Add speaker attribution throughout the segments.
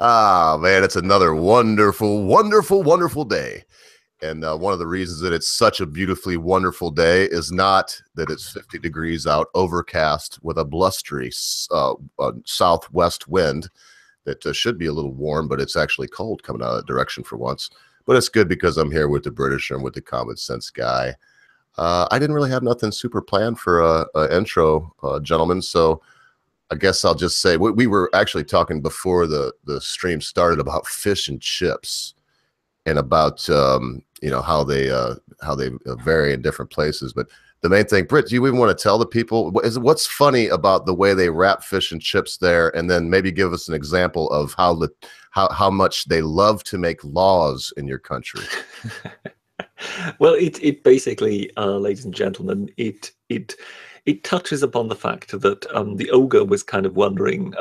Speaker 1: Ah, man, it's another wonderful, wonderful, wonderful day. And one of the reasons that it's such a beautifully wonderful day is not that it's 50 degrees out, overcast with a blustery southwest wind that should be a little warm, but it's actually cold coming out of that direction for once. But it's good because I'm here with the Britisher and with the common sense guy. I didn't really have nothing super planned for a intro, gentlemen. So I guess I'll just say we were actually talking before the stream started about fish and chips and about you know how they vary in different places. But the main thing, Britt, do you even want to tell the people what's funny about the way they wrap fish and chips there, and then maybe give us an example of how much they love to make laws in your country?
Speaker 2: Well, it basically, ladies and gentlemen, it touches upon the fact that the ogre was kind of wondering,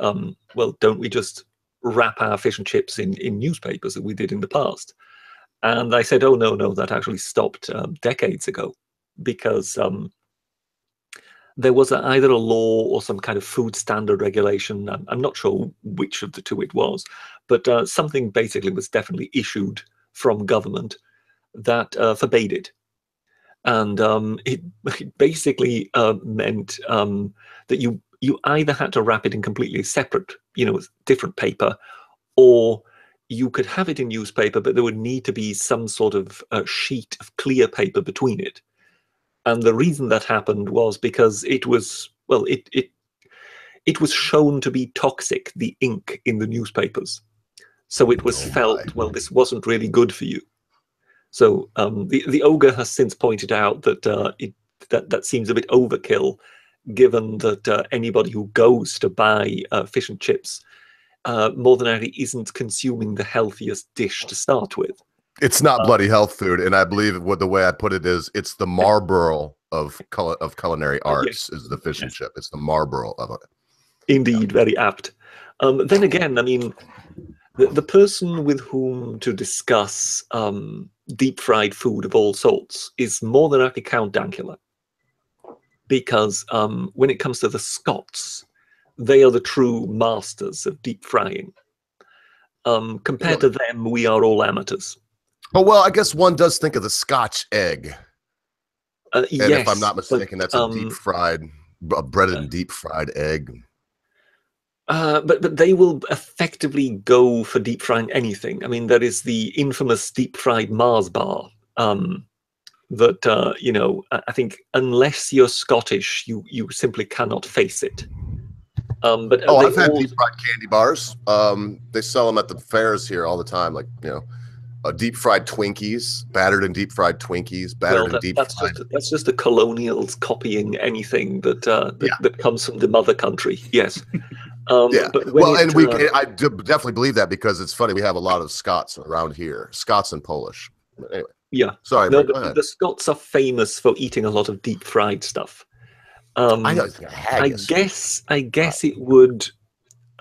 Speaker 2: well, don't we just wrap our fish and chips in newspapers that we did in the past? And I said, oh, no, that actually stopped decades ago, because there was either a law or some kind of food standard regulation. I'm not sure which of the two it was, but something basically was definitely issued from government that forbade it. And it basically meant that you either had to wrap it in completely separate, different paper, or you could have it in newspaper, but there would need to be some sort of sheet of clear paper between it. And the reason that happened was because it was, well, it was shown to be toxic, the ink in the newspapers. So it was felt, well, this wasn't really good for you. So the ogre has since pointed out that that seems a bit overkill, given that anybody who goes to buy fish and chips more than likely isn't consuming the healthiest dish to start with.
Speaker 1: It's not bloody health food, and I believe the way I put it is it's the Marlboro of culinary arts. Yes. Is the fish and chip. It's the Marlboro of it.
Speaker 2: Indeed, very apt. Then again, I mean, the person with whom to discuss deep fried food of all sorts is more than likely Count Dankula, because when it comes to the Scots, they are the true masters of deep frying. Compared to them, we are all amateurs.
Speaker 1: Oh, well, I guess one does think of the Scotch egg. And
Speaker 2: yes,
Speaker 1: if I'm not mistaken, that's a deep fried, breaded and deep fried egg.
Speaker 2: But they will effectively go for deep frying anything. I mean, there is the infamous deep fried Mars bar that, I think unless you're Scottish, you simply cannot face it. But
Speaker 1: I've had deep fried candy bars. They sell them at the fairs here all the time, like, deep fried Twinkies, battered and deep fried Twinkies,
Speaker 2: That's just the colonials copying anything that comes from the mother country. Yes.
Speaker 1: But well, and I definitely believe that, because it's funny. We have a lot of Scots around here, Scots and Polish. But anyway.
Speaker 2: Yeah.
Speaker 1: Sorry.
Speaker 2: No, but the Scots are famous for eating a lot of deep fried stuff. I guess it would.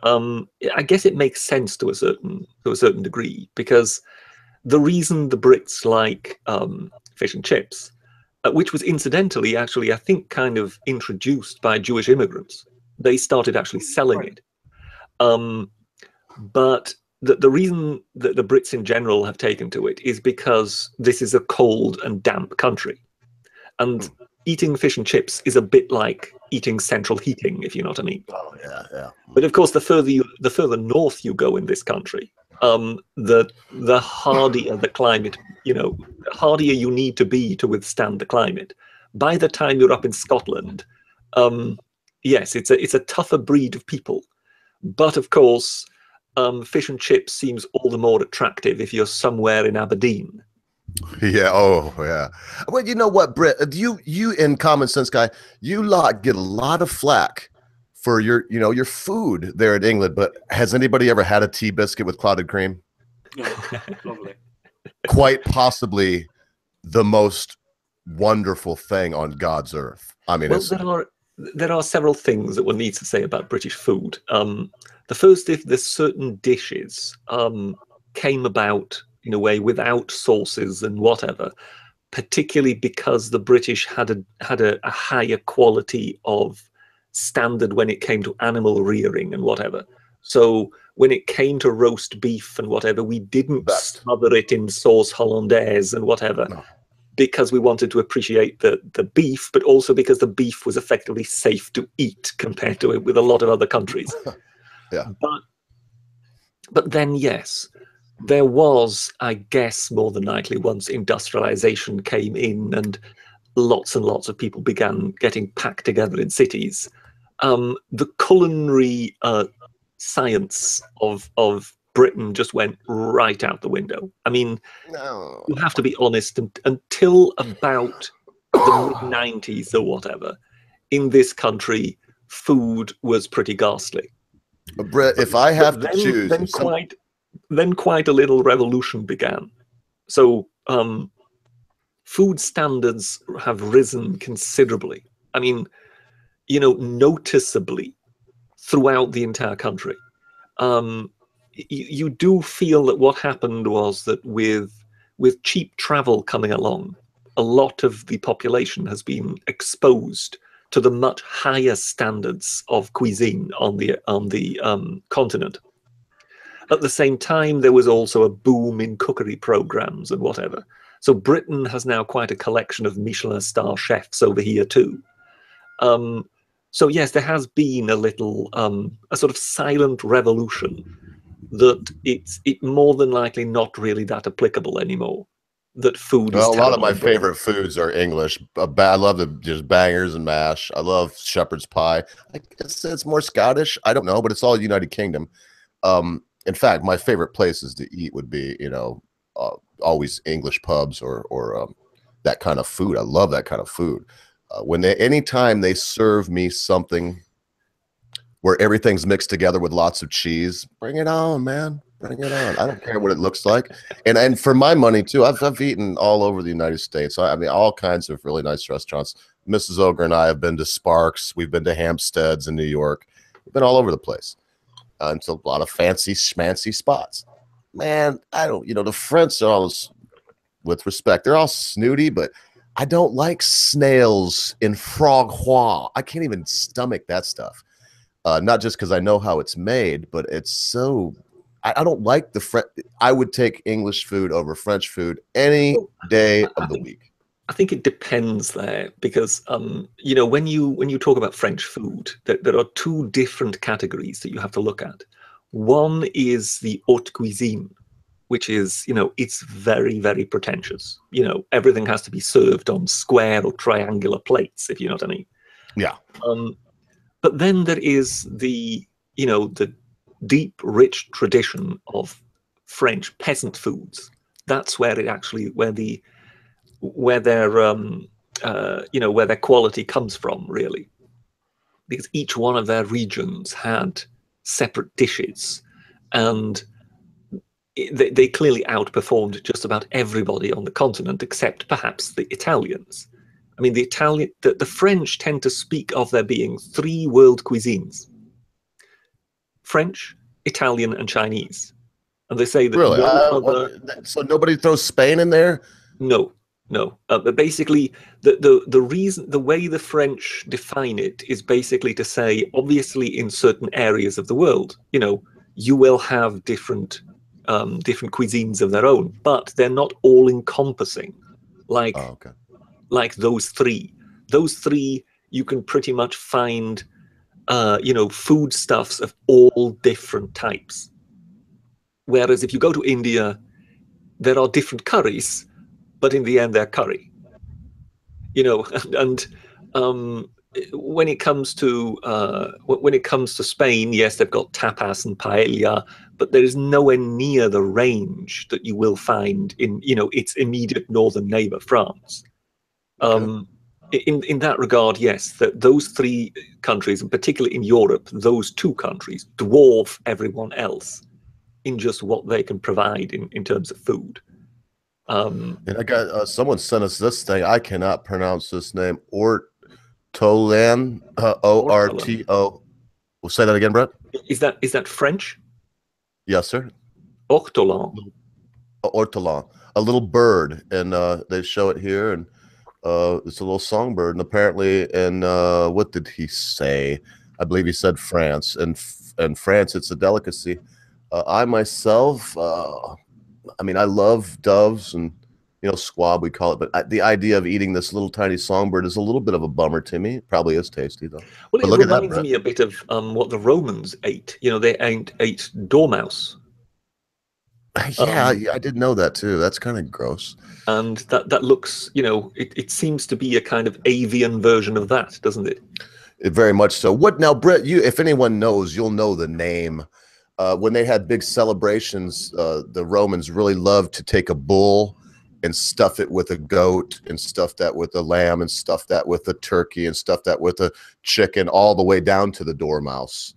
Speaker 2: I guess it makes sense to a certain degree, because the reason the Brits like fish and chips, which was incidentally actually I think kind of introduced by Jewish immigrants, they started actually selling it. But the reason that the Brits in general have taken to it is because this is a cold and damp country, and eating fish and chips is a bit like eating central heating, if you know what I mean.
Speaker 1: Oh yeah.
Speaker 2: But of course, the further north you go in this country, the hardier the climate. The hardier you need to be to withstand the climate. By the time you're up in Scotland, yes, it's a tougher breed of people. But of course, fish and chips seems all the more attractive if you're somewhere in Aberdeen.
Speaker 1: Yeah. Oh, yeah. Well, you know what, Britt? You in Common Sense Guy, you get a lot of flack for your food there in England. But has anybody ever had a tea biscuit with clotted cream?
Speaker 3: Yeah, lovely.
Speaker 1: Quite possibly the most wonderful thing on God's earth. I mean,
Speaker 2: well, there are several things that one needs to say about British food. The first, if there's certain dishes came about in a way without sauces and whatever, particularly because the British had a higher quality of standard when it came to animal rearing and whatever. So when it came to roast beef and whatever, we didn't smother it in sauce hollandaise and whatever, because we wanted to appreciate the beef, but also because the beef was effectively safe to eat compared to it with a lot of other countries.
Speaker 1: Yeah.
Speaker 2: But then, yes, there was, I guess, more than likely, once industrialization came in and lots of people began getting packed together in cities, the culinary science of Britain just went right out the window. I mean, you have to be honest, until about the mid-90s or whatever, in this country, food was pretty ghastly.
Speaker 1: Brit, if I have to choose...
Speaker 2: Then quite a little revolution began. So food standards have risen considerably. I mean, you know, noticeably throughout the entire country. You do feel that what happened was that with cheap travel coming along, a lot of the population has been exposed to the much higher standards of cuisine on the continent. At the same time, there was also a boom in cookery programs and whatever. So Britain has now quite a collection of Michelin star chefs over here too. So yes, there has been a little, a sort of silent revolution that it's more than likely not really that applicable anymore. That food is
Speaker 1: a lot of my favorite foods are English. I love just bangers and mash. I love shepherd's pie. I guess it's more Scottish. I don't know, but it's all United Kingdom. In fact, my favorite places to eat would be, you know, always English pubs or that kind of food. I love that kind of food. Anytime they serve me something where everything's mixed together with lots of cheese, bring it on, man. Bring it on. I don't care what it looks like. And for my money too, I've eaten all over the United States. I mean, all kinds of really nice restaurants. Mrs. Ogre and I have been to Sparks. We've been to Hampstead's in New York. We've been all over the place. It's a lot of fancy schmancy spots. Man, you know, the French are always, with respect, they're all snooty, but I don't like snails in frog roix. I can't even stomach that stuff. Not just because I know how it's made, but it's so... I don't like the French. I would take English food over French food any day of the week.
Speaker 2: I think it depends there, because you know, when you talk about French food, there are two different categories that you have to look at. One is the haute cuisine, which is, you know, it's very, very pretentious. You know, everything has to be served on square or triangular plates, if you know what I mean. Yeah. But then there is the, you know, the deep, rich tradition of French peasant foods. That's where it actually, where their you know, where their quality comes from, really, because each one of their regions had separate dishes, and they clearly outperformed just about everybody on the continent, except perhaps the Italians. I mean, the French tend to speak of there being 3 world cuisines: French, Italian, and Chinese. And they say that
Speaker 1: really? So nobody throws Spain in there?
Speaker 2: No. But basically, the way the French define it is basically to say, obviously, in certain areas of the world, you know, you will have different cuisines of their own, but they're not all encompassing. Like those 3. Those 3, you can pretty much find, you know, foodstuffs of all different types. Whereas if you go to India, there are different curries, but in the end, they're curry. You know, and when it comes to Spain, yes, they've got tapas and paella, but there is nowhere near the range that you will find in, you know, its immediate northern neighbor, France. In that regard, yes, those 3 countries, and particularly in Europe, those 2 countries dwarf everyone else in just what they can provide in terms of food.
Speaker 1: And I got someone sent us this thing. I cannot pronounce this name. Ortolan, O-R-T-O. We'll say that again, Brett.
Speaker 2: Is that French?
Speaker 1: Yes, sir.
Speaker 2: Ortolan.
Speaker 1: Ortolan, a little bird, and they show it here, and It's a little songbird, and apparently, in what did he say? I believe he said France, and France, it's a delicacy. I myself, I mean, I love doves and squab, we call it, but the idea of eating this little tiny songbird is a little bit of a bummer to me. It probably is tasty though.
Speaker 2: Well,
Speaker 1: But
Speaker 2: it
Speaker 1: look at that,
Speaker 2: reminds
Speaker 1: Brett.
Speaker 2: me a bit of what the Romans ate. They ate dormouse.
Speaker 1: Yeah, I didn't know that too. That's kind of gross.
Speaker 2: And that looks, it seems to be a kind of avian version of that, doesn't it?
Speaker 1: Very much so. What now, Brett? If anyone knows, you'll know the name. When they had big celebrations, the Romans really loved to take a bull and stuff it with a goat, and stuff that with a lamb, and stuff that with a turkey, and stuff that with a chicken, all the way down to the dormouse.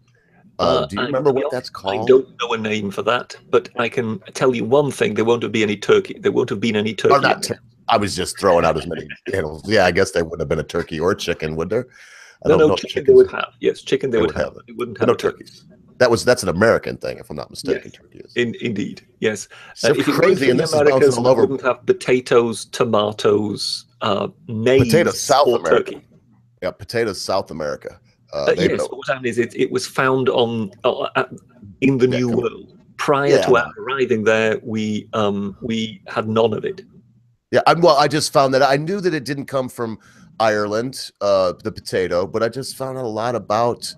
Speaker 1: Do you remember what that's called?
Speaker 2: I don't know a name for that, but I can tell you one thing: there won't have been any turkey. There won't have been any turkey.
Speaker 1: I was just throwing out as many animals. Yeah, I guess there wouldn't have been a turkey or a chicken, would there?
Speaker 2: No, chicken they would have. Yes, chicken they would have. They wouldn't have
Speaker 1: no turkeys. That's an American thing, if I'm not mistaken.
Speaker 2: Yes.
Speaker 1: Turkey is.
Speaker 2: Indeed, yes.
Speaker 1: If crazy, and this
Speaker 2: Americans,
Speaker 1: is all over.
Speaker 2: Wouldn't have potatoes, tomatoes, maize,
Speaker 1: potatoes, South
Speaker 2: or
Speaker 1: America.
Speaker 2: Turkey.
Speaker 1: Yeah, potatoes, South America.
Speaker 2: Yes, what happened is it was found in the New World. Prior to our arriving there, we had none of it.
Speaker 1: Yeah, I just found that I knew that it didn't come from Ireland, the potato, but I just found out a lot about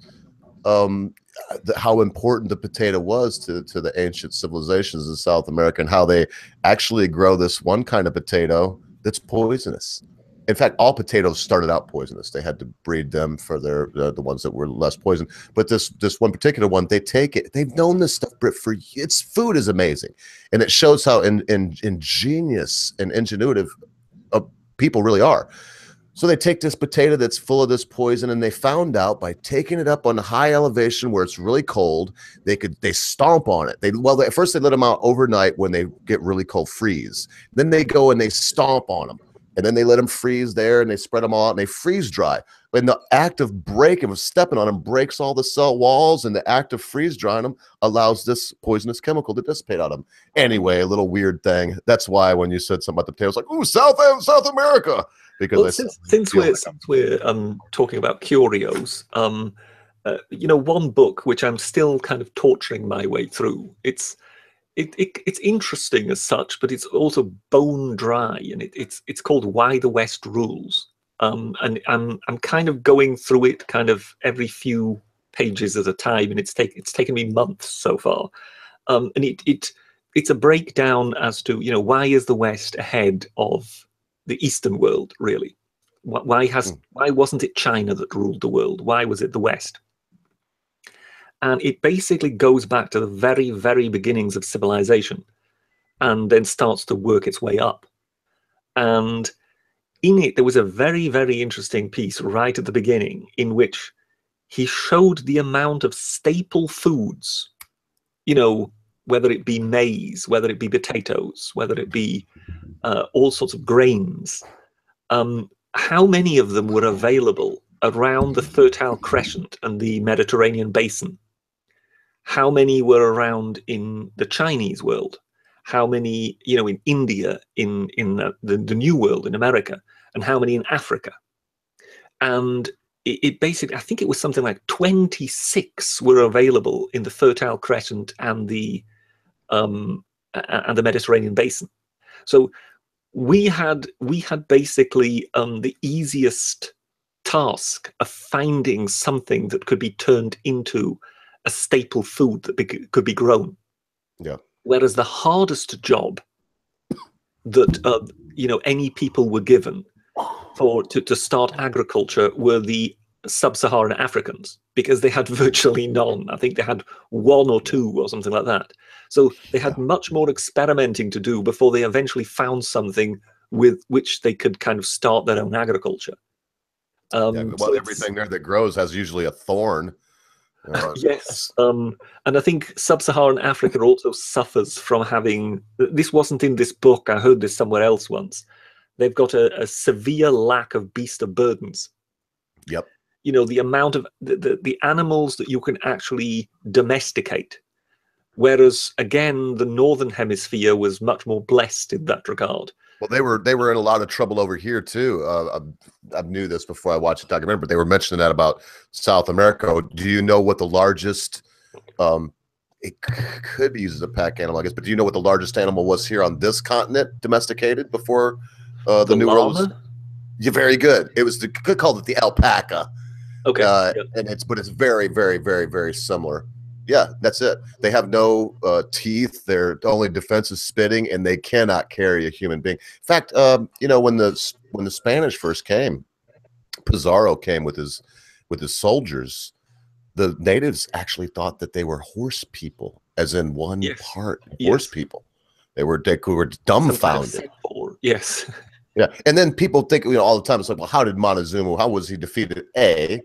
Speaker 1: how important the potato was to the ancient civilizations in South America, and how they actually grow this one kind of potato that's poisonous. In fact, all potatoes started out poisonous. They had to breed them for the ones that were less poison. But this one particular one, they take it. They've known this stuff, Brit, for its food is amazing, and it shows how ingenious and ingenuitive people really are. So they take this potato that's full of this poison, and they found out by taking it up on a high elevation where it's really cold, they stomp on it. At first they let them out overnight when they get really cold, freeze. Then they go and they stomp on them. And then they let them freeze there, and they spread them all out, and they freeze dry. And the act of stepping on them breaks all the cell walls, and the act of freeze drying them allows this poisonous chemical to dissipate out of them. Anyway, a little weird thing. That's why when you said something about the potatoes, like, ooh, South America, because
Speaker 2: since we're talking about curios, one book which I'm still kind of torturing my way through. It's interesting as such, but it's also bone dry, and it's called Why the West Rules. And I'm kind of going through it kind of every few pages at a time, and it's taken me months so far. And it's a breakdown as to why is the West ahead of the Eastern world, really? Why wasn't it China that ruled the world? Why was it the West? And it basically goes back to the very, very beginnings of civilization, and then starts to work its way up. And in it, there was a very, very interesting piece right at the beginning in which he showed the amount of staple foods, whether it be maize, whether it be potatoes, whether it be all sorts of grains, how many of them were available around the Fertile Crescent and the Mediterranean basin. How many were around in the Chinese world? How many, in India, in the New World, in America, and how many in Africa? And it basically, I think it was something like 26 were available in the Fertile Crescent and the Mediterranean basin. So we had basically the easiest task of finding something that could be turned into a staple food that could be grown.
Speaker 1: Yeah.
Speaker 2: Whereas the hardest job that any people were given to start agriculture were the sub-Saharan Africans, because they had virtually none. I think they had one or two or something like that. So they had much more experimenting to do before they eventually found something with which they could kind of start their own agriculture.
Speaker 1: So everything there that grows has usually a thorn.
Speaker 2: Yes, and I think sub-Saharan Africa also suffers from having, this wasn't in this book, I heard this somewhere else once, they've got a severe lack of beast of burdens.
Speaker 1: Yep.
Speaker 2: The amount of the animals that you can actually domesticate, whereas again the Northern Hemisphere was much more blessed in that regard.
Speaker 1: Well, they were in a lot of trouble over here too. I knew this before I watched the documentary, but they were mentioning that about South America. Do you know what the largest? It could be used as a pack animal, I guess. But do you know what the largest animal was here on this continent, domesticated before the New World? Was, you're very good. It was could call it the alpaca.
Speaker 2: Okay,
Speaker 1: and it's very, very, very, very similar. Yeah, that's it. They have no teeth. Their only defense is spitting, and they cannot carry a human being. In fact, you know, when the Spanish first came, Pizarro came with his soldiers. The natives actually thought that they were horse people, as in one part horse people. They were dumbfounded.
Speaker 2: Yes.
Speaker 1: Yeah, and then people think, you know, all the time, it's like, well, how did Montezuma? How was he defeated? The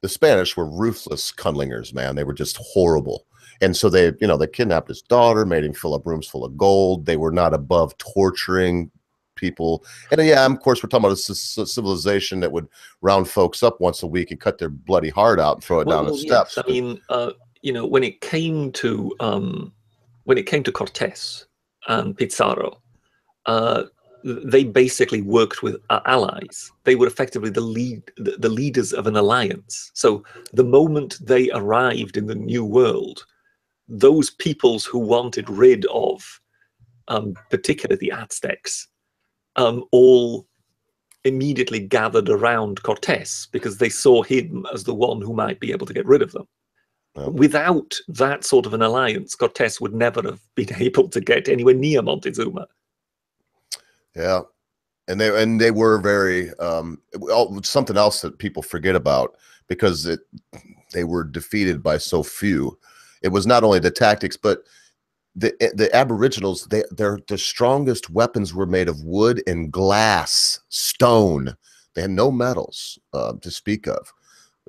Speaker 1: Spanish were ruthless cunlingers, man. They were just horrible. And so they, you know, they kidnapped his daughter, made him fill up rooms full of gold. They were not above torturing people. And yeah, of course, we're talking about a civilization that would round folks up once a week and cut their bloody heart out and throw it down the steps.
Speaker 2: I mean, you know, when it came to Cortés and Pizarro, they basically worked with allies. They were effectively the leaders of an alliance. So the moment they arrived in the New World, those peoples who wanted rid of, particularly the Aztecs, all immediately gathered around Cortés because they saw him as the one who might be able to get rid of them. Oh. Without that sort of an alliance, Cortés would never have been able to get anywhere near Montezuma.
Speaker 1: Yeah, and they were very something else that people forget about, because they were defeated by so few. It was not only the tactics, but the Aboriginals. The strongest weapons were made of wood and glass, stone. They had no metals to speak of.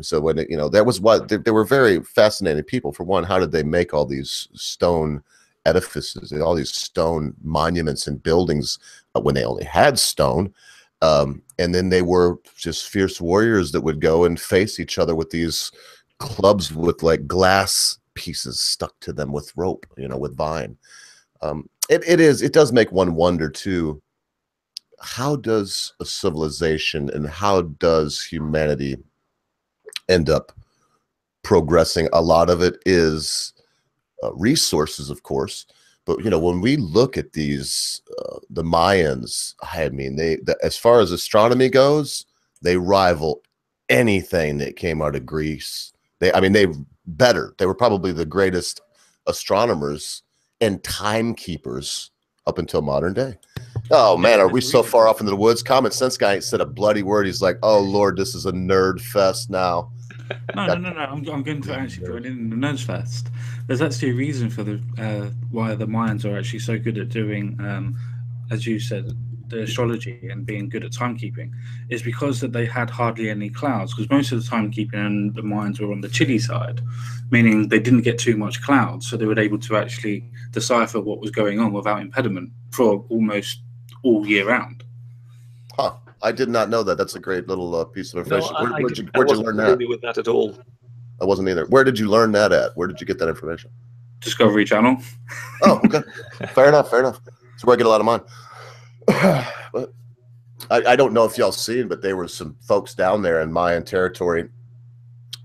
Speaker 1: So when you know, that was what they were very fascinating people. For one, how did they make all these stone edifices and all these stone monuments and buildings when they only had stone? And then they were just fierce warriors that would go and face each other with these clubs with like glass pieces stuck to them with rope, you know, with vine. It does make one wonder too, how does a civilization and how does humanity end up progressing? A lot of it is resources, of course, but you know, when we look at these the Mayans, I mean, as far as astronomy goes, they rival anything that came out of Greece. They were probably the greatest astronomers and timekeepers up until modern day. Oh man, are we so far off into the woods? Common Sense guy ain't said a bloody word. He's like, oh Lord, this is a nerd fest now.
Speaker 3: No. I'm going to actually join in the Nerds Fest. There's actually a reason for why the Mayans are actually so good at doing, as you said, the astrology and being good at timekeeping. Is because that they had hardly any clouds. Because most of the timekeeping and the Mayans were on the chilly side, meaning they didn't get too much clouds, so they were able to actually decipher what was going on without impediment for almost all year round.
Speaker 1: Huh. I did not know that. That's a great little piece of information.
Speaker 2: No,
Speaker 1: where'd you learn that?
Speaker 2: With that at all.
Speaker 1: I wasn't either. Where did you learn that at? Where did you get that information?
Speaker 3: Discovery Channel.
Speaker 1: Oh, okay. Fair enough. That's where I get a lot of mine. But I don't know if y'all seen, but there were some folks down there in Mayan territory,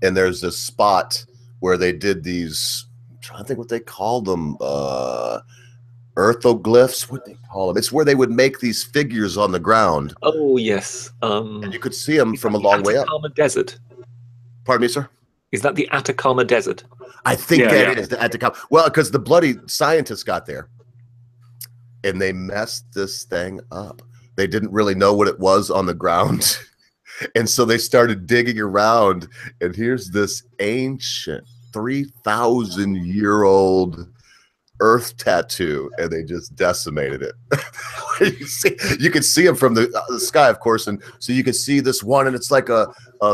Speaker 1: and there's this spot where they did these, I'm trying to think what they called them, earthoglyphs. What they call them? It's where they would make these figures on the ground.
Speaker 2: Oh yes,
Speaker 1: and you could see them from a long way up.
Speaker 2: Atacama Desert.
Speaker 1: Pardon me, sir?
Speaker 2: Is that the Atacama Desert?
Speaker 1: I think that is the Atacama. Well, because the bloody scientists got there and they messed this thing up. They didn't really know what it was on the ground. And so they started digging around, and here's this ancient 3,000-year-old earth tattoo, and they just decimated it. you can see them from the sky, of course, and so you can see this one, and it's like a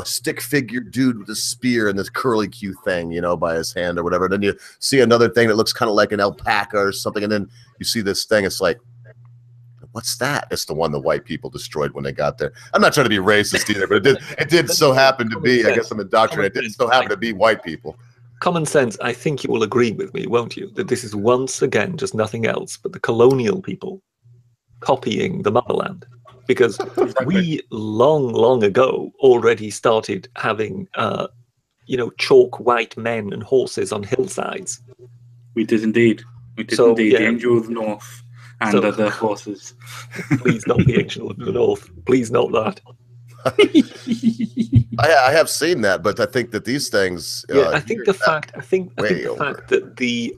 Speaker 1: stick figure dude with a spear and this curly Q thing, you know, by his hand or whatever. And then you see another thing that looks kind of like an alpaca or something, and then you see this thing. It's like, what's that? It's the one the white people destroyed when they got there. I'm not trying to be racist either, but it did so happen to be. I guess I'm indoctrinated. It did so happen to be white people.
Speaker 2: Common sense, I think you will agree with me, won't you, that this is once again just nothing else but the colonial people copying the motherland, because we long ago already started having chalk white men and horses on hillsides.
Speaker 3: We did indeed. We did indeed. The Angel of the North and other horses.
Speaker 2: Please not the Angel of the North. Please not that.
Speaker 1: I have seen that, but I think that these things.
Speaker 2: I think the fact that the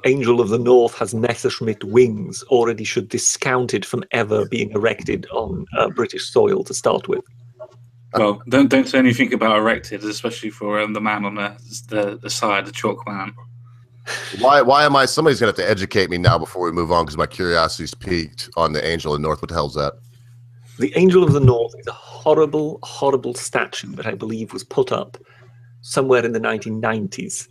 Speaker 2: Angel of the North has Messerschmitt wings already should discount it from ever being erected on British soil to start with.
Speaker 3: Well, don't say anything about erected, especially for the man on the side, the chalk man.
Speaker 1: Why am I? Somebody's gonna have to educate me now before we move on, because my curiosity's piqued on the Angel of the North. What the hell's that?
Speaker 2: The Angel of the North is a horrible, horrible statue that I believe was put up somewhere in the 1990s.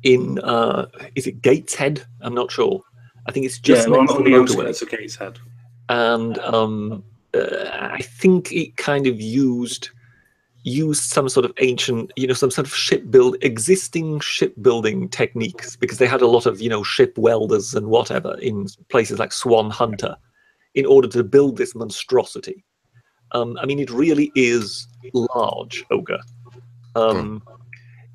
Speaker 2: Is it Gateshead? I'm not sure. I think it's just
Speaker 3: on the outskirts of Gateshead.
Speaker 2: And I think it kind of used some sort of ancient, some sort of existing shipbuilding techniques, because they had a lot of, ship welders and whatever in places like Swan Hunter, in order to build this monstrosity. I mean, it really is large, Ogre.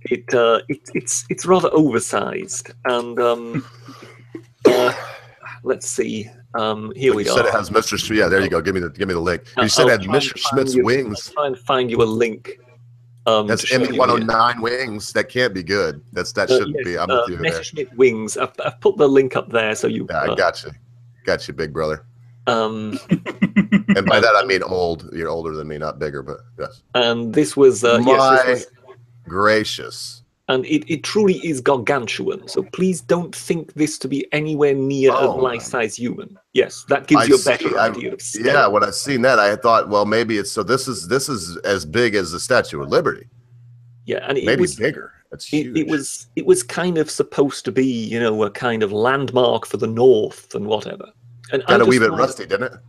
Speaker 2: It's rather oversized, and let's see. Here we
Speaker 1: are. You said it has Mr. Schmidt. Yeah, there you go. Give me the link. You said it had Mr. Schmidt's wings.
Speaker 2: I'll try and find you a link.
Speaker 1: That's ME109 wings. That can't be good. That shouldn't be. I'm with you there.
Speaker 2: Mr. Schmidt wings. I've put the link up there, so you.
Speaker 1: Yeah, I got you, big brother. And by that I mean old. You're older than me, not bigger, but yes.
Speaker 2: And this was
Speaker 1: gracious.
Speaker 2: And it truly is gargantuan. So please don't think this to be anywhere near a life-size human. Yes, that gives you a better idea of scale.
Speaker 1: Yeah, when I seen that, I thought, well, maybe it's this is as big as the Statue of Liberty.
Speaker 2: Yeah, and
Speaker 1: maybe bigger. That's huge.
Speaker 2: It was kind of supposed to be, a kind of landmark for the North and whatever. And
Speaker 1: got a wee bit rusty, didn't it?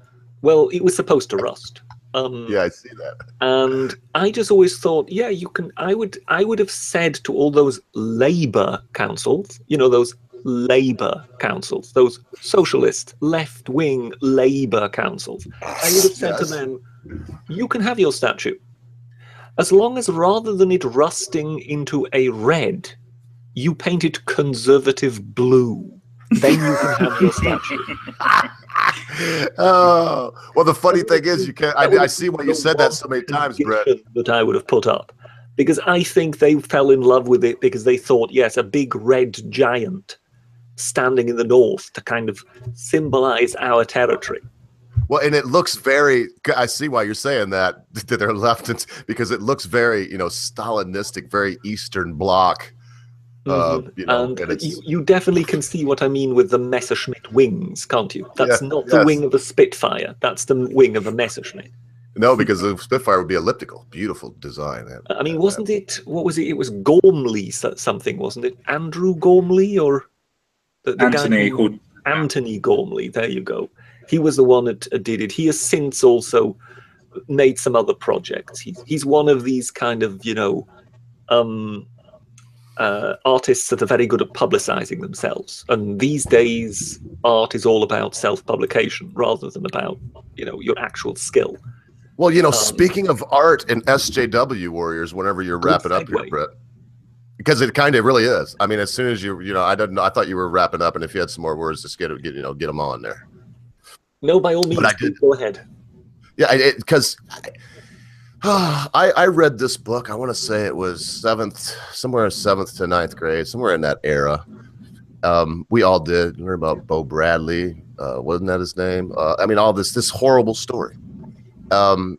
Speaker 2: Well, it was supposed to rust.
Speaker 1: Yeah, I see that.
Speaker 2: And I just always thought, yeah, you can. I would have said to all those labor councils, those labor councils, those socialist left-wing labor councils. I would have said to them, you can have your statue, as long as rather than it rusting into a red, you paint it conservative blue. Then you can have your statue.
Speaker 1: Oh, well, the funny thing is, you can't. I see why you said that so many times, Brett.
Speaker 2: That I would have put up, because I think they fell in love with it because they thought, yes, a big red giant standing in the north to kind of symbolize our territory.
Speaker 1: Well, and it looks very. I see why you're saying that they're left, because it looks very, Stalinistic, very Eastern Bloc.
Speaker 2: And you definitely can see what I mean with the Messerschmitt wings, can't you? That's not the wing of a Spitfire. That's the wing of a Messerschmitt.
Speaker 1: No, because the Spitfire would be elliptical. Beautiful design.
Speaker 2: I mean, wasn't it? What was it? It was Gormley something, wasn't it? Andrew Gormley or the
Speaker 3: Anthony
Speaker 2: guy Anthony Gormley. There you go. He was the one that did it. He has since also made some other projects. He's one of these kind of artists that are very good at publicizing themselves, and these days art is all about self-publication rather than about your actual skill.
Speaker 1: Well, speaking of art and SJW Warriors, whenever you're wrapping up here, Brett, because it kind of really is. I mean, as soon as I thought you were wrapping up, and if you had some more words, just get them on there.
Speaker 2: No, by all means, go ahead.
Speaker 1: Yeah, because I read this book. I want to say it was somewhere 7th to 9th grade, somewhere in that era. We all did learn about Bo Bradley. Wasn't that his name? I mean, all this horrible story. And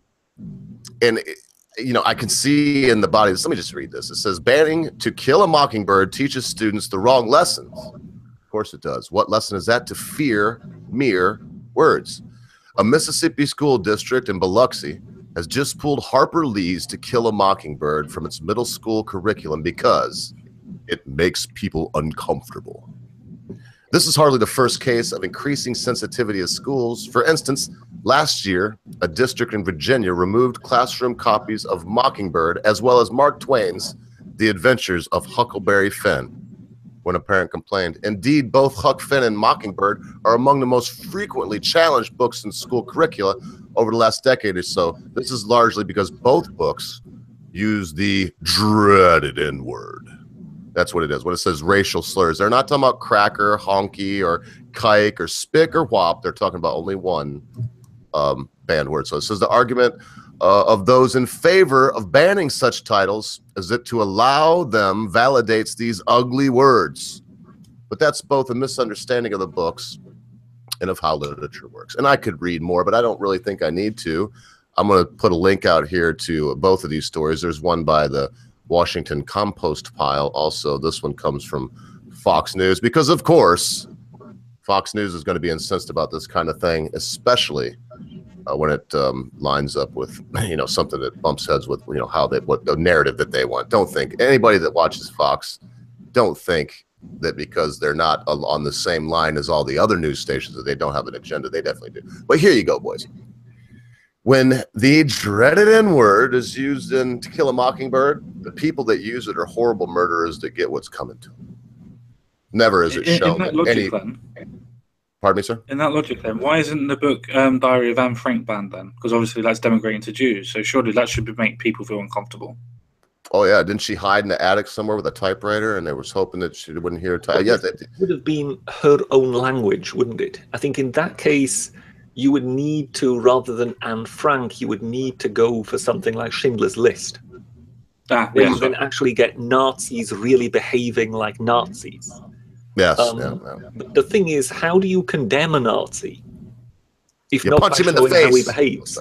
Speaker 1: I can see in the body. Let me just read this. It says, banning To Kill a Mockingbird teaches students the wrong lessons. Of course it does. What lesson is that? To fear mere words. A Mississippi school district in Biloxi has just pulled Harper Lee's To Kill a Mockingbird from its middle school curriculum because it makes people uncomfortable. This is hardly the first case of increasing sensitivity at schools. For instance, last year, a district in Virginia removed classroom copies of Mockingbird as well as Mark Twain's The Adventures of Huckleberry Finn when a parent complained. Indeed, both Huck Finn and Mockingbird are among the most frequently challenged books in school curricula over the last decade or so. This is largely because both books use the dreaded N-word. That's what it is. When it says racial slurs, they're not talking about cracker, honky, or kike, or spick, or whop. They're talking about only one banned word. So it says the argument of those in favor of banning such titles is that to allow them validates these ugly words. But that's both a misunderstanding of the books and of how literature works. And I could read more, but I don't really think I need to. I'm going to put a link out here to both of these stories. There's one by the Washington Compost Pile. Also, this one comes from Fox News because, of course, Fox News is going to be incensed about this kind of thing, especially when it lines up with, you know, something that bumps heads with, you know, how they, what the narrative that they want. Don't think anybody that watches Fox, don't think that because they're not on the same line as all the other news stations that they don't have an agenda. They definitely do. But here you go, boys. When the dreaded N-word is used in To Kill a Mockingbird, the people that use it are horrible murderers that get what's coming to them. Never is it shown that any... Pardon me, sir?
Speaker 3: In that logic, then, why isn't the book Diary of Anne Frank banned then? Because obviously that's denigrating to Jews, so surely that should make people feel uncomfortable.
Speaker 1: Oh, yeah. Didn't she hide in the attic somewhere with a typewriter, and they was hoping that she wouldn't hear it? Yeah,
Speaker 2: it would have been her own language, wouldn't it? I think in that case, you would need to, rather than Anne Frank, you would need to go for something like Schindler's List. Where you then actually get Nazis really behaving like Nazis.
Speaker 1: Yes.
Speaker 2: But the thing is, how do you condemn a Nazi if
Speaker 1: you
Speaker 2: not
Speaker 1: punch
Speaker 2: by
Speaker 1: him in the
Speaker 2: showing how he
Speaker 1: face?
Speaker 2: behaves?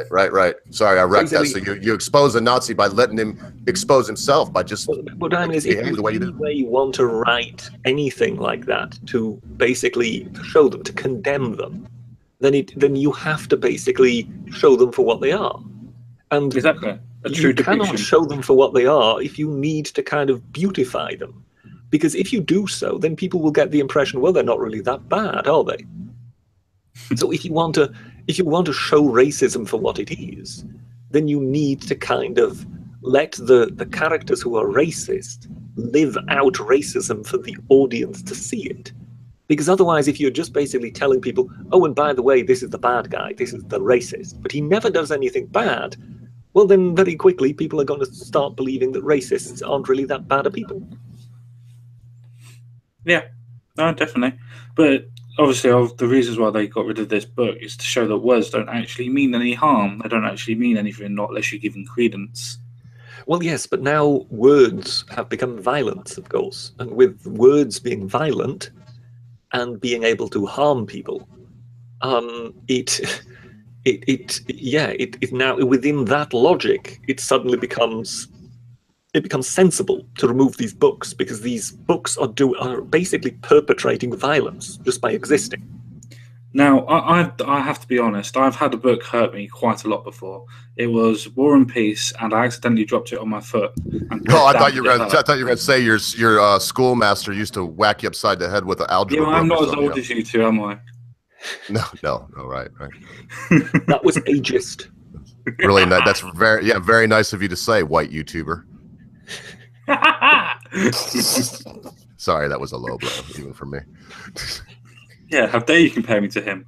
Speaker 1: Right. Sorry, I wrecked that. So you expose a Nazi by letting him expose himself by just.
Speaker 2: What I mean is, if you anyway want to write anything like that to basically show them, to condemn them, then you have to basically show them for what they are. And
Speaker 3: exactly.
Speaker 2: You cannot show them for what they are if you need to kind of beautify them. Because if you do so, then people will get the impression, well, they're not really that bad, are they? So if you want to show racism for what it is, then you need to kind of let the characters who are racist live out racism for the audience to see it. Because otherwise, if you're just basically telling people, oh, and by the way, this is the bad guy, this is the racist, but he never does anything bad, well, then very quickly people are going to start believing that racists aren't really that bad of people.
Speaker 3: Yeah, no, definitely. But obviously, the reasons why they got rid of this book is to show that words don't actually mean any harm. They don't actually mean anything, not unless you're giving credence.
Speaker 2: Well, yes, but now words have become violence, of course. And with words being violent and being able to harm people, it now, within that logic, it suddenly becomes sensible to remove these books, because these books are basically perpetrating violence just by existing.
Speaker 3: Now, I have to be honest. I've had a book hurt me quite a lot before. It was War and Peace, and I accidentally dropped it on my foot.
Speaker 1: Oh, I thought you were going to say your schoolmaster used to whack you upside the head with an algebra.
Speaker 3: Yeah, well, I'm not as old as you two, am I?
Speaker 1: No, right.
Speaker 2: That was ageist.
Speaker 1: Really, that's very nice of you to say, white YouTuber. Sorry, that was a low blow, even for me.
Speaker 3: Yeah, how dare you compare me to him?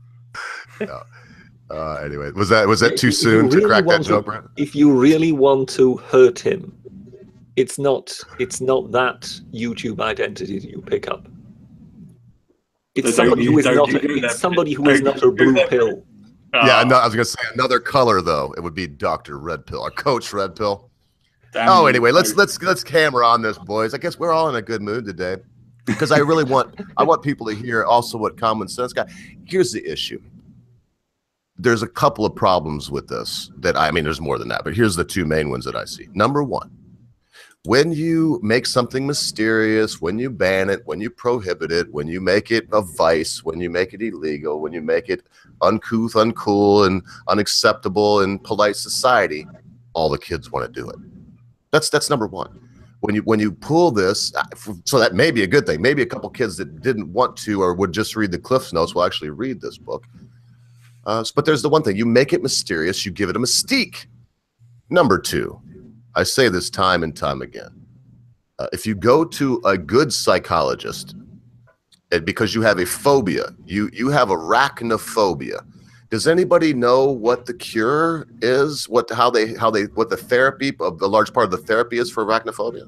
Speaker 1: Anyway, was that too soon to crack that joke, Brent?
Speaker 2: If you really want to hurt him, it's not that YouTube identity that you pick up. It's somebody who is not a blue pill.
Speaker 1: Yeah, no, I was gonna say another color though. It would be Dr. Red Pill, or Coach Red Pill. Oh, anyway, let's hammer on this, boys. I guess we're all in a good mood today, because I want people to hear also what common sense got. Here's the issue. There's a couple of problems with this there's more than that, but here's the two main ones that I see. Number one, when you make something mysterious, when you ban it, when you prohibit it, when you make it a vice, when you make it illegal, when you make it uncouth, uncool, and unacceptable in polite society, all the kids want to do it. That's number one. When you pull this, so that may be a good thing. Maybe a couple kids that didn't want to or would just read the Cliff's Notes will actually read this book. But there's the one thing. You make it mysterious. You give it a mystique. Number two, I say this time and time again. If you go to a good psychologist, and because you have a phobia, you have arachnophobia. Does anybody know what the cure is? What the therapy, a large part of the therapy is for arachnophobia?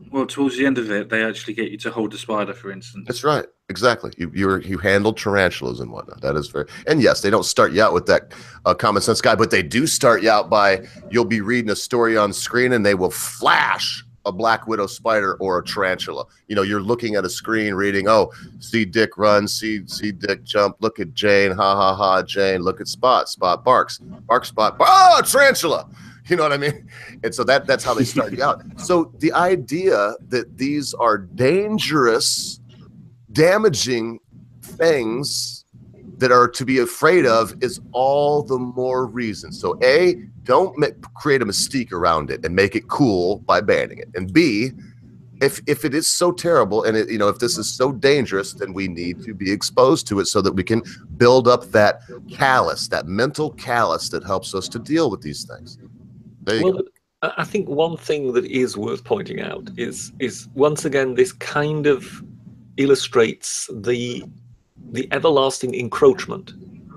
Speaker 3: Well, towards the end of it, they actually get you to hold a spider, for instance.
Speaker 1: That's right, exactly. You handle tarantulas and whatnot. That is very, and yes, they don't start you out with that common sense guy, but they do start you out by, you'll be reading a story on screen and they will flash a black widow spider or a tarantula. You know, you're looking at a screen reading, oh, see Dick run, see Dick jump, look at Jane, ha ha ha, Jane, look at Spot, Spot barks, bark Spot, oh, tarantula. You know what I mean? And so that's how they start you out. So the idea that these are dangerous, damaging things that are to be afraid of is all the more reason. So A, don't create a mystique around it and make it cool by banning it. And B, if it is so terrible and if this is so dangerous, then we need to be exposed to it so that we can build up that callus, that mental callus that helps us to deal with these things.
Speaker 2: Well, I think one thing that is worth pointing out is once again, this kind of illustrates the everlasting encroachment,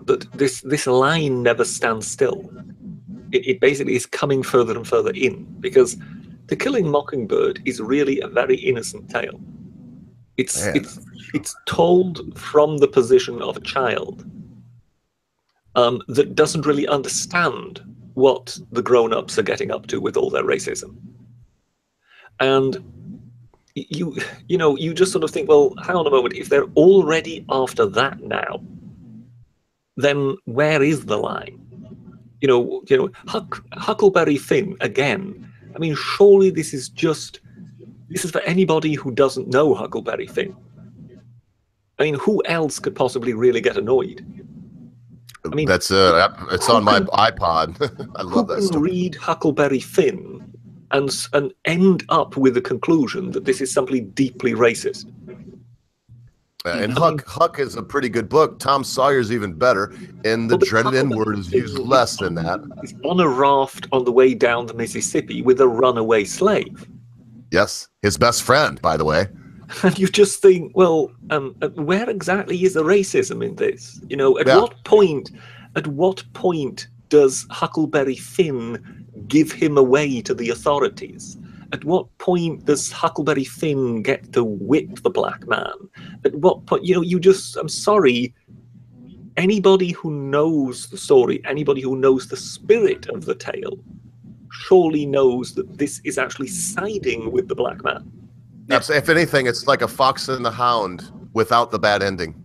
Speaker 2: that this line never stands still. It basically is coming further and further in, because To Kill a Mockingbird is really a very innocent tale. It's told from the position of a child that doesn't really understand what the grown-ups are getting up to with all their racism. And you just sort of think, well, hang on a moment, if they're already after that now, then where is the line? Huckleberry Finn, again, I mean, surely this is for anybody who doesn't know Huckleberry Finn. I mean, who else could possibly really get annoyed? I mean,
Speaker 1: that's it's on my iPod. I love that story.
Speaker 2: Read Huckleberry Finn and end up with the conclusion that this is simply deeply racist.
Speaker 1: And Huck is a pretty good book. Tom Sawyer's even better, and the dreaded N-word is used less than that.
Speaker 2: He's on a raft on the way down the Mississippi with a runaway slave.
Speaker 1: Yes, his best friend, by the way.
Speaker 2: And you just think, well, where exactly is the racism in this? At what point does Huckleberry Finn give him away to the authorities? At what point does Huckleberry Finn get to whip the black man? At what point, I'm sorry, anybody who knows the story, anybody who knows the spirit of the tale, surely knows that this is actually siding with the black man.
Speaker 1: If anything, it's like a Fox and the Hound without the bad ending.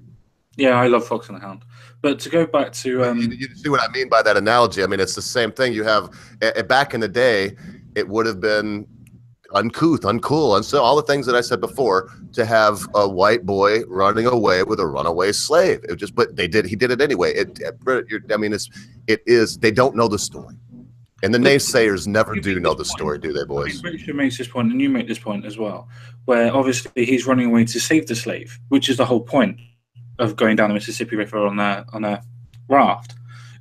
Speaker 3: Yeah, I love Fox and the Hound. But to go back to...
Speaker 1: you see what I mean by that analogy? I mean, it's the same thing. You have, back in the day, it would have been uncouth, uncool, and so all the things that I said before, to have a white boy running away with a runaway slave. But he did it anyway. They don't know the story. And the naysayers never do know the story, do they, boys?
Speaker 3: Britisher makes this point, and you make this point as well, where obviously he's running away to save the slave, which is the whole point of going down the Mississippi River on a raft.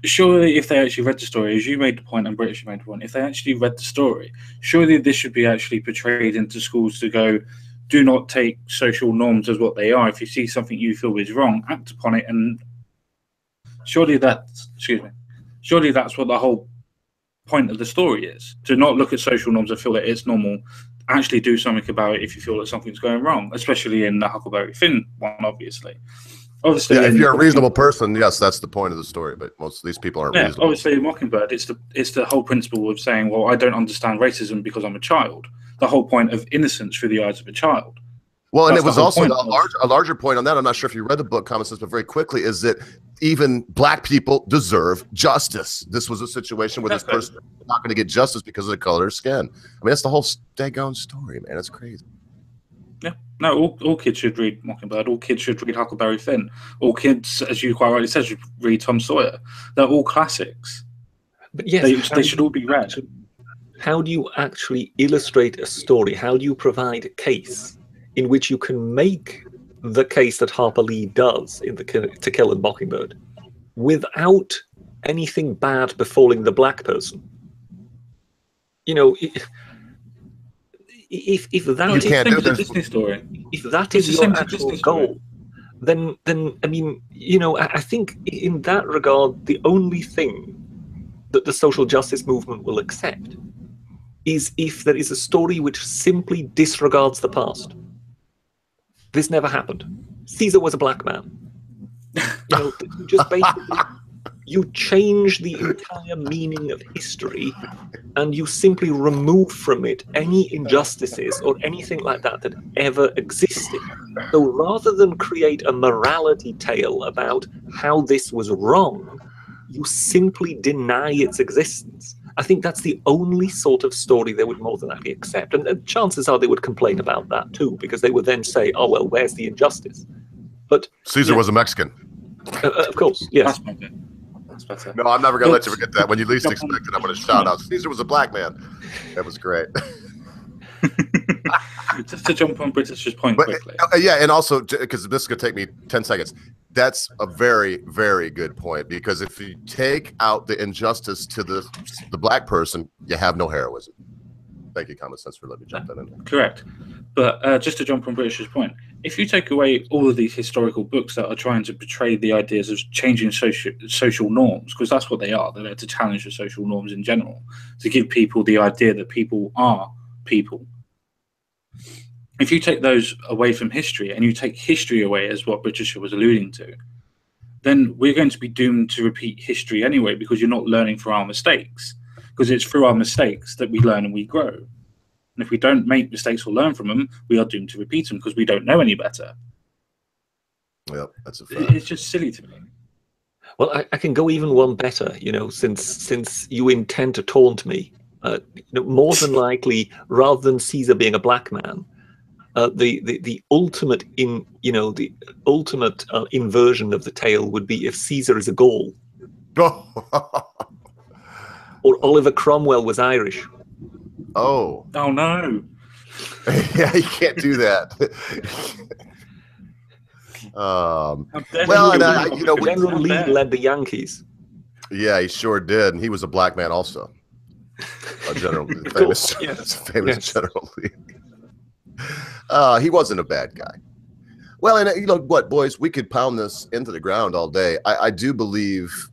Speaker 3: Surely, if they actually read the story, as you made the point and Britisher made the point, if they actually read the story, surely this should be actually portrayed into schools to go, do not take social norms as what they are. If you see something you feel is wrong, act upon it. And surely that's what the whole point of the story is, to not look at social norms and feel that it's normal, actually do something about it if you feel that something's going wrong, especially in the Huckleberry Finn one, obviously,
Speaker 1: yeah, if you're a reasonable person, yes, that's the point of the story, but most of these people aren't reasonable.
Speaker 3: Obviously in Mockingbird, it's the whole principle of saying, well, I don't understand racism because I'm a child. The whole point of innocence through the eyes of a child.
Speaker 1: Well, and it was also a larger point on that. I'm not sure if you read the book, Common Sense, but very quickly, is that even black people deserve justice. This was a situation where this person was not going to get justice because of the color of skin. I mean, that's the whole daggone story, man. It's crazy.
Speaker 3: Yeah. No, all kids should read Mockingbird. All kids should read Huckleberry Finn. All kids, as you quite rightly said, should read Tom Sawyer. They're all classics.
Speaker 2: But yes,
Speaker 3: they should all be read.
Speaker 2: How do you actually illustrate a story? How do you provide a case in which you can make the case that Harper Lee does in To Kill a Mockingbird without anything bad befalling the black person? if that
Speaker 1: You
Speaker 2: is
Speaker 1: can't do
Speaker 3: the
Speaker 1: this.
Speaker 3: Disney story.
Speaker 2: if that
Speaker 3: It's
Speaker 2: is
Speaker 3: the
Speaker 2: your
Speaker 3: same as
Speaker 2: actual
Speaker 3: Disney story.
Speaker 2: goal, then I mean, you know, I think in that regard, the only thing that the social justice movement will accept is if there is a story which simply disregards the past. This never happened. Caesar was a black man. You know, you just basically you change the entire meaning of history, and you simply remove from it any injustices or anything like that that ever existed. So rather than create a morality tale about how this was wrong, you simply deny its existence. I think that's the only sort of story they would more than likely accept. And chances are they would complain about that too, because they would then say, oh, well, where's the injustice? But
Speaker 1: Caesar was a Mexican.
Speaker 2: of course, yes.
Speaker 3: That's better. That's better.
Speaker 1: No, I'm never going to let you forget that. When you least expect it, I'm going to shout out, Caesar was a black man. That was great.
Speaker 3: Just to jump on Britisher's point
Speaker 1: But,
Speaker 3: quickly.
Speaker 1: yeah, and also, because this is going to take me 10 seconds, that's a very, very good point, because if you take out the injustice to the black person, you have no heroism. Thank you, Common Sense, for letting me jump that in.
Speaker 3: Correct. But just to jump on Britisher's point, if you take away all of these historical books that are trying to portray the ideas of changing social norms, because that's what they are, they're there to challenge the social norms in general, to give people the idea that people are people. If you take those away from history, and you take history away, as what Britisher was alluding to, then we're going to be doomed to repeat history anyway, because you're not learning from our mistakes. Because it's through our mistakes that we learn and we grow. And if we don't make mistakes or learn from them, we are doomed to repeat them because we don't know any better.
Speaker 1: Yep, that's a fact.
Speaker 3: It's just silly to me.
Speaker 2: Well, I can go even one better, you know, since you intend to taunt me. You know, more than likely, rather than Caesar being a black man, the ultimate inversion of the tale would be if Caesar is a Gaul, or Oliver Cromwell was Irish.
Speaker 1: Oh.
Speaker 3: Oh no.
Speaker 1: Yeah, you can't do that. Well, and you know,
Speaker 2: General Lee led the Yankees.
Speaker 1: Yeah, he sure did, and he was a black man also. A general, famous General Lee. He wasn't a bad guy. Well, and you know what, boys, we could pound this into the ground all day. I do believe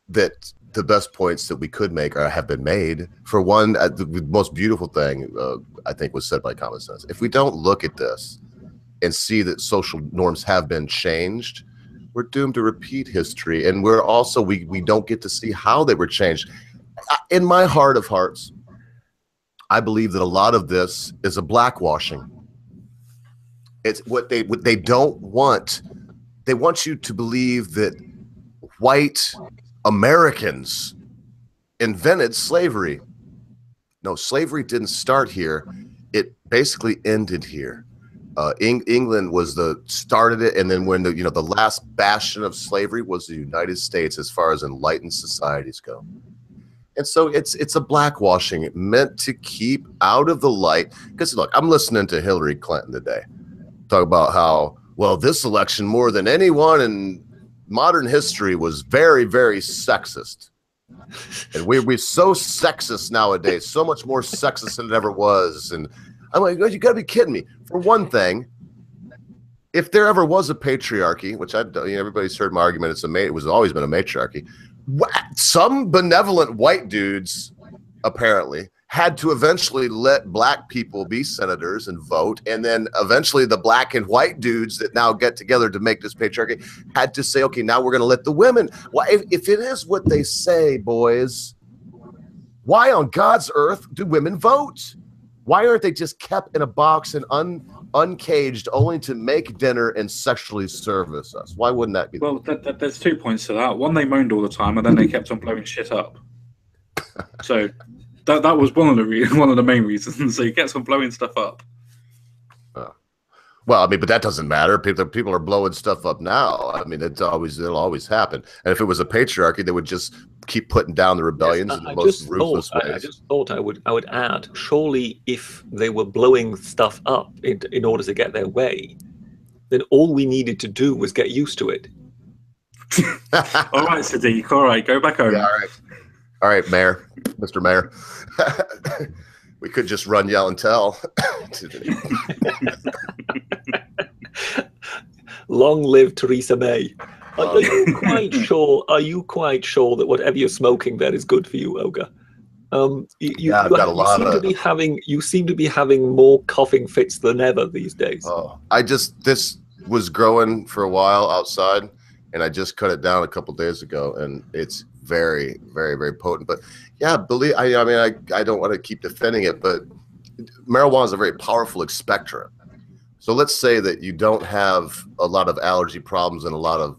Speaker 1: that the best points that we could make have been made. For one, the most beautiful thing, I think, was said by Common Sense. If we don't look at this and see that social norms have been changed, we're doomed to repeat history. And we're also, we don't get to see how they were changed. In my heart of hearts, I believe that a lot of this is a blackwashing. It's what they don't want. They want you to believe that white Americans invented slavery. No, slavery didn't start here. It basically ended here. England was started it, and then when the last bastion of slavery was the United States, as far as enlightened societies go. And so it's a blackwashing meant to keep out of the light. Because look, I'm listening to Hillary Clinton today talk about how, well, this election more than anyone in modern history was very, very sexist. And we're so sexist nowadays, so much more sexist than it ever was. And I'm like, you got to be kidding me. For one thing, if there ever was a patriarchy, which everybody's heard my argument, it was always been a matriarchy. Some benevolent white dudes apparently had to eventually let black people be senators and vote, and then eventually the black and white dudes that now get together to make this patriarchy had to say, okay, now we're going to let the women. Well, if it is what they say, boys, why on God's earth do women vote? Why aren't they just kept in a box and uncaged, only to make dinner and sexually service us? Why wouldn't that be?
Speaker 3: Well, there's 2 points to that. One, they moaned all the time, and then they kept on blowing shit up. So that was one of the main reasons. So he gets on blowing stuff up.
Speaker 1: Well, I mean, but that doesn't matter. People are blowing stuff up now. I mean, it'll always happen. And if it was a patriarchy, they would just keep putting down the rebellions in the most ruthless ways.
Speaker 2: I just thought I would add, surely if they were blowing stuff up in order to get their way, then all we needed to do was get used to it.
Speaker 3: All right, Sadiq. All right, go back home.
Speaker 1: Yeah, all right, Mayor, Mr. Mayor. We could just run, yell, and tell.
Speaker 2: Long live Theresa May. Are you quite sure? Are you quite sure that whatever you're smoking there is good for you, Ogre? You seem to be having more coughing fits than ever these days.
Speaker 1: Oh, this was growing for a while outside, and I just cut it down a couple days ago, and it's very, very, very potent. But yeah, I don't want to keep defending it, but marijuana is a very powerful expectorant. So let's say that you don't have a lot of allergy problems and a lot of,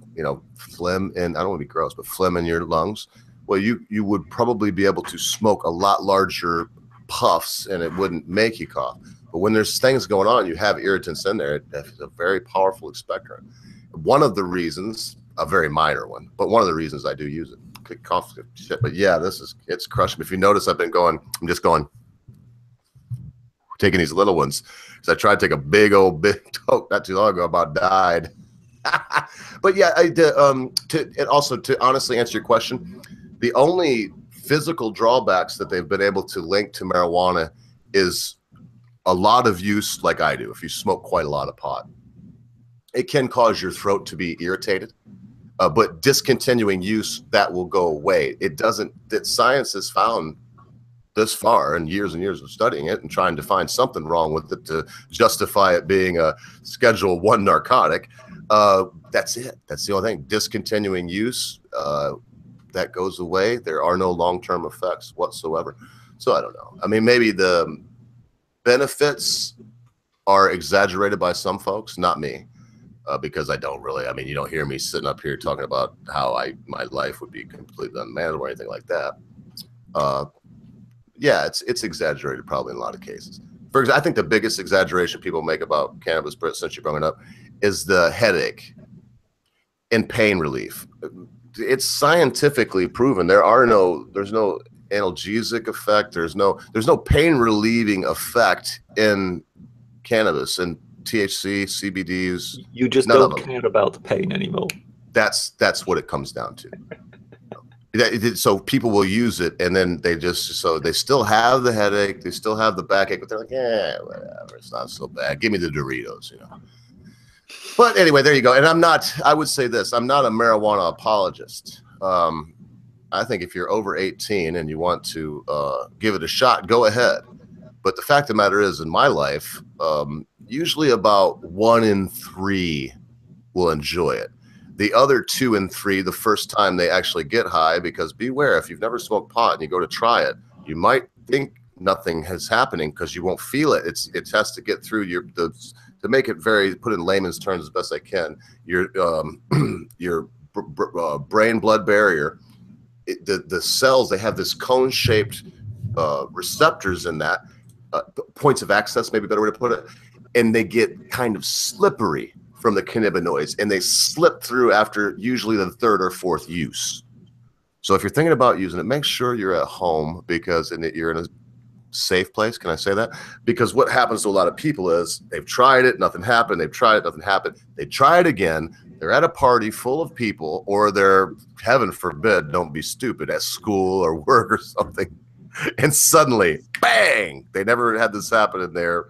Speaker 1: phlegm, and I don't want to be gross, but phlegm in your lungs. Well, you would probably be able to smoke a lot larger puffs and it wouldn't make you cough. But when there's things going on, you have irritants in there. It's a very powerful expectorant. One of the reasons, a very minor one, but one of the reasons I do use it. Cough shit. But yeah, it's crushing. If you notice, I'm just going, taking these little ones. Because I tried to take a big toke not too long ago, about died. But yeah, I did, to honestly answer your question, the only physical drawbacks that they've been able to link to marijuana is a lot of use, like I do. If you smoke quite a lot of pot, it can cause your throat to be irritated. But discontinuing use, that will go away. It doesn't. That science has found this far, and years of studying it and trying to find something wrong with it to justify it being a Schedule I narcotic. That's it. That's the only thing. Discontinuing use, that goes away. There are no long-term effects whatsoever. So I don't know. I mean, maybe the benefits are exaggerated by some folks, not me, because I don't really. I mean, you don't hear me sitting up here talking about how my life would be completely unmanageable or anything like that. Yeah, it's exaggerated probably in a lot of cases. For example, I think the biggest exaggeration people make about cannabis, Brit, since you brought it up, is the headache and pain relief. It's scientifically proven. There's no analgesic effect. There's no pain relieving effect in cannabis and THC, CBDs.
Speaker 2: You just don't care about the pain anymore.
Speaker 1: That's what it comes down to. So people will use it, and then they still have the headache, they still have the backache, but they're like, yeah, whatever, it's not so bad. Give me the Doritos, But anyway, there you go. And I would say this, I'm not a marijuana apologist. I think if you're over 18 and you want to give it a shot, go ahead. But the fact of the matter is, in my life, usually about 1 in 3 will enjoy it. The other 2 in 3, the first time they actually get high, because beware, if you've never smoked pot and you go to try it, you might think nothing is happening because you won't feel it. It has to get through to make it put in layman's terms as best I can, your brain blood barrier, the cells, they have this cone-shaped receptors in that, points of access, maybe a better way to put it, and they get kind of slippery from the cannabinoids, and they slip through after usually the 3rd or 4th use. So if you're thinking about using it, make sure you're at home, because you're in a safe place. Can I say that? Because what happens to a lot of people is they've tried it, nothing happened. They've tried it, nothing happened. They try it again. They're at a party full of people, or they're, heaven forbid, don't be stupid, at school or work or something. And suddenly, bang, they never had this happen, and they're,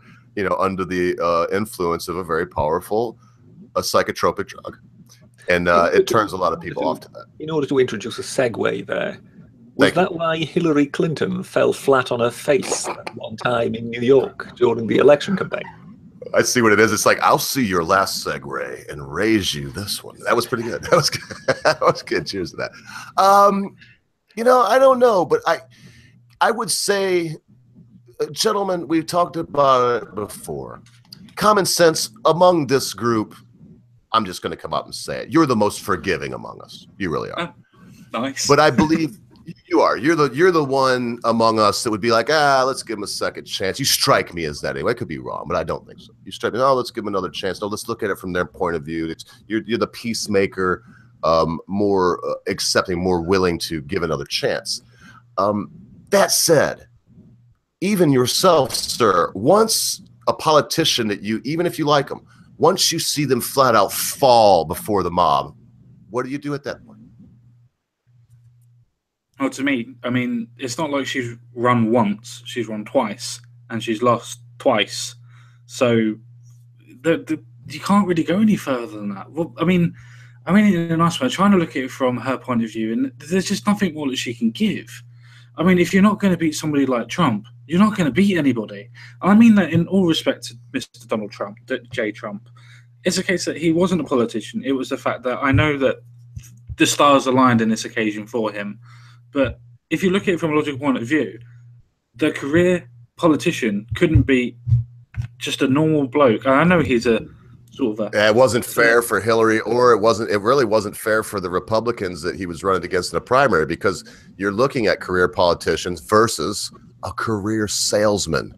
Speaker 1: under the influence of a very powerful a psychotropic drug, and it turns a lot of people off to that.
Speaker 2: In order to introduce a segue there, was that why Hillary Clinton fell flat on her face at one time in New York during the election campaign?
Speaker 1: I see what it is. It's like, I'll see your last segue and raise you this one. That was pretty good. That was good. That was good. Cheers to that. I don't know, but I would say, gentlemen, we've talked about it before. Common sense among this group, I'm just going to come up and say it. You're the most forgiving among us. You really are.
Speaker 3: Nice.
Speaker 1: But I believe you are. You're the one among us that would be like, let's give him a second chance. You strike me as that anyway. I could be wrong, but I don't think so. You strike me, let's give him another chance. No, let's look at it from their point of view. You're the peacemaker, more accepting, more willing to give another chance. That said, even yourself, sir, once a politician that even if you like them, once you see them flat out fall before the mob, what do you do at that point?
Speaker 3: Well, to me, I mean, it's not like she's run once; she's run twice, and she's lost twice. So, you can't really go any further than that. Well, I mean, in a nice way, trying to look at it from her point of view, and there's just nothing more that she can give. I mean, if you're not going to beat somebody like Trump, you're not going to beat anybody. And I mean that in all respect to Mr. Donald Trump, J. Trump. It's a case that he wasn't a politician. It was the fact that I know that the stars aligned in this occasion for him. But if you look at it from a logical point of view, the career politician couldn't beat just a normal bloke. I know he's a sort of
Speaker 1: it wasn't fair for Hillary, or it really wasn't fair for the Republicans that he was running against in a primary, because you're looking at career politicians versus a career salesman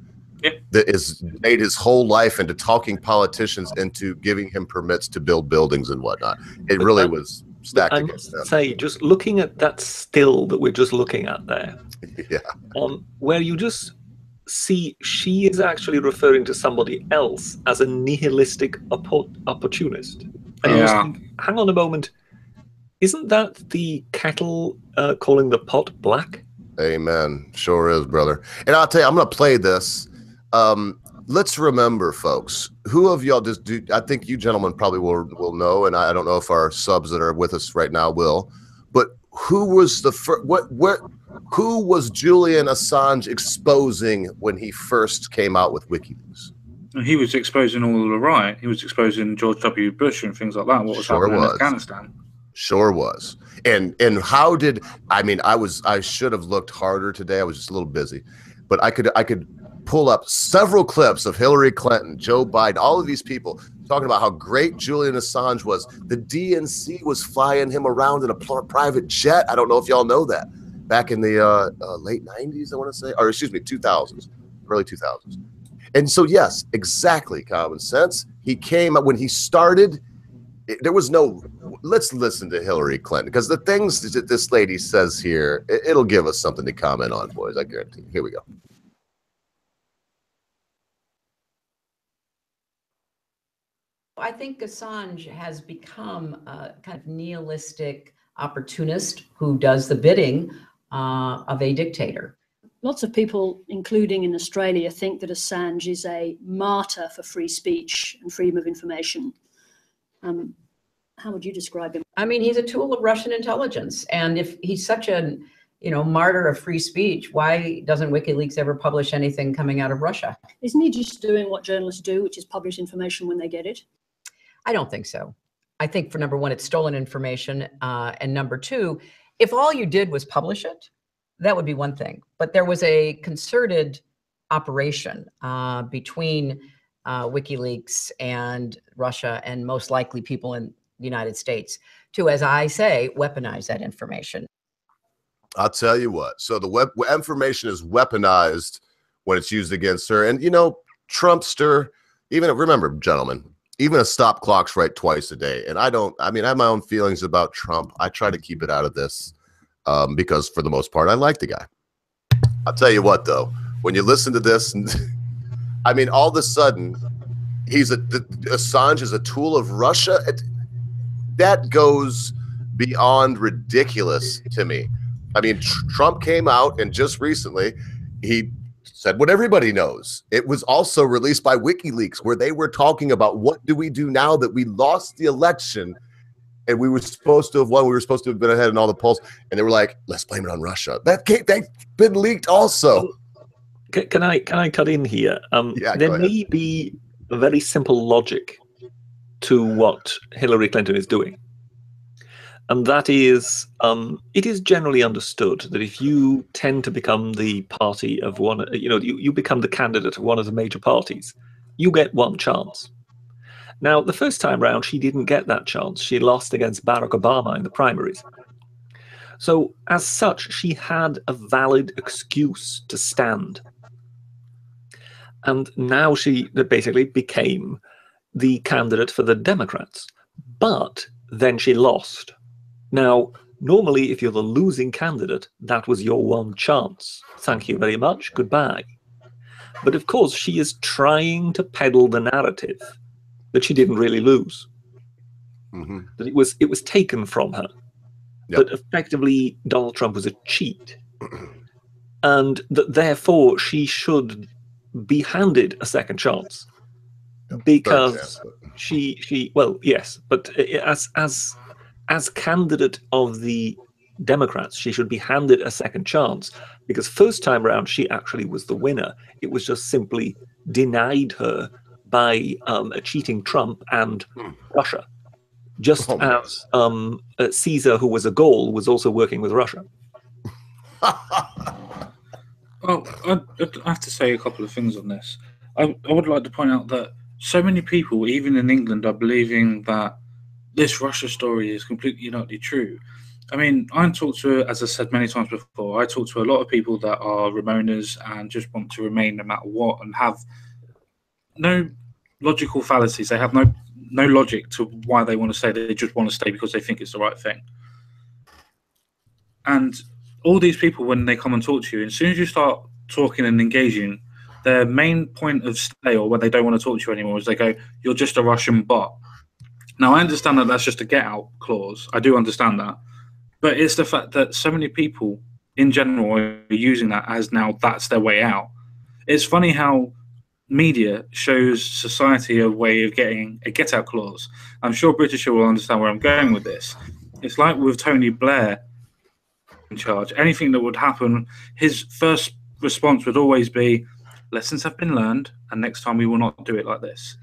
Speaker 1: that is made his whole life into talking politicians into giving him permits to build buildings and whatnot. It really was stacked against them.
Speaker 2: Say, just looking at that still that we're just looking at there, where you just see she is actually referring to somebody else as a nihilistic opportunist. And you just think, hang on a moment, isn't that the kettle calling the pot black?
Speaker 1: Amen. Sure is, brother. And I'll tell you, I'm going to play this. Let's remember, folks, who of y'all I think you gentlemen probably will know, and I don't know if our subs that are with us right now will, but who was the first, who was Julian Assange exposing when he first came out with WikiLeaks?
Speaker 3: He was exposing all of the riot. He was exposing George W. Bush and things like that. What was happening in Afghanistan?
Speaker 1: Sure was. And how did I should have looked harder today. I was just a little busy, but I could pull up several clips of Hillary Clinton, Joe Biden, all of these people talking about how great Julian Assange was. The DNC was flying him around in a private jet. I don't know if y'all know that. Back in the late 90s, I want to say, or excuse me, 2000s, early 2000s. And so, yes, exactly, common sense. He came when he started. There was no. Let's listen to Hillary Clinton, because the things that this lady says here, it'll give us something to comment on, boys. I guarantee. Here we go.
Speaker 4: I think Assange has become a kind of nihilistic opportunist who does the bidding of a dictator.
Speaker 5: Lots of people, including in Australia, think that Assange is a martyr for free speech and freedom of information. How would you describe him?
Speaker 4: I mean, he's a tool of Russian intelligence. And if he's such a martyr of free speech, why doesn't WikiLeaks ever publish anything coming out of Russia?
Speaker 5: Isn't he just doing what journalists do, which is publish information when they get it?
Speaker 4: I don't think so. I think, for number one, it's stolen information. And number two, if all you did was publish it, that would be one thing. But there was a concerted operation between WikiLeaks and Russia, and most likely people in the United States, to, as I say, weaponize that information.
Speaker 1: I'll tell you what. So the information is weaponized when it's used against her. And, Trumpster, remember, gentlemen, even a stop clock's right twice a day. And I have my own feelings about Trump. I try to keep it out of this because for the most part, I like the guy. I'll tell you what, though, when you listen to this, all of a sudden, Assange is a tool of Russia. That goes beyond ridiculous to me. Trump came out and just recently, he said what everybody knows. It was also released by WikiLeaks, where they were talking about what do we do now that we lost the election and we were supposed to have won. We were supposed to have been ahead in all the polls. And they were like, let's blame it on Russia. That's been leaked also.
Speaker 2: Can I cut in here? There may be a very simple logic to what Hillary Clinton is doing. And that is, it is generally understood that if you tend to become the party of one, you become the candidate of one of the major parties, you get one chance. Now, the first time round, she didn't get that chance. She lost against Barack Obama in the primaries. So, as such, she had a valid excuse to stand. And now she basically became the candidate for the Democrats. But then she lost. Now, normally, if you're the losing candidate, that was your one chance. Thank you very much. Goodbye. But of course, she is trying to peddle the narrative that she didn't really lose. Mm-hmm. That it was taken from her. that effectively Donald Trump was a cheat, and that therefore she should be handed a second chance because she well, yes, but as candidate of the Democrats, she should be handed a second chance because first time around she actually was the winner. It was just simply denied her by a cheating Trump and Russia, just as Caesar, who was a Gaul, was also working with Russia.
Speaker 3: Well, I have to say a couple of things on this. I would like to point out that so many people, even in England, are believing that this Russia story is completely not true. I mean, I talk to, as I said many times before, I talk to a lot of people that are Ramonas and just want to remain no matter what and have no logical fallacies. They have no logic to why they want to stay. They just want to stay because they think it's the right thing. And all these people, when they come and talk to you, as soon as you start talking and engaging, their main point of stay, or when they don't want to talk to you anymore, is they go, "You're just a Russian bot." Now, I understand that that's just a get-out clause. I do understand that. But it's the fact that so many people in general are using that as now that's their way out. It's funny how media shows society a way of getting a get-out clause. I'm sure Britisher will understand where I'm going with this. It's like with Tony Blair in charge. Anything that would happen, his first response would always be, lessons have been learned, and next time we will not do it like this.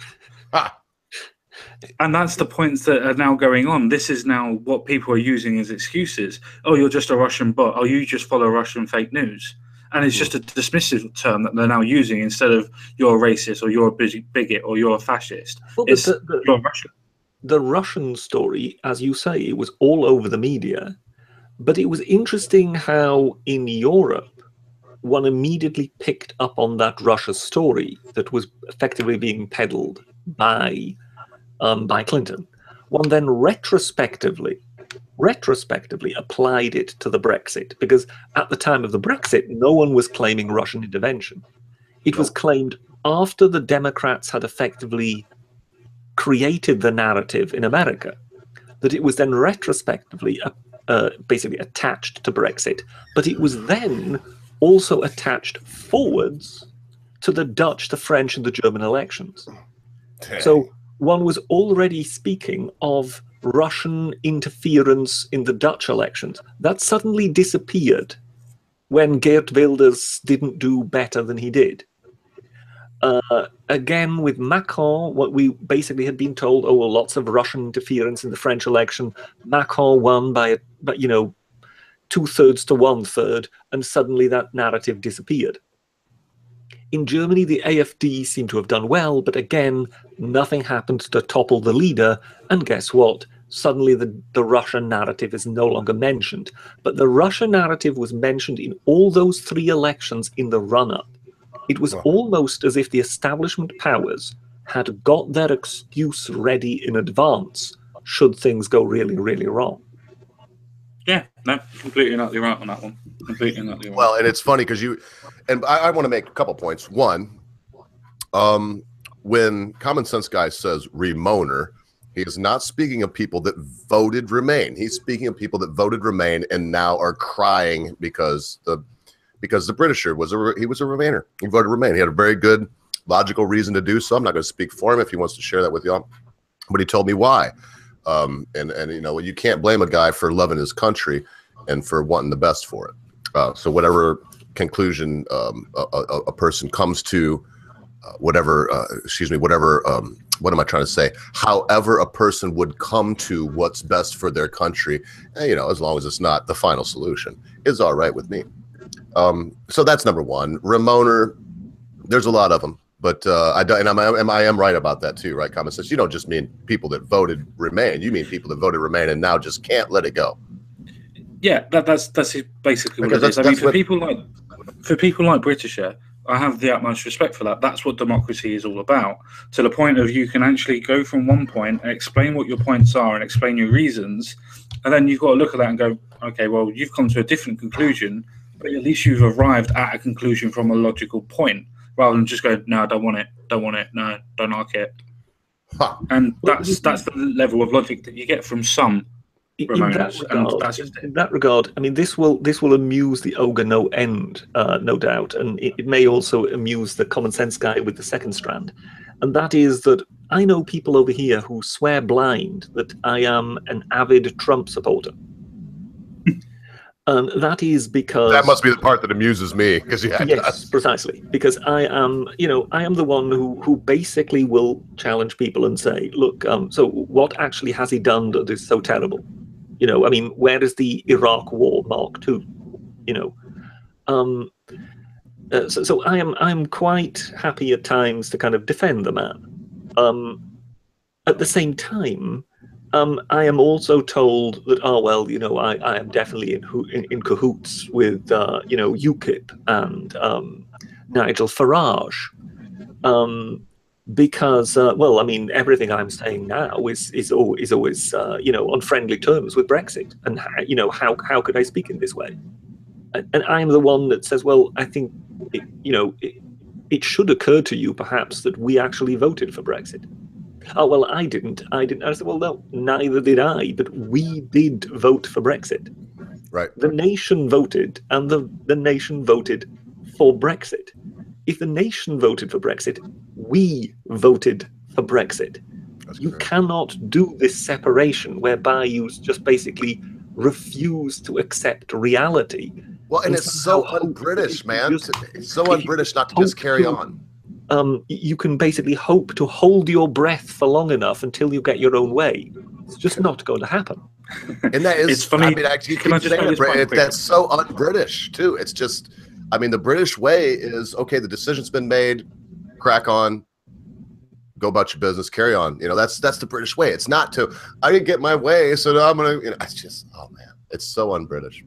Speaker 3: And that's the points that are now going on. This is now what people are using as excuses. Oh, you're just a Russian bot. Oh, you just follow Russian fake news. And it's just a dismissive term that they're now using instead of you're a racist or you're a bigot or you're a fascist.
Speaker 2: Well,
Speaker 3: you're Russian.
Speaker 2: The Russian story, as you say, was all over the media. But it was interesting how in Europe, one immediately picked up on that Russia story that was effectively being peddled by Clinton. One then retrospectively applied it to the Brexit, because at the time of the Brexit, no one was claiming Russian intervention. It was claimed after the Democrats had effectively created the narrative in America, that it was then retrospectively basically attached to Brexit, but it was then also attached forwards to the Dutch, the French, and the German elections. So one was already speaking of Russian interference in the Dutch elections. That suddenly disappeared when Geert Wilders didn't do better than he did. Again, with Macron, what we basically had been told, oh, well, lots of Russian interference in the French election. Macron won by 2/3 to 1/3, and suddenly that narrative disappeared. In Germany, the AfD seemed to have done well, but again, nothing happened to topple the leader, and guess what? Suddenly the Russian narrative is no longer mentioned. But the Russian narrative was mentioned in all those 3 elections in the run-up. It was almost as if the establishment powers had got their excuse ready in advance, should things go really, really wrong.
Speaker 3: Yeah, no, completely not right on that one. Completely not right.
Speaker 1: Well, and it's funny because I want to make a couple points. One, when Common Sense Guy says Remoaner, he is not speaking of people that voted Remain. He's speaking of people that voted Remain and now are crying because the Britisher was a Remainer. He voted Remain. He had a very good logical reason to do so. I'm not going to speak for him if he wants to share that with y'all, but he told me why. And you can't blame a guy for loving his country and for wanting the best for it. So whatever conclusion a person comes to, what am I trying to say? However a person would come to what's best for their country, as long as it's not the final solution, is all right with me. So that's number one. Remoaner, there's a lot of them. But I am right about that too, right? Common Sense. You don't just mean people that voted Remain. You mean people that voted Remain and now just can't let it go.
Speaker 3: Yeah, that's basically what it is. I mean, for people like Britisher, I have the utmost respect for that. That's what democracy is all about. To the point of you can actually go from one point and explain what your points are and explain your reasons, and then you've got to look at that and go, okay, well, you've come to a different conclusion, but at least you've arrived at a conclusion from a logical point. Rather than just go, no, I don't want it, no, don't like it. Huh. And that's the level of logic that you get from some
Speaker 2: In that regard, I mean, this will amuse the ogre no end, no doubt, and it may also amuse the common sense guy with the second strand, and that is that I know people over here who swear blind that I am an avid Trump supporter. And that is because
Speaker 1: that must be the part that amuses me, because
Speaker 2: yes, precisely, because I am the one who basically will challenge people and say, look, so what actually has he done that is so terrible? You know, I mean, where is the Iraq War Mark II? You know, so I'm quite happy at times to kind of defend the man. At the same time, I am also told that, oh well, you know, I am definitely in cahoots with you know, UKIP and Nigel Farage, because well, I mean, everything I'm saying now is always you know, on friendly terms with Brexit, and you know, how could I speak in this way? And I'm the one that says, well, I think you know, it should occur to you perhaps that we actually voted for Brexit. Oh, well, I didn't. I said, well, no, neither did I, but we did vote for Brexit.
Speaker 1: Right.
Speaker 2: The nation voted, and the nation voted for Brexit. If the nation voted for Brexit, we voted for Brexit. You cannot do this separation whereby you just basically refuse to accept reality.
Speaker 1: Well, and it's so un-British, man. It's so un-British not to just carry on.
Speaker 2: You can basically hope to hold your breath for long enough until you get your own way. It's just not going to happen.
Speaker 1: And that is,
Speaker 3: it's funny.
Speaker 1: I mean, that's so un-British too. It's just, I mean, the British way is, okay, the decision's been made, crack on, go about your business, carry on. You know, that's the British way. It's not to, I didn't get my way, so now I'm gonna, you know, it's just, oh man, it's so un-British.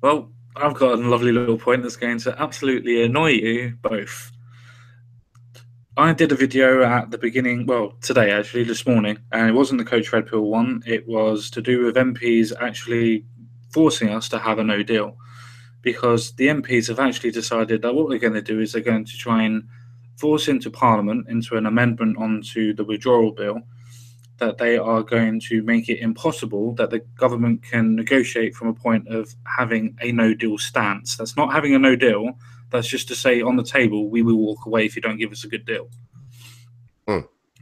Speaker 3: Well, I've got a lovely little point that's going to absolutely annoy you both. I did a video at the beginning, well, today actually, this morning, and it wasn't the Coach Red Pill one. It was to do with MPs actually forcing us to have a no deal, because the MPs have actually decided that what they're going to do is they're going to try and force into Parliament, into an amendment onto the withdrawal bill, that they are going to make it impossible that the government can negotiate from a point of having a no deal stance. That's not having a no deal. That's just to say on the table, we will walk away if you don't give us a good deal.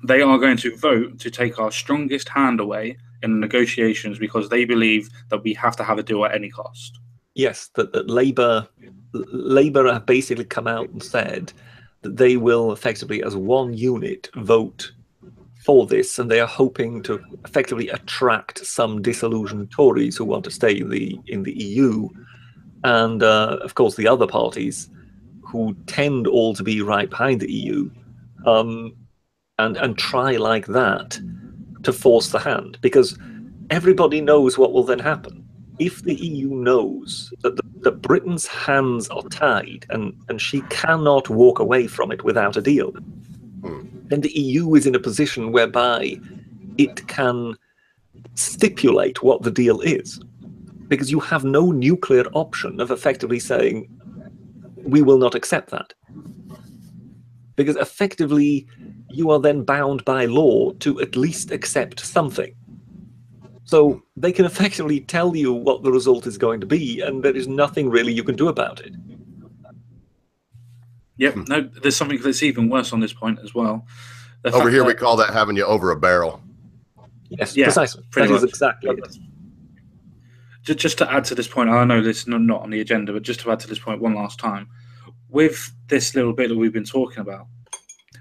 Speaker 3: They are going to vote to take our strongest hand away in the negotiations because they believe that we have to have a deal at any cost.
Speaker 2: Yes, that Labour have basically come out and said that they will effectively, as one unit, vote for this, and they are hoping to effectively attract some disillusioned Tories who want to stay in the EU, and of course the other parties who tend all to be right behind the EU, and try like that to force the hand, because everybody knows what will then happen. If the EU knows that Britain's hands are tied and she cannot walk away from it without a deal, then the EU is in a position whereby it can stipulate what the deal is, because you have no nuclear option of effectively saying, we will not accept that. Because effectively, you are then bound by law to at least accept something. So they can effectively tell you what the result is going to be, and there is nothing really you can do about it.
Speaker 3: Yep, no, there's something that's even worse on this point as well.
Speaker 1: Over here, we call that having you over a barrel.
Speaker 2: Yes, yeah, precisely. That is exactly it.
Speaker 3: Just to add to this point, I know this is not on the agenda, but just to add to this point one last time, with this little bit that we've been talking about,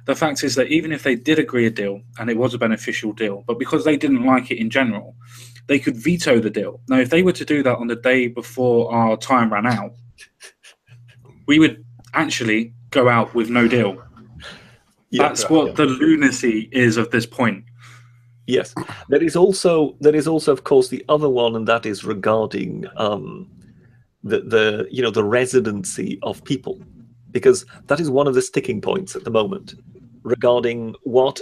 Speaker 3: the fact is that even if they did agree a deal and it was a beneficial deal, but because they didn't like it in general, they could veto the deal. Now, if they were to do that on the day before our time ran out, we would actually go out with no deal. Yeah, that's what the lunacy is of this point.
Speaker 2: Yes, there is also, of course, the other one, and that is regarding the residency of people, because that is one of the sticking points at the moment regarding what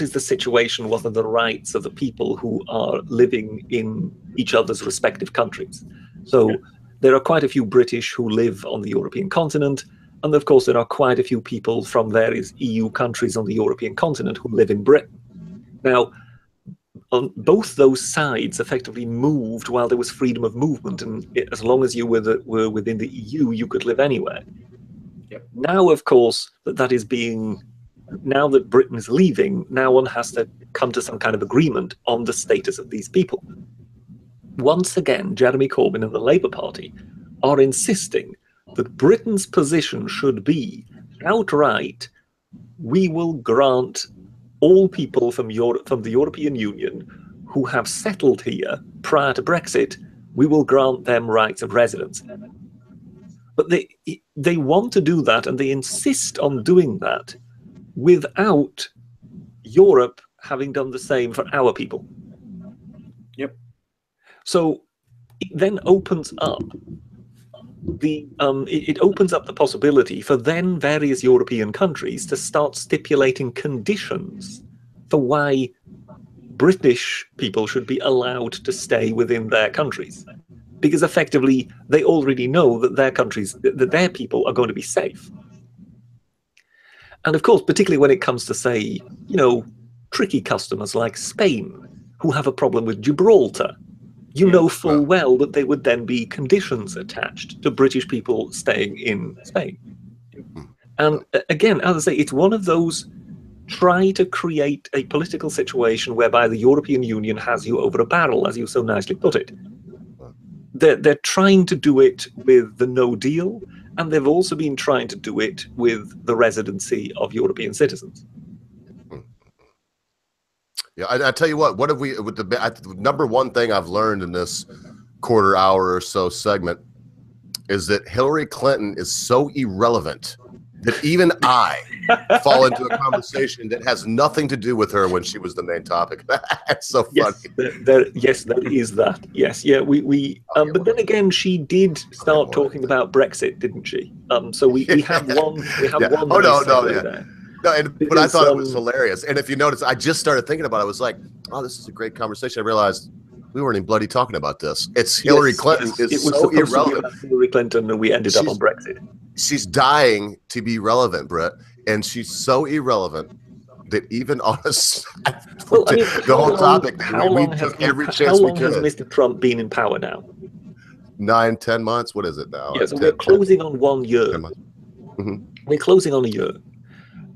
Speaker 2: is the situation, what are the rights of the people who are living in each other's respective countries. So there are quite a few British who live on the European continent, and of course there are quite a few people from various EU countries on the European continent who live in Britain. Now, on both those sides effectively moved while there was freedom of movement, and as long as you were within the EU, you could live anywhere.
Speaker 3: Yep.
Speaker 2: Now, of course, that is being, now that Britain is leaving, now one has to come to some kind of agreement on the status of these people. Once again, Jeremy Corbyn and the Labour Party are insisting that Britain's position should be outright, we will grant all people from the European Union who have settled here prior to Brexit, we will grant them rights of residence. But they want to do that, and they insist on doing that without Europe having done the same for our people.
Speaker 3: Yep.
Speaker 2: So it then opens up it opens up the possibility for then various European countries to start stipulating conditions for why British people should be allowed to stay within their countries, because effectively they already know that their countries, that their people are going to be safe. And of course, particularly when it comes to, say, you know, tricky customers like Spain, who have a problem with Gibraltar, you know full well that there would then be conditions attached to British people staying in Spain. And again, as I say, it's one of those, try to create a political situation whereby the European Union has you over a barrel, as you so nicely put it. They're trying to do it with the no deal, and they've also been trying to do it with the residency of European citizens.
Speaker 1: Yeah, I tell you what have we, with the number one thing I've learned in this quarter hour or so segment is that Hillary Clinton is so irrelevant that even I fall into a conversation that has nothing to do with her when she was the main topic. That's so funny.
Speaker 2: Yes, that is that. Yes, yeah. But then again, she did start talking about Brexit, didn't she? So we have one. We have one.
Speaker 1: Oh no, yeah. No, but I thought it was hilarious. And if you notice, I just started thinking about it. I was like, oh, this is a great conversation. I realized we weren't even bloody talking about this. It's Hillary Clinton is so irrelevant.
Speaker 2: Hillary Clinton, and we ended up on Brexit.
Speaker 1: She's dying to be relevant, Brit, and she's so irrelevant that even on us,
Speaker 2: well, I mean,
Speaker 1: the whole topic, we took every chance we could.
Speaker 2: How long has Mr. Trump been in power now?
Speaker 1: 9-10 months. What is it now?
Speaker 2: Yeah, so we're closing on 1 year.
Speaker 1: Mm-hmm.
Speaker 2: We're closing on a year.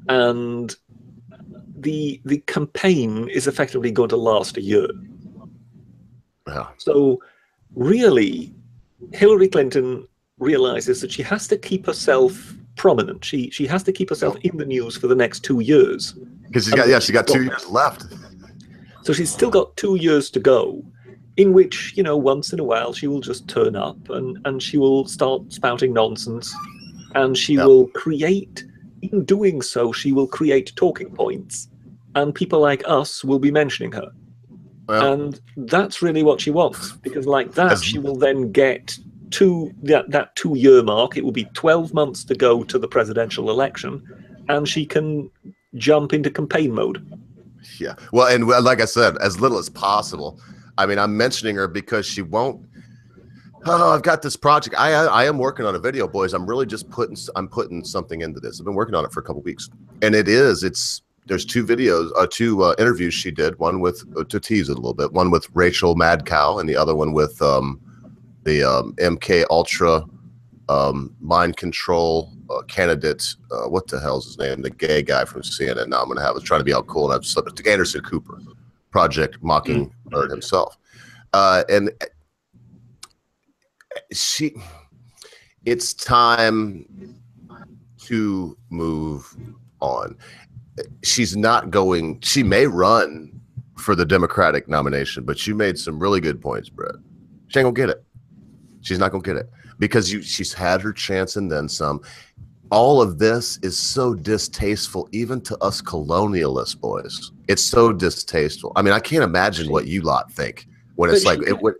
Speaker 2: And the campaign is effectively going to last a year.
Speaker 1: Yeah.
Speaker 2: So really, Hillary Clinton realizes that she has to keep herself prominent. She has to keep herself in the news for the next 2 years.
Speaker 1: Because she got 2 years left.
Speaker 2: So she's still got 2 years to go, in which, you know, once in a while she will just turn up and she will start spouting nonsense, and she will create. In doing so, she will create talking points, and people like us will be mentioning her.
Speaker 1: Well,
Speaker 2: and that's really what she wants, because like that, she will then get to that 2 year mark. It will be 12 months to go to the presidential election, and she can jump into campaign mode.
Speaker 1: Yeah. Well, and like I said, as little as possible. I mean, I'm mentioning her because she won't. Oh, I've got this project. I am working on a video, boys. I'm really just putting something into this. I've been working on it for a couple weeks, and there's 2 videos, 2 interviews she did. One with, to tease it a little bit, one with Rachel Mad Cow, and the other one with the MK Ultra mind control candidate. What the hell's his name? The gay guy from CNN. Now I'm gonna have. I was trying to be all cool, and I've slipped it. Anderson Cooper, Project Mockingbird himself, and. It's time to move on. She's not going. She may run for the Democratic nomination, but you made some really good points, Brett. She ain't gonna get it. She's not gonna get it because she's had her chance and then some. All of this is so distasteful, even to us colonialists, boys. It's so distasteful. I mean, I can't imagine what you lot think when it's like it would.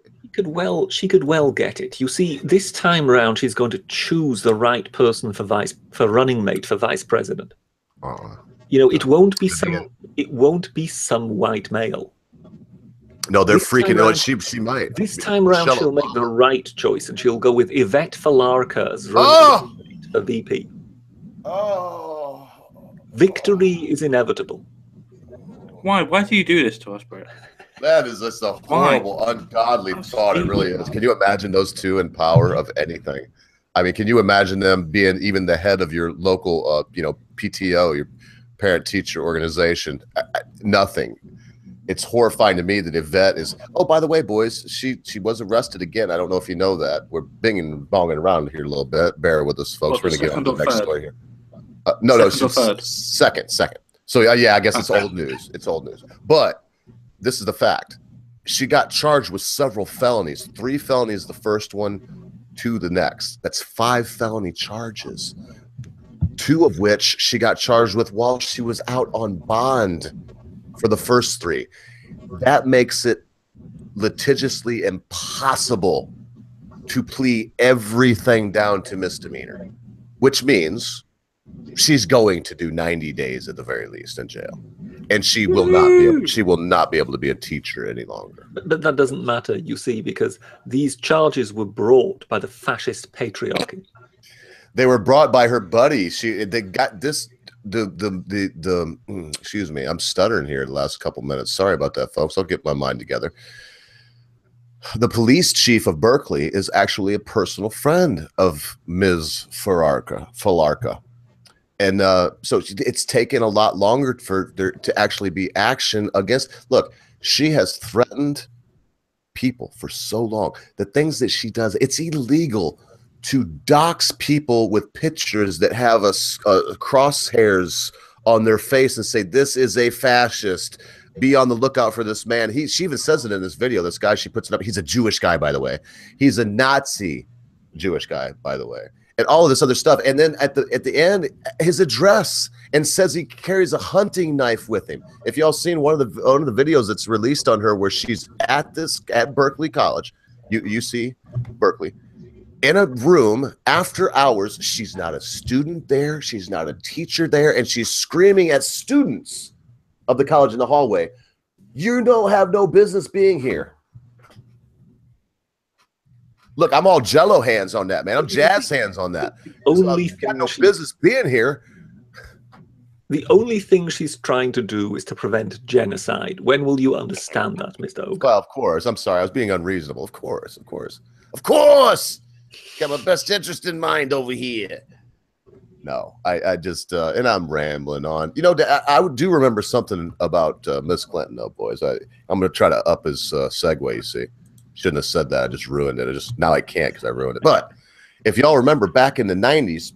Speaker 2: She could well get it. You see, this time round, she's going to choose the right person for running mate for vice president. You know, it won't be some white male.
Speaker 1: No, they're freaking out. She might.
Speaker 2: This time round, she'll make the right choice, and she'll go with Yvette Falarca as running mate for VP. Victory is inevitable.
Speaker 3: Why do you do this to us, Brit?
Speaker 1: That is just a horrible, ungodly thought. It really is. Can you imagine those two in power of anything? I mean, can you imagine them being even the head of your local, PTO, your parent-teacher organization? Nothing. It's horrifying to me that Yvette is. Oh, by the way, boys, she was arrested again. I don't know if you know that. We're binging and bonging around here a little bit. Bear with us, folks. We're going to get on to the next story here. No, second. So yeah, I guess it's old news. It's old news. But this is the fact. She got charged with several felonies. 3 felonies the first one, 2 the next. That's 5 felony charges. 2 of which she got charged with while she was out on bond for the first 3. That makes it litigiously impossible to plea everything down to misdemeanor, which means she's going to do 90 days at the very least in jail, and she will not be able to be a teacher any longer.
Speaker 2: But that doesn't matter, you see, because these charges were brought by the fascist patriarchy.
Speaker 1: They were brought by her buddy. They got this. Excuse me, I'm stuttering here the last couple minutes. Sorry about that, folks. I'll get my mind together. The police chief of Berkeley is actually a personal friend of Ms. Falarka. And so it's taken a lot longer for there to actually be action against. Look, she has threatened people for so long. The things that she does, it's illegal to dox people with pictures that have crosshairs on their face and say, this is a fascist. Be on the lookout for this man. She even says it in this video. This guy, she puts it up. He's a Jewish guy, by the way. He's a Nazi Jewish guy, by the way. And all of this other stuff. And then at the end, his address, and says he carries a hunting knife with him. If y'all seen one of the videos that's released on her where she's at Berkeley College, you see Berkeley, in a room after hours. She's not a student there. She's not a teacher there. And she's screaming at students of the college in the hallway, you don't have no business being here. Look, I'm all Jello hands on that, man. I'm jazz hands on that. You've got no business being here.
Speaker 2: The only thing she's trying to do is to prevent genocide. When will you understand that, Mr. Oak?
Speaker 1: Well, of course. I'm sorry. I was being unreasonable. Of course. Got my best interest in mind over here. No, I just, and I'm rambling on. You know, I do remember something about Miss Clinton, though, boys. I'm going to try to up his segue, you see. Shouldn't have said that. I just ruined it. Now I can't because I ruined it. But if y'all remember back in the 90s,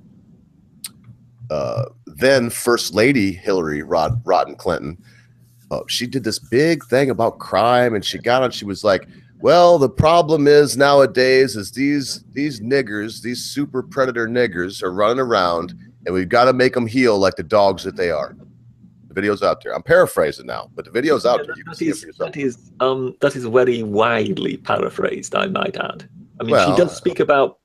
Speaker 1: then First Lady Hillary Rodham Clinton, she did this big thing about crime, and she was like, well, the problem is nowadays is these niggers, these super predator niggers are running around, and we've got to make them heal like the dogs that they are. The video's out there. I'm paraphrasing now, but the video's out there. You can see it for yourself.
Speaker 2: That is very widely paraphrased, I might add. I mean, she does speak about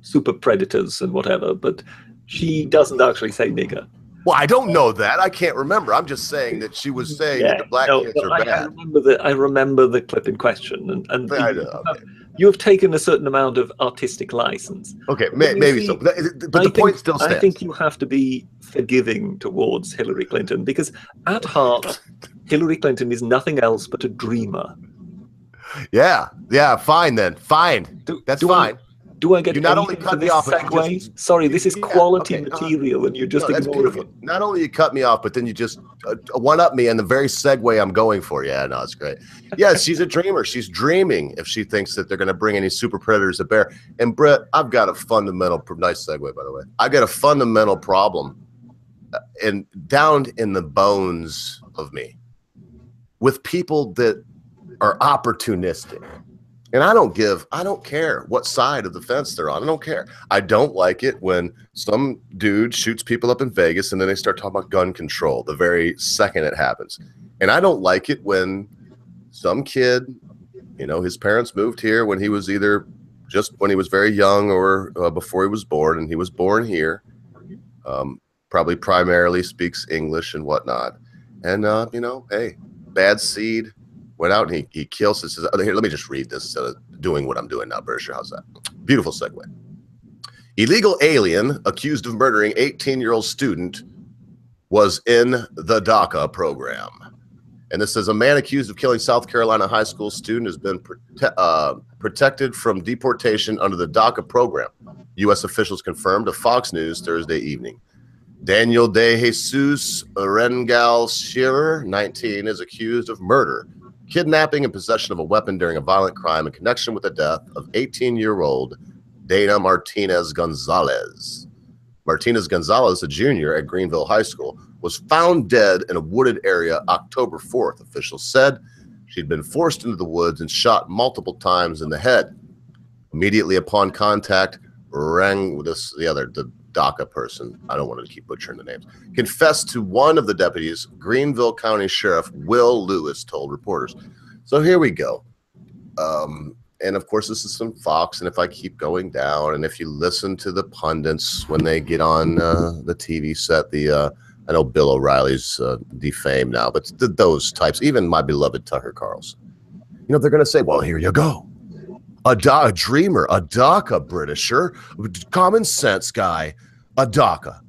Speaker 2: super predators and whatever, but she doesn't actually say nigger.
Speaker 1: Well, I don't know that. I can't remember. I'm just saying that she was saying that the black kids are bad.
Speaker 2: I remember the clip in question, and you have taken a certain amount of artistic license.
Speaker 1: Okay, maybe so. But the point still stands.
Speaker 2: I think you have to be forgiving towards Hillary Clinton, because at heart, Hillary Clinton is nothing else but a dreamer.
Speaker 1: Yeah, fine then. Fine. That's fine.
Speaker 2: Do I get
Speaker 1: you not only cut me off,
Speaker 2: segue? Sorry, this is quality material, and you're just ignoring it.
Speaker 1: Not only you cut me off, but then you just one-up me in the very segue I'm going for. Yeah, no, it's great. Yes, she's a dreamer. She's dreaming if she thinks that they're going to bring any super predators to bear. And Brit, I've got a fundamental, nice segue, by the way. I've got a fundamental problem down in the bones of me with people that are opportunistic. And I don't care what side of the fence they're on. I don't care. I don't like it when some dude shoots people up in Vegas and then they start talking about gun control the very second it happens. And I don't like it when some kid, his parents moved here when he was either just when he was very young or before he was born, and he was born here, probably primarily speaks English and whatnot. And, hey, bad seed. Went out and he kills us. Here, let me just read this instead of doing what I'm doing now, Britisher. How's that? Beautiful segue. Illegal alien accused of murdering 18-year-old student was in the DACA program. And this says a man accused of killing South Carolina high school student has been protected from deportation under the DACA program. U.S. officials confirmed to Fox News Thursday evening. Daniel De Jesus Arengal Shearer, 19, is accused of murder, kidnapping, and possession of a weapon during a violent crime in connection with the death of 18-year-old Dana Martinez Gonzalez. Martinez Gonzalez, a junior at Greenville High School, was found dead in a wooded area October 4th, officials said. She'd been forced into the woods and shot multiple times in the head. Immediately upon contact, the DACA person, I don't want to keep butchering the names, confessed to one of the deputies. Greenville County Sheriff Will Lewis told reporters. So here we go. And of course, this is some Fox. And if I keep going down, and if you listen to the pundits when they get on the TV set, I know Bill O'Reilly's defamed now, but those types, even my beloved Tucker Carlson, they're going to say, well, here you go. A dreamer, a DACA Britisher, common sense guy, a DACA,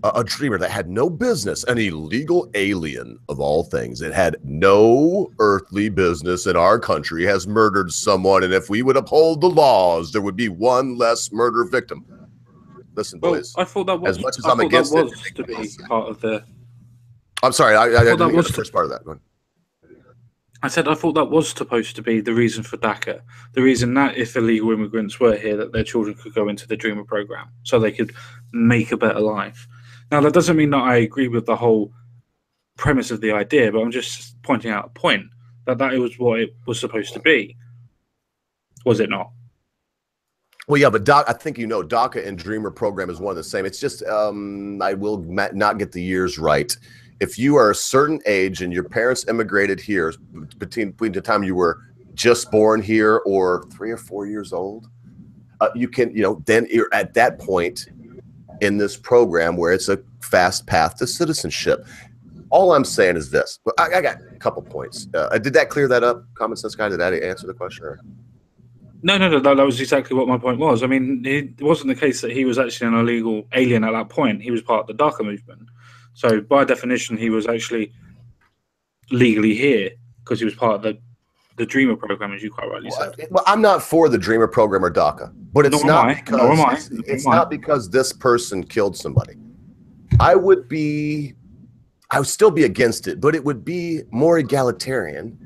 Speaker 1: a dreamer that had no business, an illegal alien of all things. It had no earthly business in our country, has murdered someone, and if we would uphold the laws, there would be one less murder victim. Listen, boys.
Speaker 3: I thought that was
Speaker 1: as much as I'm against it.
Speaker 3: To be part of the.
Speaker 1: I'm sorry, I didn't get the first part of that.
Speaker 3: I said I thought that was supposed to be the reason for DACA. The reason that if illegal immigrants were here, that their children could go into the Dreamer program so they could make a better life. Now, that doesn't mean that I agree with the whole premise of the idea, but I'm just pointing out a point that it was what it was supposed to be. Was it not?
Speaker 1: Well, yeah, but I think DACA and Dreamer program is one of the same. It's just I will not get the years right. If you are a certain age and your parents immigrated here between the time you were just born here or 3 or 4 years old, you can, then you're at that point in this program where it's a fast path to citizenship. All I'm saying is this. I got a couple points. Did that clear that up, Common Sense Guy? Did that answer the question? Or?
Speaker 3: No, that was exactly what my point was. I mean, it wasn't the case that he was actually an illegal alien at that point. He was part of the DACA movement. So by definition, he was actually legally here because he was part of the Dreamer program, as you quite rightly said.
Speaker 1: Well, I'm not for the Dreamer program or DACA, but it's not because this person killed somebody. I would still be against it, but it would be more egalitarian.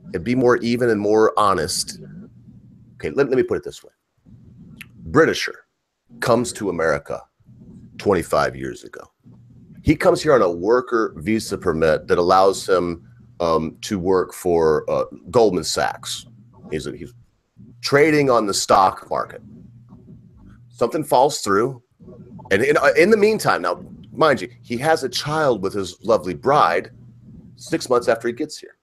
Speaker 1: It'd be more even and more honest. Okay, let me put it this way. Britisher comes to America 25 years ago. He comes here on a worker visa permit that allows him to work for Goldman Sachs. He's trading on the stock market. Something falls through. And in the meantime, now, mind you, he has a child with his lovely bride 6 months after he gets here.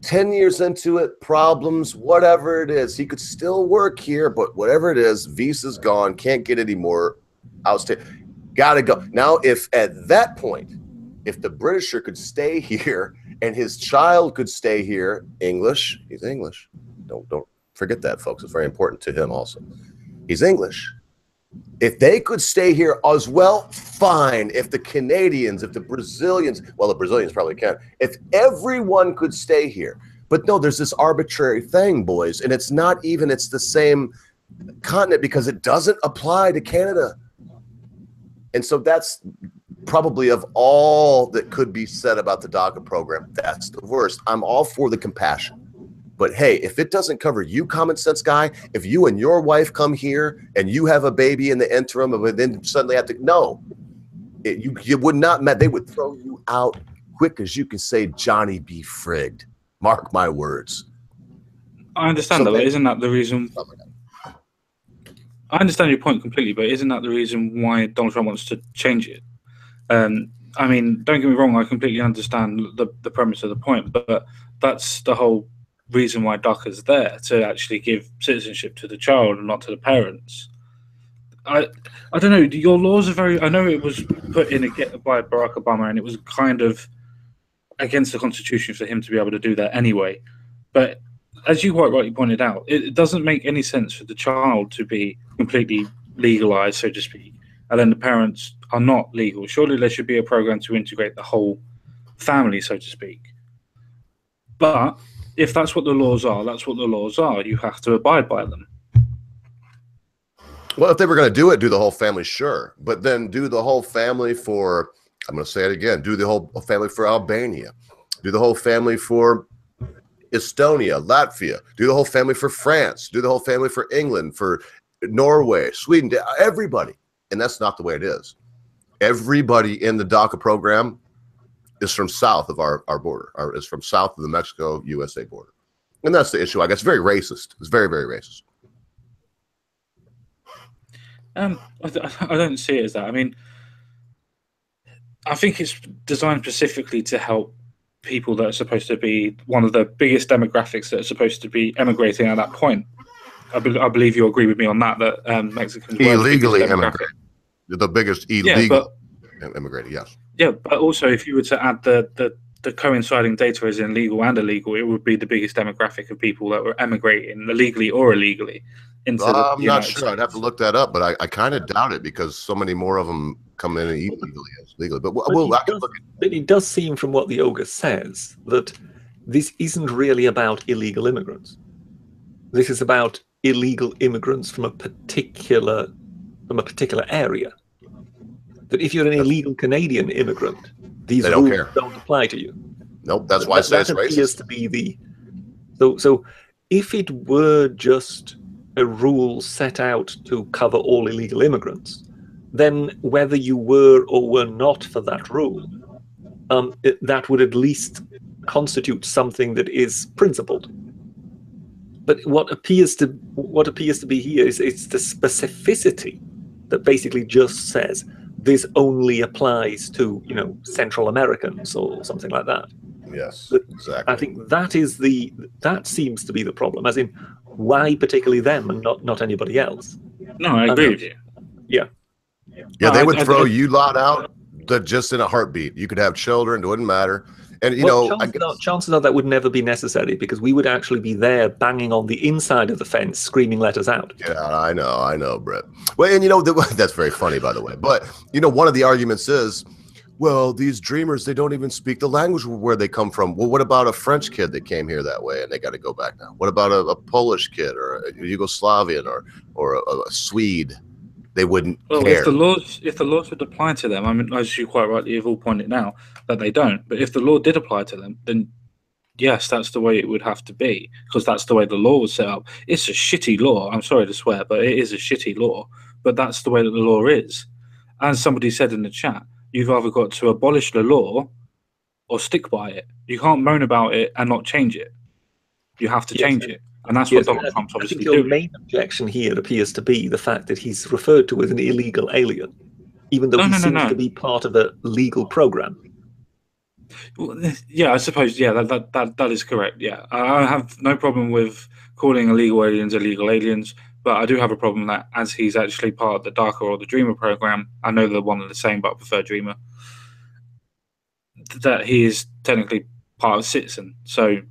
Speaker 1: 10 years into it, problems, whatever it is, he could still work here, but whatever it is, visa's gone, can't get any more. Gotta go. Now, if at that point, if the Britisher could stay here and his child could stay here, English, he's English. Don't forget that, folks. It's very important to him also. He's English. If they could stay here as well, fine. If the Canadians, if the Brazilians, well, the Brazilians probably can. If everyone could stay here. But no, there's this arbitrary thing, boys. And it's not even, it's the same continent because it doesn't apply to Canada. And so that's probably of all that could be said about the DACA program, that's the worst. I'm all for the compassion. But hey, if it doesn't cover you, Common Sense Guy, if you and your wife come here and you have a baby in the interim and then suddenly have to, you would not, they would throw you out quick as you can say Johnny be frigged. Mark my words.
Speaker 3: I understand that, but isn't that the reason? I understand your point completely, but isn't that the reason why Donald Trump wants to change it? I mean, don't get me wrong, I completely understand the premise of the point, but that's the whole reason why DACA is there, to actually give citizenship to the child and not to the parents. I don't know, your laws are very, I know it was put in by Barack Obama and it was kind of against the Constitution for him to be able to do that anyway, but as you quite rightly pointed out, it doesn't make any sense for the child to be completely legalized, so to speak, and then the parents are not legal. Surely there should be a program to integrate the whole family, so to speak. But if that's what the laws are, that's what the laws are. You have to abide by them.
Speaker 1: Well, if they were going to do it, do the whole family, sure. But then do the whole family for, I'm going to say it again, do the whole family for Albania. Do the whole family for Estonia, Latvia. Do the whole family for France. Do the whole family for England, for Norway, Sweden, everybody. And that's not the way it is. Everybody in the DACA program is from south of our border, or is from south of the Mexico-USA border. And that's the issue, I guess. Very racist. It's very, very racist.
Speaker 3: I don't see it as that. I mean, I think it's designed specifically to help people that are supposed to be one of the biggest demographics that are supposed to be emigrating at that point. I believe you agree with me on that, that Mexicans
Speaker 1: illegally immigrate. The biggest illegal immigrated, yes.
Speaker 3: Yeah, but also if you were to add the coinciding data as in legal and illegal, it would be the biggest demographic of people that were emigrating illegally or illegally.
Speaker 1: I'm not sure. I'd have to look that up, but I kind of doubt it because so many more of them come in illegally as legally. But
Speaker 2: it does seem from what the ogre says that this isn't really about illegal immigrants. This is about illegal immigrants from a particular area. That if you're an illegal Canadian immigrant, these rules don't apply to you.
Speaker 1: Nope, that's why I say it's racist.
Speaker 2: Appears to be the so if it were just a rule set out to cover all illegal immigrants, then whether you were or were not for that rule, that would at least constitute something that is principled. But what appears to be here is it's the specificity that basically just says this only applies to, Central Americans or something like that.
Speaker 1: Yes,
Speaker 2: but
Speaker 1: exactly.
Speaker 2: I think that seems to be the problem, as in why particularly them and not anybody else.
Speaker 3: No, I agree with you.
Speaker 2: Yeah.
Speaker 1: Yeah, they would throw you lot out just in a heartbeat. You could have children, it wouldn't matter. And
Speaker 2: chances are that would never be necessary because we would actually be there banging on the inside of the fence, screaming "Let us out."
Speaker 1: Yeah, I know, Brit. Well, and that's very funny, by the way. But one of the arguments is, well, these dreamers, they don't even speak the language where they come from. Well, what about a French kid that came here that way and they got to go back now? What about a Polish kid or a Yugoslavian or a Swede? They wouldn't care.
Speaker 3: If the laws would apply to them, I mean, as you quite rightly have all pointed out, that they don't. But if the law did apply to them, then yes, that's the way it would have to be, because that's the way the law was set up. It's a shitty law. I'm sorry to swear, but it is a shitty law. But that's the way that the law is. As somebody said in the chat, you've either got to abolish the law or stick by it. You can't moan about it and not change it. You have to change it. And that's what Donald Trump's obviously doing.
Speaker 2: Your main objection here appears to be the fact that he's referred to as an illegal alien, even though he seems to be part of a legal program.
Speaker 3: Well, yeah, I suppose. Yeah, that is correct. Yeah, I have no problem with calling illegal aliens, but I do have a problem that as he's actually part of the DACA or the Dreamer program, I know they're one and the same, but I prefer Dreamer. That he is technically part of Citizen, so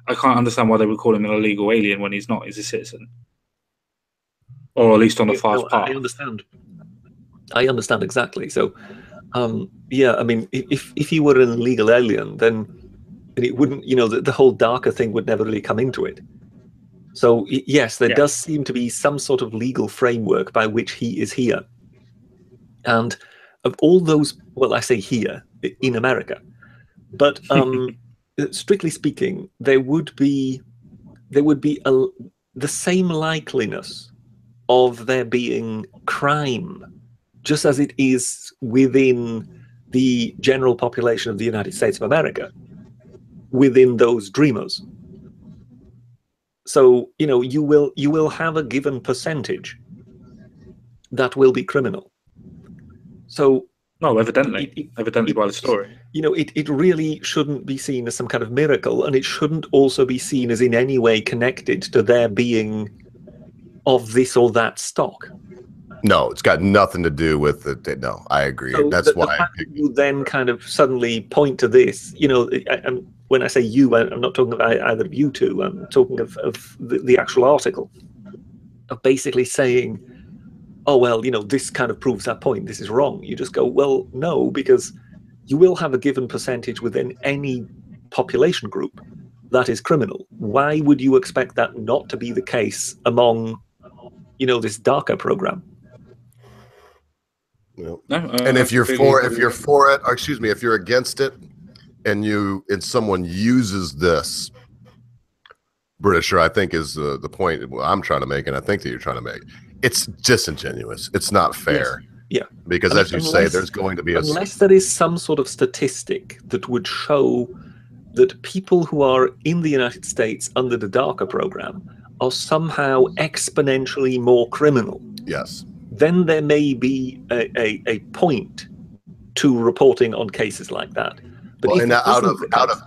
Speaker 3: I can't understand why they would call him an illegal alien when he's not. He's a citizen, or at least on the fast path.
Speaker 2: I understand exactly. So, yeah, I mean, if he were an illegal alien, then it wouldn't, the whole DACA thing would never really come into it. So, yes, there does seem to be some sort of legal framework by which he is here. And of all those, well, I say here, in America, but strictly speaking, there would be the same likeliness of there being crime, just as it is within the general population of the United States of America, within those dreamers. So, you will have a given percentage that will be criminal. So,
Speaker 3: no, evidently by the story.
Speaker 2: It really shouldn't be seen as some kind of miracle, and it shouldn't also be seen as in any way connected to their being of this or that stock.
Speaker 1: No, it's got nothing to do with it. No, I agree.
Speaker 2: So
Speaker 1: that's why
Speaker 2: the fact that you then kind of suddenly point to this. When I say you, I'm not talking about either of you two. I'm talking of the actual article, of basically saying, oh, well, this kind of proves that point. This is wrong. You just go, well, no, because you will have a given percentage within any population group that is criminal. Why would you expect that not to be the case among, you know, this DACA program?
Speaker 1: You
Speaker 3: No,
Speaker 1: know, and if you're for it, or excuse me, if you're against it, and someone uses this, Britisher, I think is the point I'm trying to make, and I think that you're trying to make. It's disingenuous. It's not fair.
Speaker 2: Yes. Yeah,
Speaker 1: because
Speaker 2: I mean,
Speaker 1: as you say, there's going to be
Speaker 2: unless there is some sort of statistic that would show that people who are in the United States under the DACA program are somehow exponentially more criminal.
Speaker 1: Yes.
Speaker 2: Then there may be a point to reporting on cases like that. But
Speaker 1: well, and out of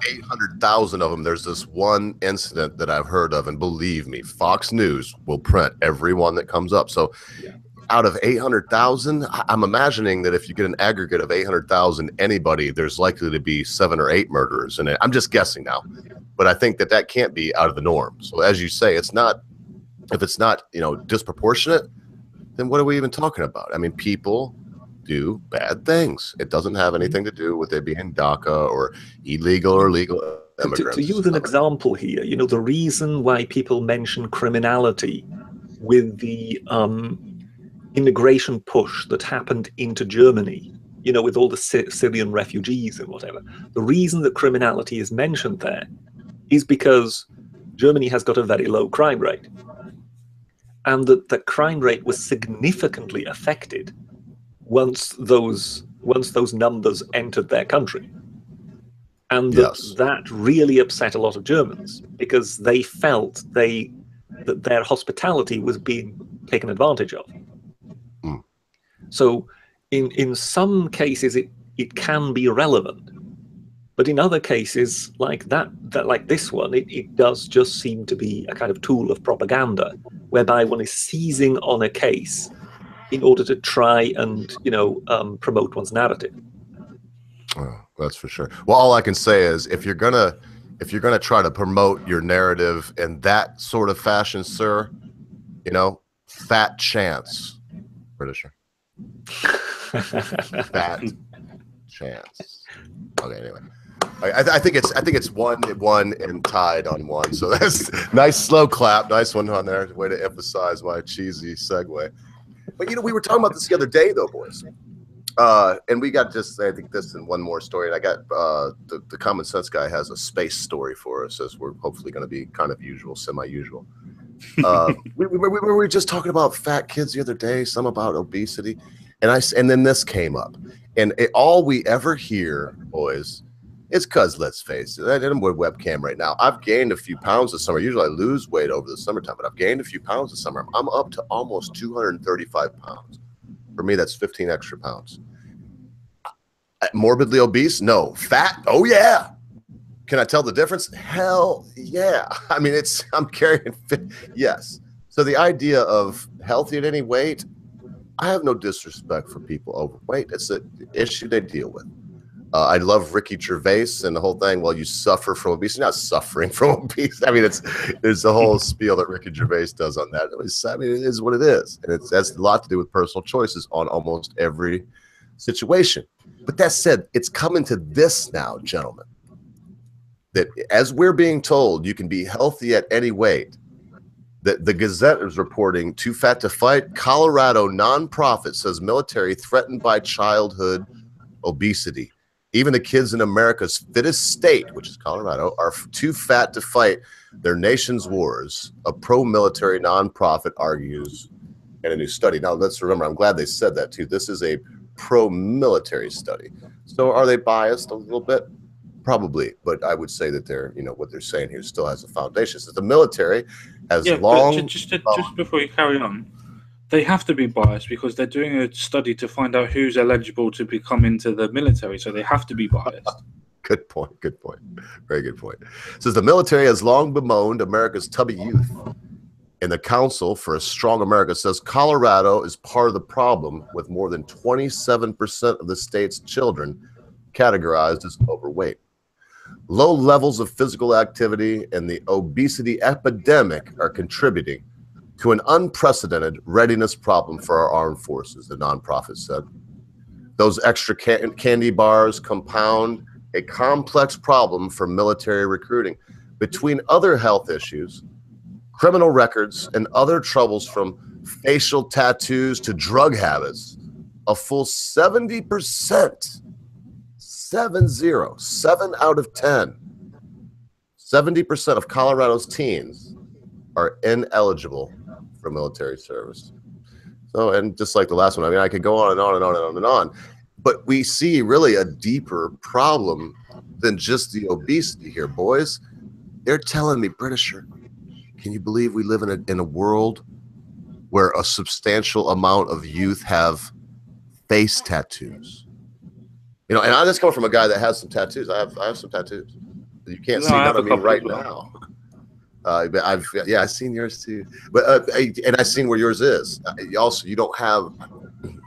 Speaker 1: 800,000 of them, there's this one incident that I've heard of, and believe me, Fox News will print every one that comes up. So
Speaker 2: yeah.
Speaker 1: Out of 800,000, I'm imagining that if you get an aggregate of 800,000 anybody, there's likely to be 7 or 8 murderers. And I'm just guessing now, but I think that can't be out of the norm. So as you say, it's not, if it's not, you know, disproportionate, then what are we even talking about? I mean, people do bad things. It doesn't have anything to do with it being DACA or illegal or legal immigrants.
Speaker 2: To use an example here, you know, the reason why people mention criminality with the immigration push that happened into Germany, you know, with all the Syrian refugees and whatever, the reason that criminality is mentioned there is because Germany has got a very low crime rate, and that the crime rate was significantly affected once those numbers entered their country, and that really upset a lot of Germans because they felt that their hospitality was being taken advantage of. So in some cases it can be relevant, but in other cases like like this one, it does just seem to be a kind of tool of propaganda whereby one is seizing on a case in order to try and, you know, promote one's narrative.
Speaker 1: Oh, that's for sure. Well, all I can say is if you're gonna try to promote your narrative in that sort of fashion, sir, you know, fat chance, Britisher. Fat chance. Okay, anyway, I think it's one and tied on one. So that's nice slow clap, nice one on there. Way to emphasize my cheesy segue. But you know, we were talking about this the other day, though, boys. And we got just, I think, this and one more story. And I got the Common Sense guy has a space story for us, as we're hopefully going to be kind of usual, semi-usual. We were just talking about fat kids the other day, some about obesity, and then this came up, and all we ever hear, boys, is because let's face it, I'm with webcam right now. I've gained a few pounds this summer. Usually I lose weight over the summertime, but I've gained a few pounds this summer. I'm up to almost 235 pounds. For me, that's 15 extra pounds. Morbidly obese? No. Fat? Oh yeah. Can I tell the difference? Hell yeah. I mean, I'm carrying fit. Yes. So the idea of healthy at any weight, I have no disrespect for people overweight. It's an issue they deal with. I love Ricky Gervais and the whole thing. Well, you suffer from obesity. You're not suffering from obesity. I mean, there's a whole spiel that Ricky Gervais does on that. I mean, it is what it is. And that's a lot to do with personal choices on almost every situation. But that said, it's coming to this now, gentlemen, that as we're being told, you can be healthy at any weight. That the Gazette is reporting, too fat to fight. Colorado nonprofit says military threatened by childhood obesity. Even the kids in America's fittest state, which is Colorado, are too fat to fight their nation's wars. A pro-military nonprofit argues in a new study. Now, let's remember, I'm glad they said that too. This is a pro-military study. So are they biased a little bit? Probably, but I would say that they're, you know, what they're saying here still has a foundation. So the military has long.
Speaker 3: Just before you carry on, they have to be biased because they're doing a study to find out who's eligible to become into the military. So they have to be biased.
Speaker 1: Good point. Good point. Very good point. It says the military has long bemoaned America's tubby youth. And the Council for a Strong America says Colorado is part of the problem, with more than 27% of the state's children categorized as overweight. Low levels of physical activity and the obesity epidemic are contributing to an unprecedented readiness problem for our armed forces, the nonprofit said. Those extra candy bars compound a complex problem for military recruiting. Between other health issues, criminal records, and other troubles from facial tattoos to drug habits, a full 70%, 7 out of 10, 70% of Colorado's teens are ineligible for military service. So, and just like the last one, I mean, I could go on and on and on and on and on, but we see really a deeper problem than just the obesity here, boys. They're telling me, Britisher, can you believe we live in a world where a substantial amount of youth have face tattoos? You know, and I'm just coming from a guy that has some tattoos. I have some tattoos. You can't see none of me right now. But I've seen yours too. But and I've seen where yours is. Also, you don't have, and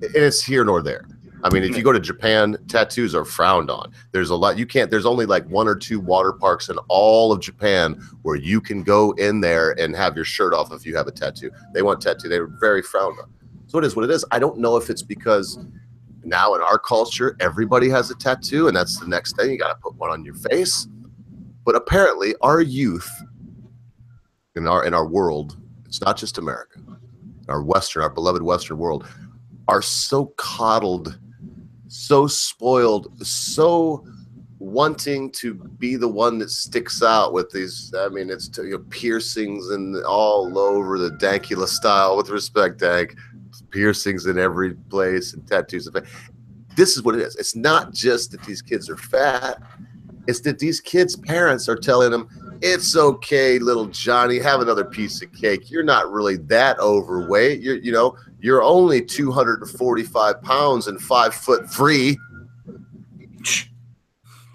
Speaker 1: it's here nor there. I mean, if you go to Japan, tattoos are frowned on. There's a lot. You can't. There's only like 1 or 2 water parks in all of Japan where you can go in there and have your shirt off if you have a tattoo. They want tattoo. They're very frowned on. So it is what it is. I don't know if it's because now in our culture everybody has a tattoo, and that's the next thing. You got to put one on your face. But apparently, our youth in our world, it's not just America, our beloved Western world, are so coddled, so spoiled, so wanting to be the one that sticks out with these. I mean, it's piercings and all over the Dankula style. With respect, Dank, piercings in every place and tattoos. This is what it is. It's not just that these kids are fat. It's that these kids' parents are telling them, it's okay, little Johnny, have another piece of cake. You're not really that overweight. You're only 245 pounds and 5'3".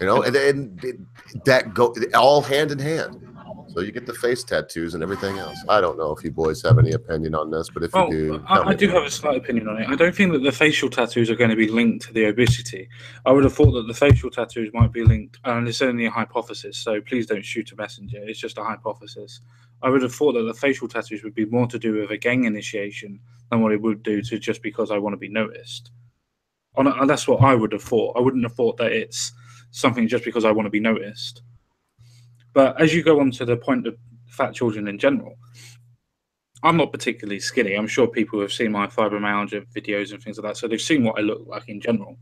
Speaker 1: And that go all hand in hand. So you get the face tattoos and everything else. I don't know if you boys have any opinion on this, but if you do,
Speaker 3: I do have a slight opinion on it. I don't think that the facial tattoos are going to be linked to the obesity. I would have thought that the facial tattoos might be linked, and it's only a hypothesis, so please don't shoot a messenger. It's just a hypothesis. I would have thought that the facial tattoos would be more to do with a gang initiation than what it would do to just because I want to be noticed. And that's what I would have thought. I wouldn't have thought that it's something just because I want to be noticed. But as you go on to the point of fat children in general, I'm not particularly skinny. I'm sure people have seen my fibromyalgia videos and things like that, so they've seen what I look like in general.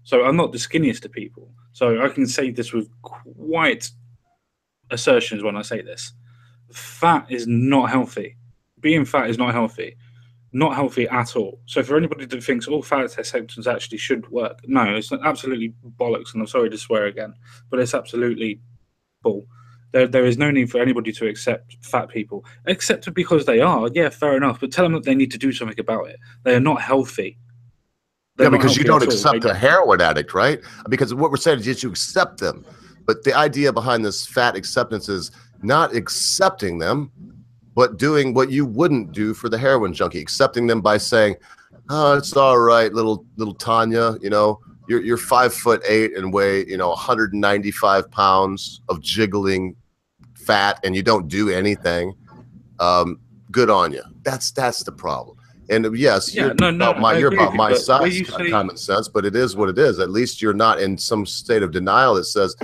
Speaker 3: So I'm not the skinniest of people. So I can say this with quite assertions when I say this. Fat is not healthy. Being fat is not healthy. Not healthy at all. So for anybody that thinks all fat acceptance actually should work, no, it's absolutely bollocks, and I'm sorry to swear again, but it's absolutely bull. There is no need for anybody to accept fat people, except because they are. Yeah, fair enough. But tell them that they need to do something about it. They are not healthy.
Speaker 1: Yeah, because you don't accept a heroin addict, right? Because what we're saying is you accept them. But the idea behind this fat acceptance is not accepting them, but doing what you wouldn't do for the heroin junkie, accepting them by saying, oh, it's all right, little Tanya, you're 5'8" and weigh, 195 pounds of jiggling fat, and you don't do anything. Good on you. That's the problem. And yes, you're about my size, common sense, but it is what it is. At least you're not in some state of denial that says,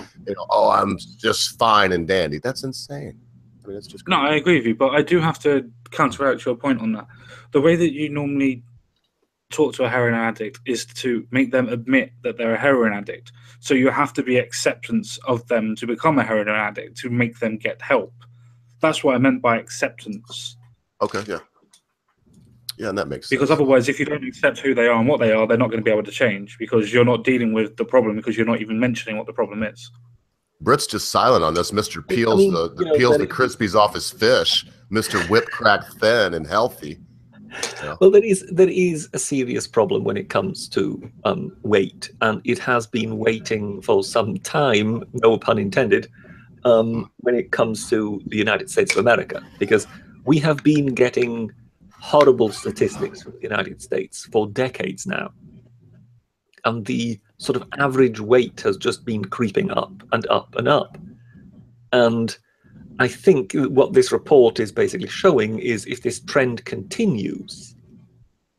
Speaker 1: oh, I'm just fine and dandy. That's insane. I mean, it's just crazy.
Speaker 3: No, I agree with you, but I do have to counteract your point on that. The way that you normally talk to a heroin addict is to make them admit that they're a heroin addict. So you have to be acceptance of them to become a heroin addict, to make them get help. That's what I meant by acceptance.
Speaker 1: Okay, yeah. Yeah, and that makes sense.
Speaker 3: Because otherwise, if you don't accept who they are and what they are, they're not going to be able to change, because you're not dealing with the problem, because you're not even mentioning what the problem is.
Speaker 1: Brit's just silent on this. Mr. peels peels the Crispies off his fish. Mr. Whip Crack thin and healthy. Yeah.
Speaker 2: Well, there is a serious problem when it comes to weight, and it has been waiting for some time, no pun intended, when it comes to the United States of America, because we have been getting horrible statistics from the United States for decades now, and the sort of average weight has just been creeping up and up and up. And I think what this report is basically showing is if this trend continues,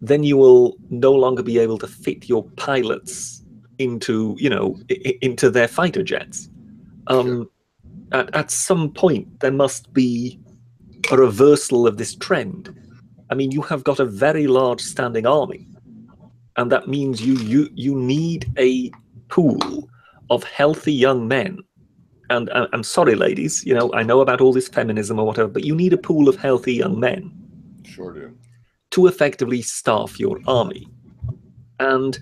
Speaker 2: then you will no longer be able to fit your pilots into, you know, into their fighter jets. At some point, there must be a reversal of this trend. I mean, you have got a very large standing army, and that means you need a pool of healthy young men. And I'm sorry, ladies, you know, I know about all this feminism or whatever, but you need a pool of healthy young men.
Speaker 1: Sure do.
Speaker 2: To effectively staff your army. And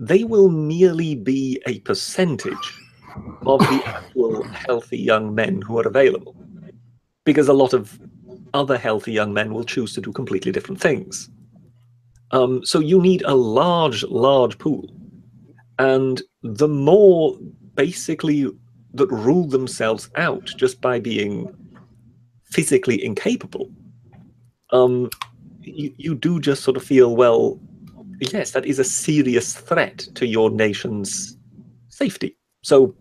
Speaker 2: they will merely be a percentage of the actual healthy young men who are available. Because a lot of other healthy young men will choose to do completely different things. So you need a large, large pool. And the more basically that rule themselves out just by being physically incapable, you do just sort of feel, well, yes, that is a serious threat to your nation's safety. So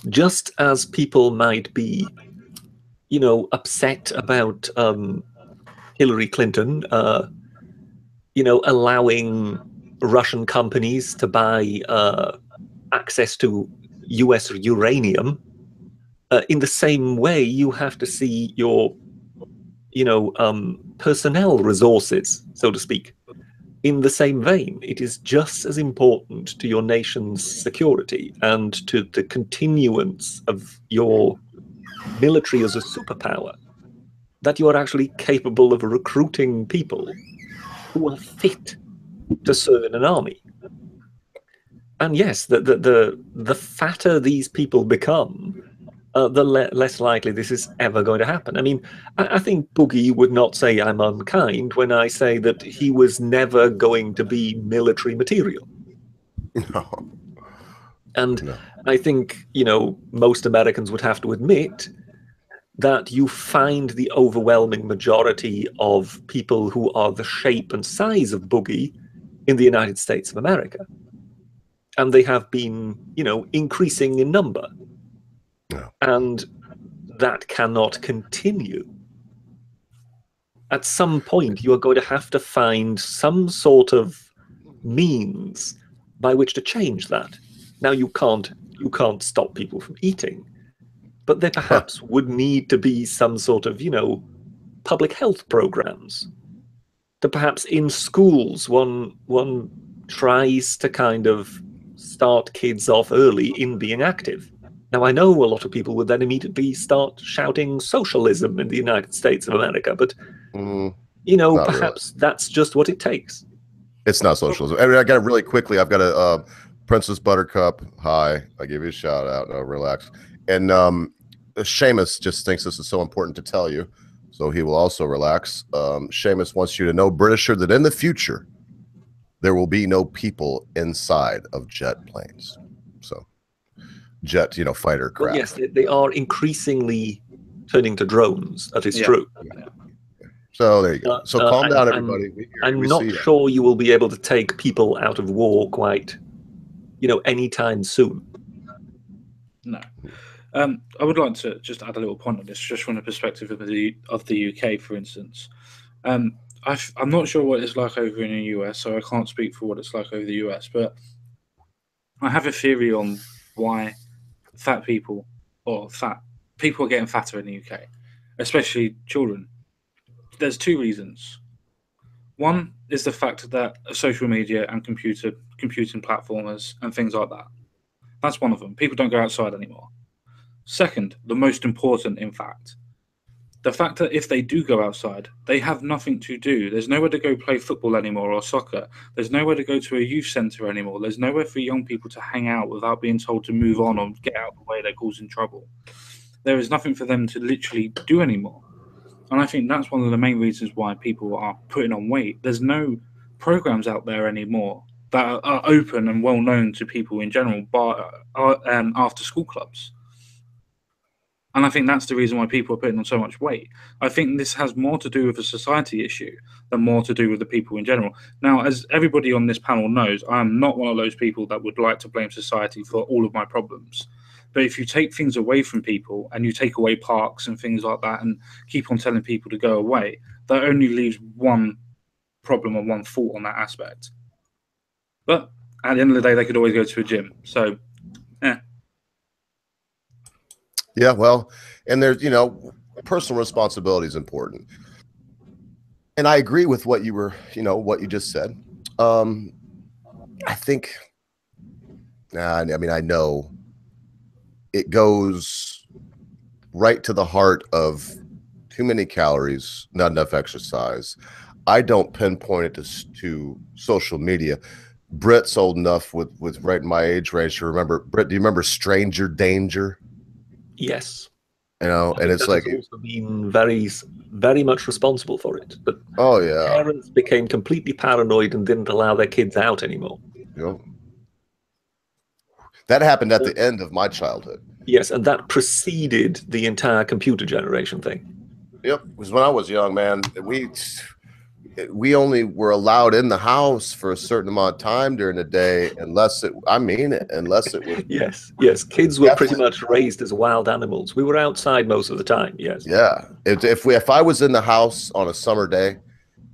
Speaker 2: just as people might be, you know, upset about Hillary Clinton, you know, allowing Russian companies to buy access to US uranium, in the same way, you have to see your, you know, personnel resources, so to speak, in the same vein. It is just as important to your nation's security and to the continuance of your military as a superpower that you are actually capable of recruiting people who are fit to serve in an army. And yes, the fatter these people become, the less likely this is ever going to happen. I mean, I think Boogie would not say I'm unkind when I say that he was never going to be military material.
Speaker 1: No.
Speaker 2: And
Speaker 1: No.
Speaker 2: I think, you know, most Americans would have to admit that you find the overwhelming majority of people who are the shape and size of Boogie in the United States of America. And they have been, you know, increasing in number.
Speaker 1: No.
Speaker 2: And that cannot continue. At some point, you are going to have to find some sort of means by which to change that. Now, you can't stop people from eating, but there perhaps would need to be some sort of, you know, public health programs. That perhaps in schools, one tries to kind of start kids off early in being active. Now, I know a lot of people would then immediately start shouting socialism in the United States of America, but, you know, perhaps really. That's just what it takes.
Speaker 1: It's not socialism. I mean, I got it really quickly. I've got a Princess Buttercup. Hi. I give you a shout out. No, relax. And Seamus just thinks this is so important to tell you, so he will also relax. Seamus wants you to know, Britisher, that in the future, there will be no people inside of jet planes. So jet, you know, fighter craft.
Speaker 2: Well, yes, they are increasingly turning to drones. That is true.
Speaker 1: Yeah. So there you go. So calm down, everybody.
Speaker 2: I'm not sure you will be able to take people out of war quite, you know, anytime soon.
Speaker 3: No. I would like to just add a little point on this, just from the perspective of the UK, for instance. I'm not sure what it's like over in the US, so I can't speak for what it's like over the US, but I have a theory on why fat people are getting fatter in the UK, especially children. There's two reasons. One is the fact that social media and computing platforms and things like that. That's one of them. People don't go outside anymore. Second, the most important, in fact, the fact that if they do go outside, they have nothing to do. There's nowhere to go play football anymore or soccer. There's nowhere to go to a youth centre anymore. There's nowhere for young people to hang out without being told to move on or get out of the way, they're causing trouble. There is nothing for them to literally do anymore. And I think that's one of the main reasons why people are putting on weight. There's no programs out there anymore that are open and well known to people in general, after school clubs. And I think that's the reason why people are putting on so much weight. I think this has more to do with a society issue than more to do with the people in general. Now, as everybody on this panel knows, I'm not one of those people that would like to blame society for all of my problems. But if you take things away from people and you take away parks and things like that and keep on telling people to go away, that only leaves one problem or one fault on that aspect. But at the end of the day, they could always go to a gym. So, yeah.
Speaker 1: Yeah, well, and there's, personal responsibility is important. And I agree with what you were, what you just said. I think, I mean, I know it goes right to the heart of too many calories, not enough exercise. I don't pinpoint it to social media. Brit's old enough with right in my age range to remember. Brit, do you remember Stranger Danger?
Speaker 2: Yes.
Speaker 1: And it's like
Speaker 2: also been very, very much responsible for it. But
Speaker 1: oh yeah,
Speaker 2: parents became completely paranoid and didn't allow their kids out anymore.
Speaker 1: That happened at the end of my childhood.
Speaker 2: Yes, and that preceded the entire computer generation thing.
Speaker 1: Yep, because when I was young, man, we only were allowed in the house for a certain amount of time during the day, unless it was
Speaker 2: yes, kids were pretty much raised as wild animals. We were outside most of the time. Yes.
Speaker 1: Yeah, if I was in the house on a summer day,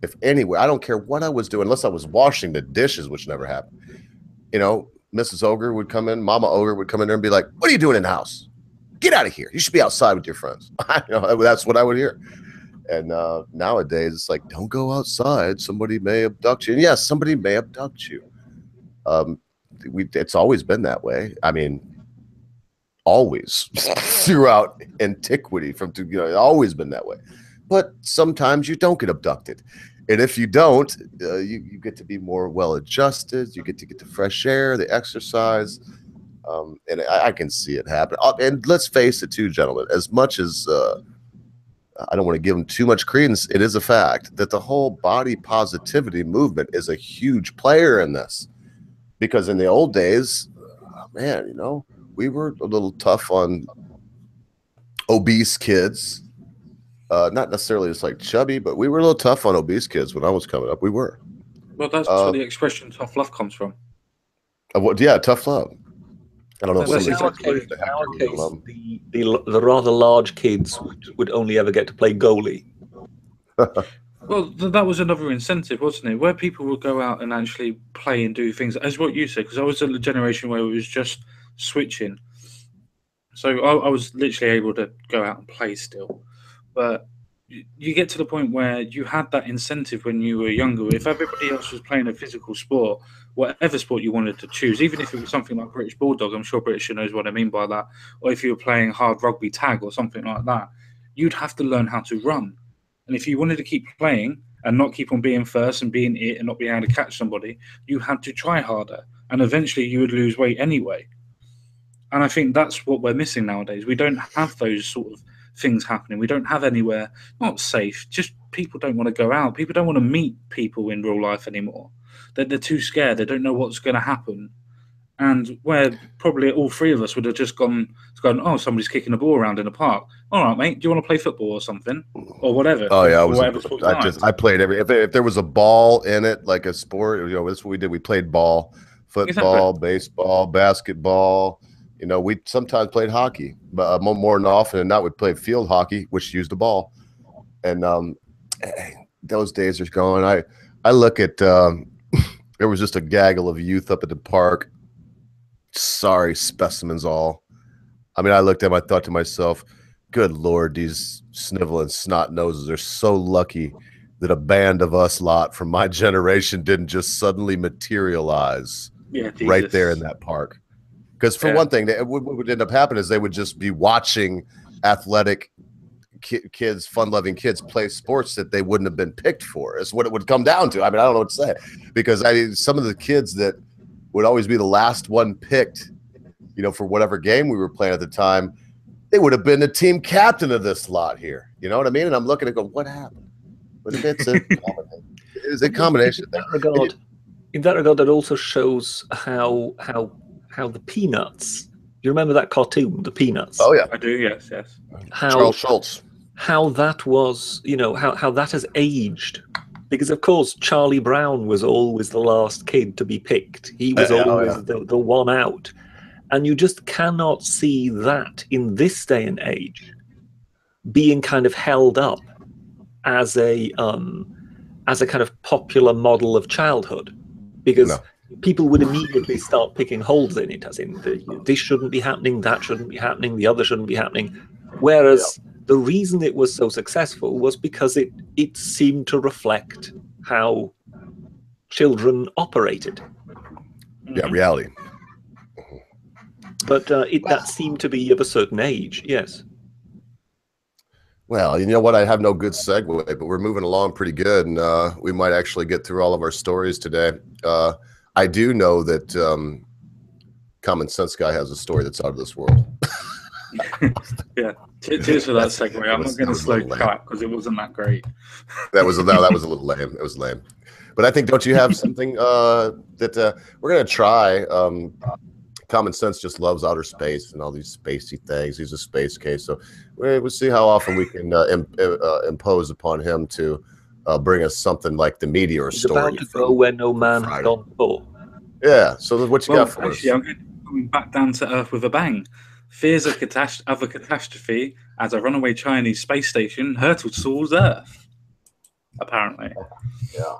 Speaker 1: if anywhere, I don't care what I was doing, unless I was washing the dishes, which never happened. Mrs. Ogre would come in, Mama Ogre would come in there and be like, "What are you doing in the house? Get out of here! You should be outside with your friends." That's what I would hear. And nowadays, it's like, don't go outside. Somebody may abduct you. And yes, somebody may abduct you. It's always been that way. I mean, always throughout antiquity, always been that way. But sometimes you don't get abducted. And if you don't, you get to be more well-adjusted. You get the fresh air, the exercise. And I can see it happen. And let's face it too, gentlemen, as much as I don't want to give them too much credence, it is a fact that the whole body positivity movement is a huge player in this. Because in the old days, man, we were a little tough on obese kids. Not necessarily just like chubby, but we were a little tough on obese kids when I was coming up. We were.
Speaker 3: Well, that's where the expression "tough love" comes from.
Speaker 1: Tough love. I don't know.
Speaker 2: Well, in our case, the rather large kids would only ever get to play goalie.
Speaker 3: Well, that was another incentive, wasn't it? Where people would go out and actually play and do things, as what you said, because I was in the generation where it was just switching. So I was literally able to go out and play still. But you get to the point where you had that incentive when you were younger. If everybody else was playing a physical sport, whatever sport you wanted to choose, even if it was something like British Bulldog, I'm sure Britisher knows what I mean by that, or if you were playing hard rugby tag or something like that, you'd have to learn how to run. And if you wanted to keep playing and not keep on being first and being it and not being able to catch somebody, you had to try harder. And eventually you would lose weight anyway. And I think that's what we're missing nowadays. We don't have those sort of things happening. We don't have anywhere, not safe, just people don't want to go out. People don't want to meet people in real life anymore. They're too scared. They don't know what's going to happen. And where probably all three of us would have just gone, oh, somebody's kicking a ball around in a park. All right, mate, do you want to play football or something? Or whatever.
Speaker 1: Oh, yeah. I played if there was a ball in it, like a sport, that's what we did. We played ball, football, baseball, basketball. We sometimes played hockey, but more than often than not, we played field hockey, which used a ball. And those days are gone. I look at there was just a gaggle of youth up at the park. Sorry, specimens all. I mean, I looked at them, I thought to myself, good Lord, these sniveling snot noses are so lucky that a band of us lot from my generation didn't just suddenly materialize right there in that park. Because for one thing, what would end up happening is they would just be watching athletic kids, fun-loving kids play sports that they wouldn't have been picked for. Is what it would come down to. I mean, I don't know what to say. Because some of the kids that would always be the last one picked, for whatever game we were playing at the time, they would have been the team captain of this lot here. You know what I mean? And I'm looking and going, what happened? But it's a combination. It is a combination.
Speaker 2: In that regard, that also shows how the Peanuts. You remember that cartoon, the Peanuts?
Speaker 1: Oh yeah,
Speaker 3: I do. Yes.
Speaker 1: Charles Schultz.
Speaker 2: How that was, how that has aged, because of course Charlie Brown was always the last kid to be picked. He was always the one out, and you just cannot see that in this day and age being kind of held up as a kind of popular model of childhood, because people would immediately start picking holes in it, as in this shouldn't be happening, that shouldn't be happening, the other shouldn't be happening. Whereas the reason it was so successful was because it seemed to reflect how children operated.
Speaker 1: Yeah, reality.
Speaker 2: But that seemed to be of a certain age, yes.
Speaker 1: Well, you know what? I have no good segue, but we're moving along pretty good, and we might actually get through all of our stories today. I do know that Common Sense Guy has a story that's out of this world.
Speaker 3: Yeah, cheers for that segue. I'm not going to slow cut because it wasn't that great.
Speaker 1: That was a little lame. It was lame. But I think, don't you have something that we're going to try? Common Sense just loves outer space and all these spacey things. He's a space case, so we'll see how often we can impose upon him to bring us something like the meteor
Speaker 2: He's
Speaker 1: story.
Speaker 2: About to go where no man has gone before.
Speaker 1: Yeah. So what you got for
Speaker 3: actually,
Speaker 1: us?
Speaker 3: I'm going back down to Earth with a bang. Fears of a catastrophe as a runaway Chinese space station hurtled towards Earth. Apparently.
Speaker 1: Yeah.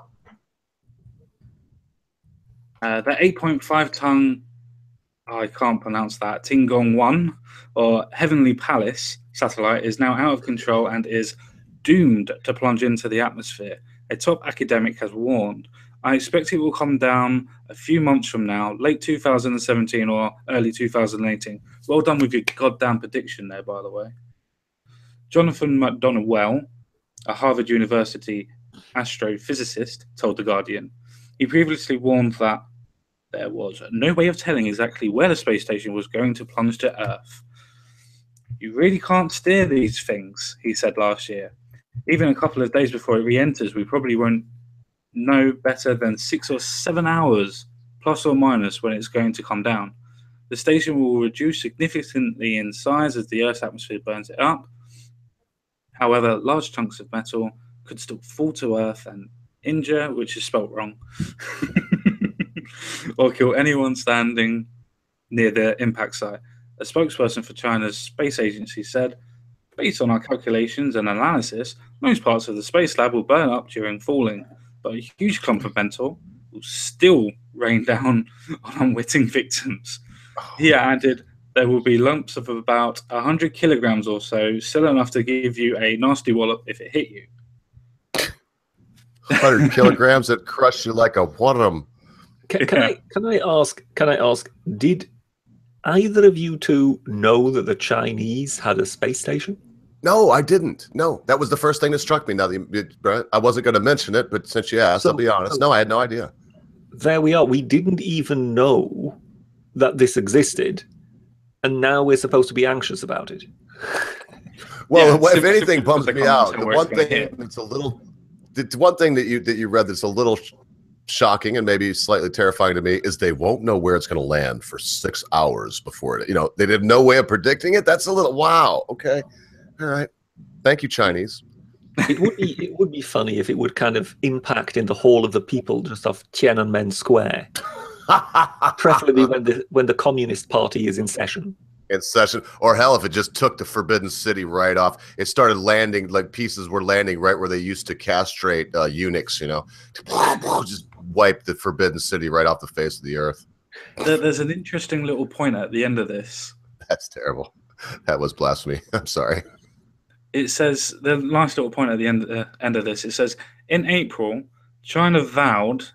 Speaker 3: The 8.5-ton, I can't pronounce that, Tingong-1, or Heavenly Palace satellite is now out of control and is doomed to plunge into the atmosphere. A top academic has warned. I expect it will come down a few months from now, late 2017 or early 2018. Well done with your goddamn prediction there, by the way. Jonathan McDonald-Well, a Harvard University astrophysicist, told The Guardian. He previously warned that there was no way of telling exactly where the space station was going to plunge to Earth. You really can't steer these things, he said last year. Even a couple of days before it re-enters, we probably won't know better than 6 or 7 hours, plus or minus, when it's going to come down. The station will reduce significantly in size as the Earth's atmosphere burns it up. However, large chunks of metal could still fall to Earth and injure, which is spelt wrong, or kill anyone standing near the impact site. A spokesperson for China's space agency said, based on our calculations and analysis, most parts of the space lab will burn up during falling, but a huge clump of metal will still rain down on unwitting victims. He added, there will be lumps of about 100 kilograms or so, still enough to give you a nasty wallop if it hit you.
Speaker 1: 100 kilograms that crush you like a bottom.
Speaker 2: Can I ask? Did either of you two know that the Chinese had a space station?
Speaker 1: No, I didn't. No, that was the first thing that struck me. Now, I wasn't going to mention it, but since you asked, I'll be honest. No, I had no idea.
Speaker 2: There we are. We didn't even know that this existed, and now we're supposed to be anxious about it.
Speaker 1: Well, if anything bums me out, the one thing that you read that's a little shocking and maybe slightly terrifying to me is they won't know where it's going to land for 6 hours before it. They have no way of predicting it. That's a little wow. Okay, all right. Thank you, Chinese.
Speaker 2: It would be funny if it would kind of impact in the Hall of the People just off Tiananmen Square, preferably when the Communist Party is in session.
Speaker 1: Or hell, if it just took the Forbidden City right off, it started landing, like pieces were landing right where they used to castrate eunuchs, just wipe the Forbidden City right off the face of the earth.
Speaker 3: There's an interesting little point at the end of this.
Speaker 1: That's terrible. That was blasphemy. I'm sorry.
Speaker 3: It says, the last little point at the end of this, it says, in April, China vowed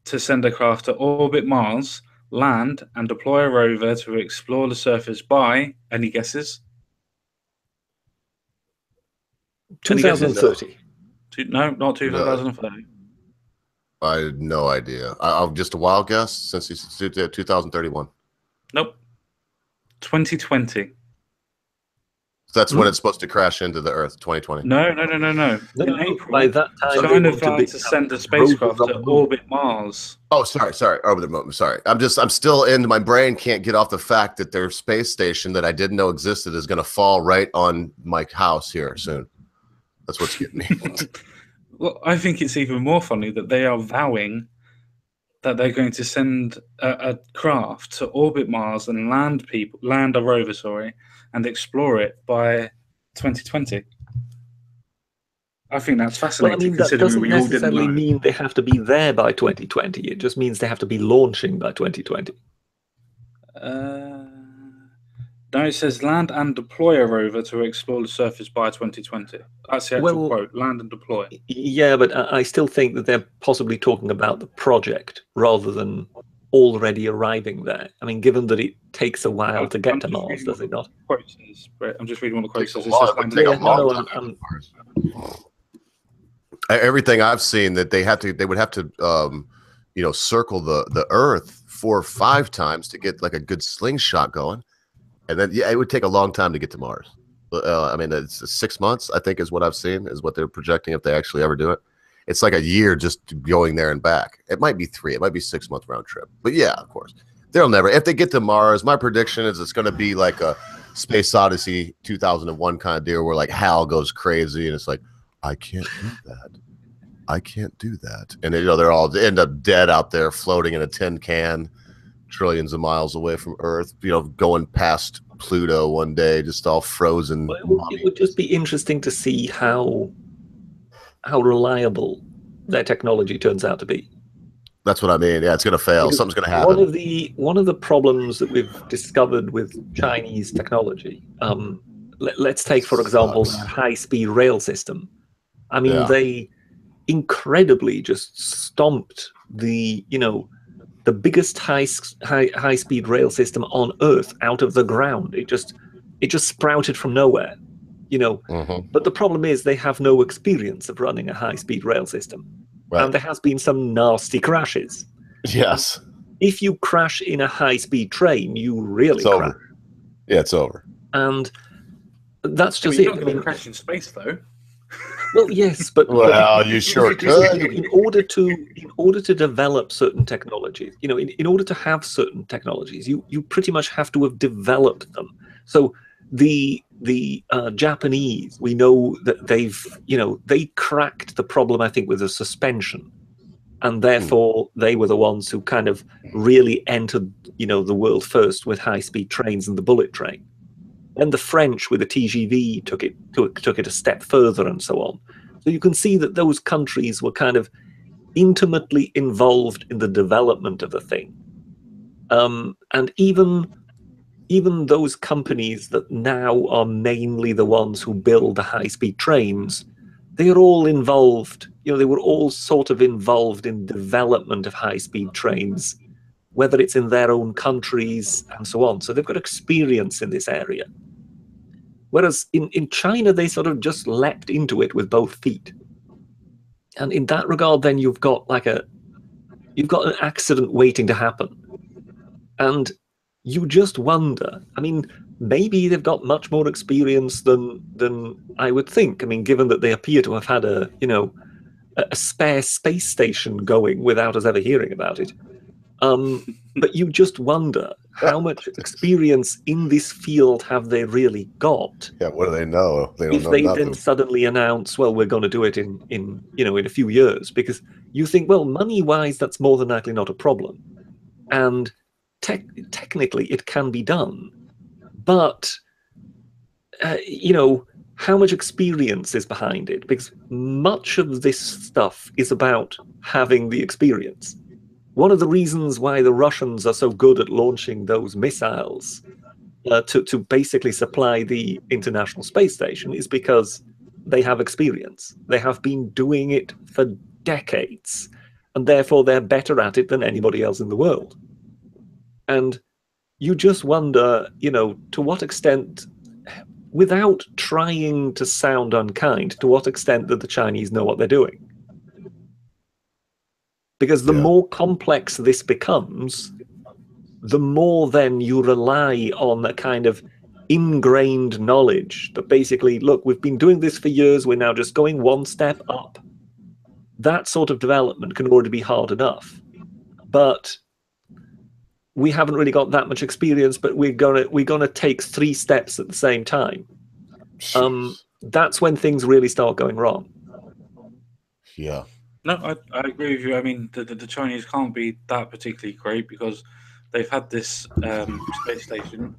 Speaker 3: to send a craft to orbit Mars, land, and deploy a rover to explore the surface by, any guesses?
Speaker 2: 2030.
Speaker 3: No, not 2030.
Speaker 1: I had no idea. I'll just a wild guess since he's 2031.
Speaker 3: Nope. 2020.
Speaker 1: That's when it's supposed to crash into the Earth, 2020.
Speaker 3: No. In April,
Speaker 2: by that time,
Speaker 3: China vowed to send a spacecraft to orbit Mars.
Speaker 1: Oh, sorry. Orbit Moon. Sorry. I'm still in. My brain can't get off the fact that their space station that I didn't know existed is going to fall right on my house here soon. That's what's getting me.
Speaker 3: Well, I think it's even more funny that they are vowing that they're going to send a craft to orbit Mars and land a rover, and explore it by 2020. I think that's
Speaker 2: Well, I
Speaker 3: fascinating.
Speaker 2: mean, that
Speaker 3: considering
Speaker 2: doesn't
Speaker 3: we all didn't
Speaker 2: necessarily
Speaker 3: know.
Speaker 2: mean they have to be there by 2020. It just means they have to be launching by 2020.
Speaker 3: No, it says land and deploy a rover to explore the surface by 2020. That's the actual
Speaker 2: Well,
Speaker 3: quote, land and deploy.
Speaker 2: Yeah, but I still think that they're possibly talking about the project rather than already arriving there. I mean, given that it takes a while to get to Mars, does it not?
Speaker 3: Quote says, Brit. I'm just reading what the quote
Speaker 1: Takes a
Speaker 3: says. It
Speaker 1: lot.
Speaker 3: says
Speaker 1: It would
Speaker 3: land
Speaker 1: take a
Speaker 3: and
Speaker 2: Yeah,
Speaker 1: long
Speaker 2: no,
Speaker 1: time.
Speaker 2: I'm
Speaker 1: Everything I've seen that they would have to circle the Earth 4 or 5 times to get like a good slingshot going, and then it would take a long time to get to Mars. I mean, it's 6 months, I think, is what I've seen, is what they're projecting if they actually ever do it. It's like a year just going there and back. It might be 3, it might be 6 month round trip, but yeah, of course, they'll never. If they get to Mars, my prediction is it's going to be like a Space Odyssey 2001 kind of deal where like Hal goes crazy and it's like, I can't do that. I can't do that. And they're all end up dead out there floating in a tin can trillions of miles away from Earth, going past Pluto one day, just all frozen.
Speaker 2: Well, it would just be interesting to see how reliable their technology turns out to be.
Speaker 1: That's what I mean. Yeah, it's going to fail.
Speaker 2: Because
Speaker 1: something's going to happen.
Speaker 2: One of the problems that we've discovered with Chinese technology, let's take, for example, their high-speed rail system. I mean, they incredibly just stomped the biggest high-speed rail system on Earth out of the ground. It just sprouted from nowhere, But the problem is they have no experience of running a high-speed rail system, and there has been some nasty crashes.
Speaker 1: Yes.
Speaker 2: If you crash in a high-speed train, you really crash.
Speaker 1: Over. Yeah, it's over.
Speaker 2: And that's just
Speaker 3: You're
Speaker 2: it.
Speaker 3: not going to crash in space, though.
Speaker 2: Well, yes, but
Speaker 1: you sure could.
Speaker 2: In order to develop certain technologies, in order to have certain technologies, you pretty much have to have developed them. So the Japanese, we know that they cracked the problem, I think, with the suspension, and therefore they were the ones who kind of really entered the world first with high-speed trains and the bullet train. And the French with the TGV took it a step further, and so on. So you can see that those countries were kind of intimately involved in the development of the thing. And even those companies that now are mainly the ones who build the high-speed trains, they are all involved. They were all sort of involved in development of high-speed trains, whether it's in their own countries and so on. So they've got experience in this area. Whereas in China, they sort of just leapt into it with both feet. And in that regard, then you've got an accident waiting to happen. And you just wonder, I mean, maybe they've got much more experience than I would think. I mean, given that they appear to have had a spare space station going without us ever hearing about it. But you just wonder, how much experience in this field have they really got?
Speaker 1: Yeah, what do they know? They don't
Speaker 2: if
Speaker 1: know
Speaker 2: they
Speaker 1: nothing.
Speaker 2: then suddenly announce, well, we're going to do it in a few years, because you think, well, money-wise, that's more than likely not a problem, and technically it can be done, but how much experience is behind it? Because much of this stuff is about having the experience. One of the reasons why the Russians are so good at launching those missiles to basically supply the International Space Station is because they have experience. They have been doing it for decades, and therefore they're better at it than anybody else in the world. And you just wonder, to what extent, without trying to sound unkind, to what extent that the Chinese know what they're doing. Because the more complex this becomes, the more then you rely on a kind of ingrained knowledge that basically, look, we've been doing this for years, we're now just going one step up. That sort of development can already be hard enough. But we haven't really got that much experience, but we're gonna take 3 steps at the same time. That's when things really start going wrong.
Speaker 1: Yeah.
Speaker 3: No, I agree with you. I mean, the Chinese can't be that particularly great because they've had this space station,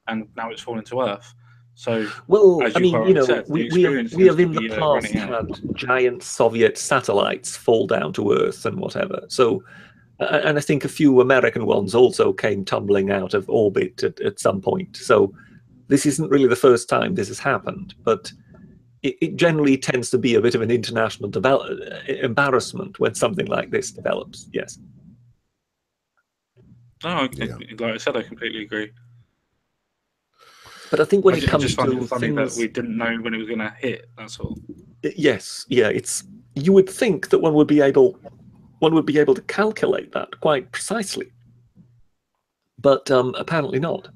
Speaker 3: and now it's fallen to Earth. So,
Speaker 2: Well,
Speaker 3: as
Speaker 2: I
Speaker 3: you
Speaker 2: mean,
Speaker 3: quite
Speaker 2: you
Speaker 3: right
Speaker 2: know,
Speaker 3: said, the
Speaker 2: we
Speaker 3: experience
Speaker 2: have
Speaker 3: seems to
Speaker 2: in the
Speaker 3: be
Speaker 2: past
Speaker 3: running out.
Speaker 2: had giant Soviet satellites fall down to Earth and whatever. So, and I think a few American ones also came tumbling out of orbit at some point. So, this isn't really the first time this has happened, but it generally tends to be a bit of an international embarrassment when something like this develops. Yes.
Speaker 3: No,
Speaker 1: Yeah.
Speaker 3: like I said, I completely agree.
Speaker 2: But I think when
Speaker 3: I
Speaker 2: it comes
Speaker 3: just find
Speaker 2: to
Speaker 3: it funny that
Speaker 2: things,
Speaker 3: we didn't know when it was going to hit. That's all.
Speaker 2: yes, yeah, you would think that one would be able to calculate that quite precisely, but apparently not.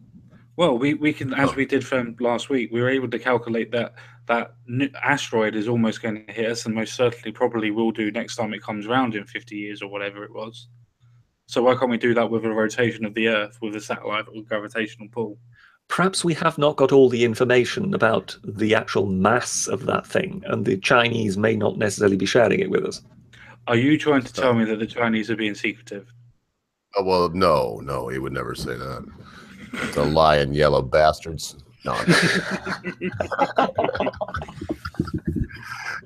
Speaker 3: Well, we can, as we did from last week, we were able to calculate that asteroid is almost going to hit us, and most certainly probably will do next time it comes around in 50 years or whatever it was. So why can't we do that with a rotation of the Earth with a satellite or gravitational pull?
Speaker 2: Perhaps we have not got all the information about the actual mass of that thing, and the Chinese may not necessarily be sharing it with us.
Speaker 3: Are you trying to tell me that the Chinese are being secretive?
Speaker 1: Oh, well, no, he would never say that. The lying yellow bastards. No,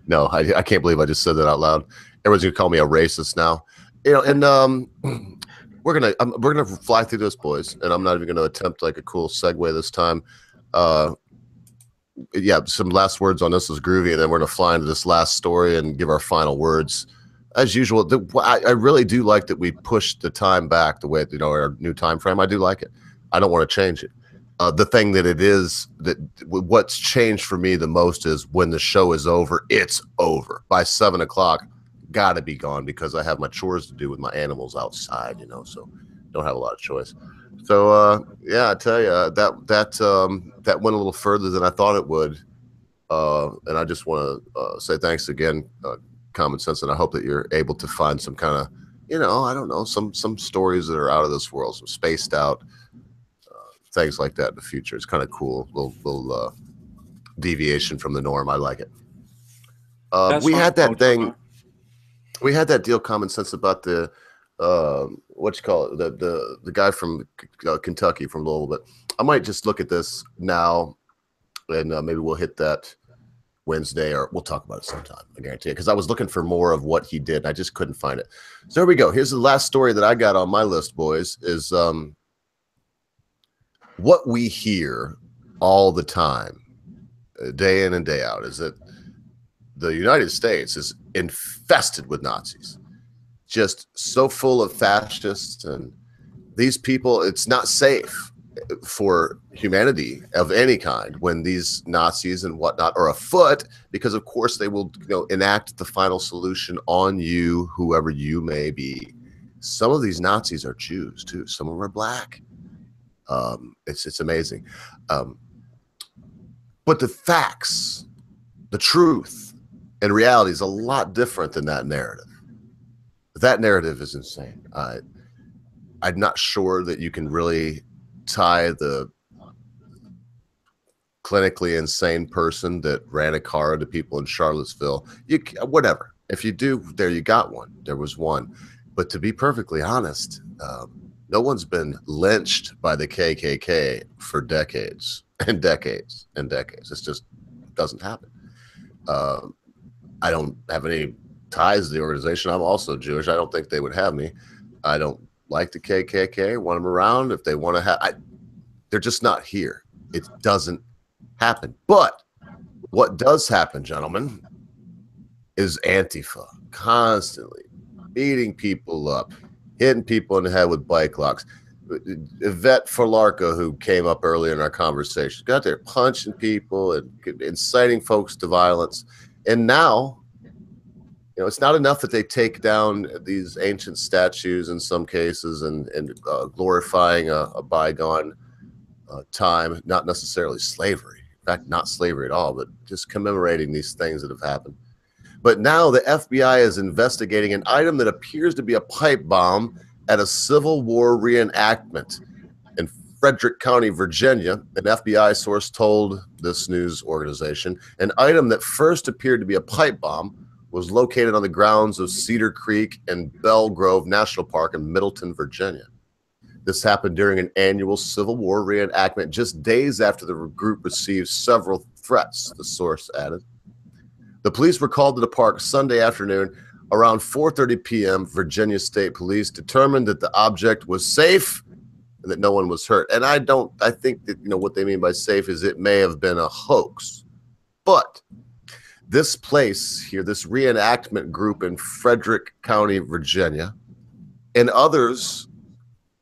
Speaker 1: no, I can't believe I just said that out loud. Everyone's gonna call me a racist now, you know. And we're gonna fly through this, boys, and I'm not even gonna attempt like a cool segue this time. Yeah, some last words on this is groovy, and then we're gonna fly into this last story and give our final words. As usual, I really do like that we pushed the time back the way, you know, our new time frame. I do like it. I don't want to change it. The thing that it is that what's changed for me the most is when the show is over, it's over by 7 o'clock. Got to be gone because I have my chores to do with my animals outside, you know, so don't have a lot of choice. So yeah, I tell you that went a little further than I thought it would, and I just want to say thanks again, Common Sense, and I hope that you're able to find some kind of, you know, I don't know, some stories that are out of this world, some spaced out things like that in the future. It's kind of cool, little deviation from the norm. I like it. We had that thing. We had that deal, Common Sense, about the what you call it, the guy from Kentucky, from Louisville. But I might just look at this now, and maybe we'll hit that Wednesday, or we'll talk about it sometime. I guarantee it, because I was looking for more of what he did, and I just couldn't find it. So there we go. Here's the last story that I got on my list, boys. Is what we hear all the time, day in and day out, is that the United States is infested with Nazis, just so full of fascists, and these people, it's not safe for humanity of any kind when these Nazis and whatnot are afoot, because of course they will, you know, enact the final solution on you, whoever you may be. Some of these Nazis are Jews too. Some of them are black. It's amazing. But the facts, the truth, and reality is a lot different than that narrative. That narrative is insane. I'm not sure that you can really tie the clinically insane person that ran a car to people in Charlottesville. Whatever. If you do, there you got one. There was one. But to be perfectly honest, no one's been lynched by the KKK for decades and decades and decades. It just doesn't happen. I don't have any ties to the organization. I'm also Jewish. I don't think they would have me. I don't like the KKK. Want them around if they want to have. They're just not here. It doesn't happen. But what does happen, gentlemen, is Antifa constantly beating people up, hitting people in the head with bike locks. Yvette Forlarco, who came up earlier in our conversation, got there punching people and inciting folks to violence. And now, you know, it's not enough that they take down these ancient statues in some cases and glorifying a bygone time, not necessarily slavery. In fact, not slavery at all, but just commemorating these things that have happened. But now the FBI is investigating an item that appears to be a pipe bomb at a Civil War reenactment in Frederick County, Virginia. An FBI source told this news organization an item that first appeared to be a pipe bomb was located on the grounds of Cedar Creek and Belle Grove National Park in Middleton, Virginia. This happened during an annual Civil War reenactment just days after the group received several threats, the source added. The police were called to the park Sunday afternoon. Around 4:30 p.m., Virginia State Police determined that the object was safe and that no one was hurt. And I think that, what they mean by safe is it may have been a hoax. But this place here, this reenactment group in Frederick County, Virginia, and others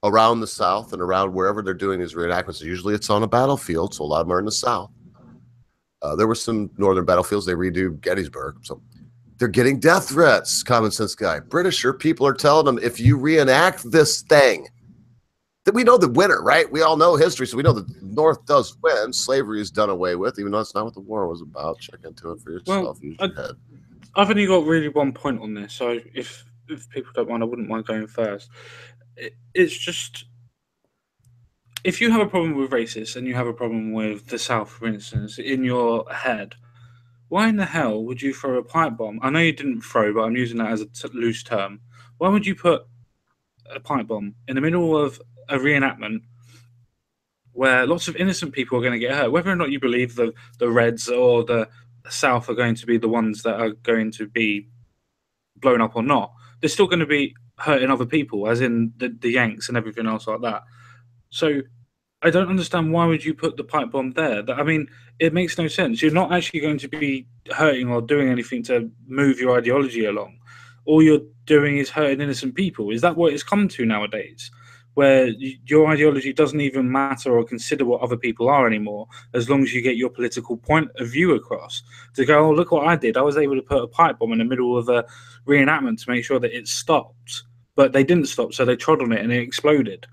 Speaker 1: around the South and around wherever they're doing these reenactments, usually it's on a battlefield, so a lot of them are in the South. There were some northern battlefields, they redo Gettysburg, so they're getting death threats, common sense guy. Britisher people are telling them, if you reenact this thing, that we know the winner, right? We all know history, so we know the North does win. Slavery is done away with, even though that's not what the war was about. Check into it for yourself.
Speaker 3: Well, I've only got really one point on this, so if people don't mind, I wouldn't mind going first. It's just, if you have a problem with racists and you have a problem with the South, for instance, in your head, why in the hell would you throw a pipe bomb? I know you didn't throw, but I'm using that as a loose term. Why would you put a pipe bomb in the middle of a reenactment where lots of innocent people are going to get hurt? Whether or not you believe the Reds or the South are going to be the ones that are going to be blown up or not, they're still going to be hurting other people, as in the Yanks and everything else like that. So I don't understand, why would you put the pipe bomb there? I mean, it makes no sense. You're not actually going to be hurting or doing anything to move your ideology along. All you're doing is hurting innocent people. Is that what it's come to nowadays? Where your ideology doesn't even matter or consider what other people are anymore, as long as you get your political point of view across. To go, oh, look what I did. I was able to put a pipe bomb in the middle of a reenactment to make sure that it stopped. But they didn't stop, so they trod on it and it exploded.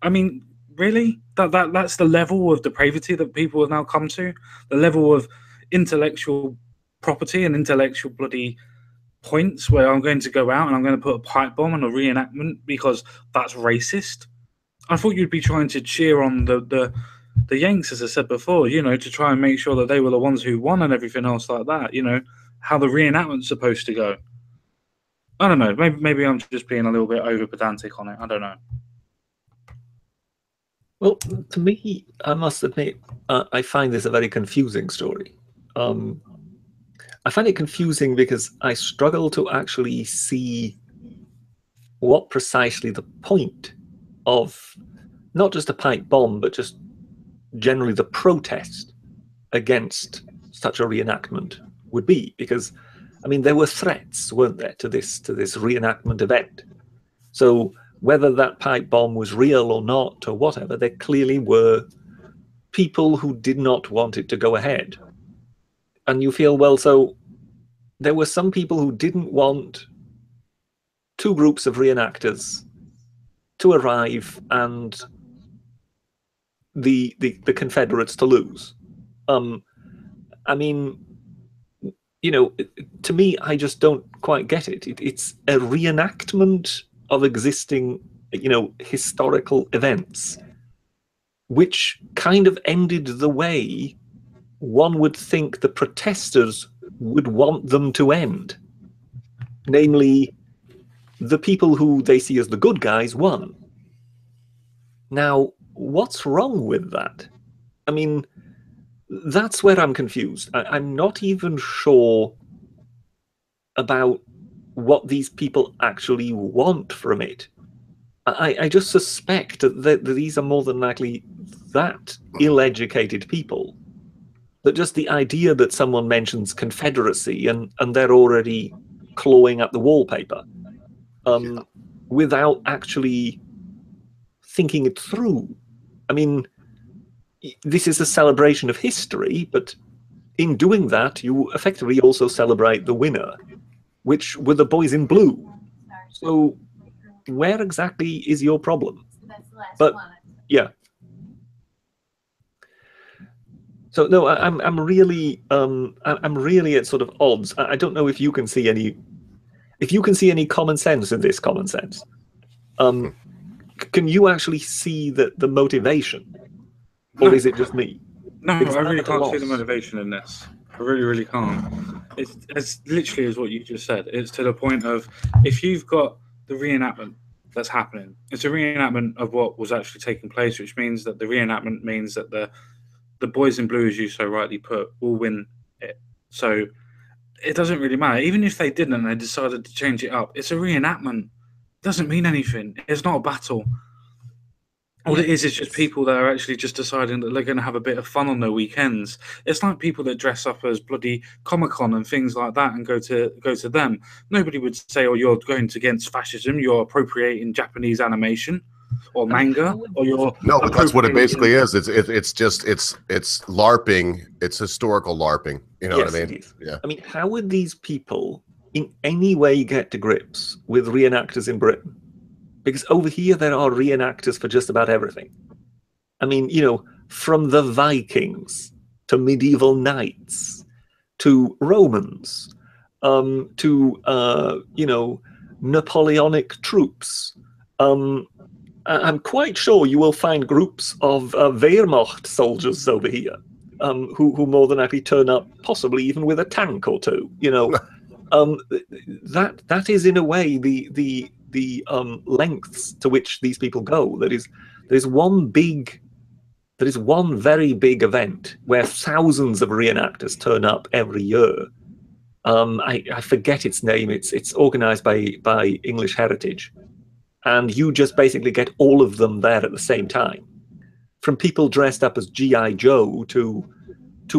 Speaker 3: I mean, really? That's the level of depravity that people have now come to? The level of intellectual property and intellectual bloody points where I'm going to go out and I'm going to put a pipe bomb on a reenactment because that's racist? I thought you'd be trying to cheer on the Yanks, as I said before, to try and make sure that they were the ones who won and everything else like that, how the reenactment's supposed to go. I don't know. Maybe I'm just being a little bit over pedantic on it. I don't know.
Speaker 2: Well, to me, I must admit, I find this a very confusing story. I find it confusing because I struggle to actually see what precisely the point of not just a pipe bomb, but just generally the protest against such a reenactment would be. Because, I mean, there were threats, weren't there, to this reenactment event. So whether that pipe bomb was real or not or whatever, there clearly were people who did not want it to go ahead. And you feel, well, so there were some people who didn't want two groups of reenactors to arrive and the Confederates to lose. I mean, to me, I just don't quite get it. It's a reenactment of existing, historical events, which kind of ended the way one would think the protesters would want them to end. Namely, the people who they see as the good guys won. Now, what's wrong with that? I mean, that's where I'm confused. I'm not even sure about what these people actually want from it. I just suspect that these are more than likely that ill-educated people, that just the idea that someone mentions Confederacy and they're already clawing at the wallpaper without actually thinking it through. I mean, this is a celebration of history, but in doing that, you effectively also celebrate the winner, which were the boys in blue. So where exactly is your problem? But yeah. So no, I'm really at sort of odds. I don't know if you can see any common sense in this common sense. Can you actually see the motivation, or is it just me?
Speaker 3: No, I really can't see the motivation in this. I really, really can't. It's literally as what you just said. It's to the point of, if you've got the reenactment, that's happening. It's a reenactment of what was actually taking place, which means that the reenactment means that the boys in blue, as you so rightly put, will win it. So it doesn't really matter. Even if they didn't and they decided to change it up, it's a reenactment. It doesn't mean anything. It's not a battle. All it is just people that are actually just deciding that they're going to have a bit of fun on their weekends. It's like people that dress up as bloody Comic-Con and things like that and go to them. Nobody would say, "Oh, you're going against fascism. You're appropriating Japanese animation or manga, or you're..."
Speaker 1: No, but that's what it basically is. It's just LARPing. It's historical LARPing. You know what I mean? Yeah.
Speaker 2: I mean, how would these people in any way get to grips with reenactors in Britain? Because over here, there are reenactors for just about everything. I mean, you know, from the Vikings to medieval knights to Romans to, you know, Napoleonic troops. I'm quite sure you will find groups of Wehrmacht soldiers over here who more than likely turn up, possibly even with a tank or two. You know, that is in a way the lengths to which these people go. There's one very big event where thousands of reenactors turn up every year. I forget its name. It's organized by English Heritage, and you just basically get all of them there at the same time, from people dressed up as G.I. Joe to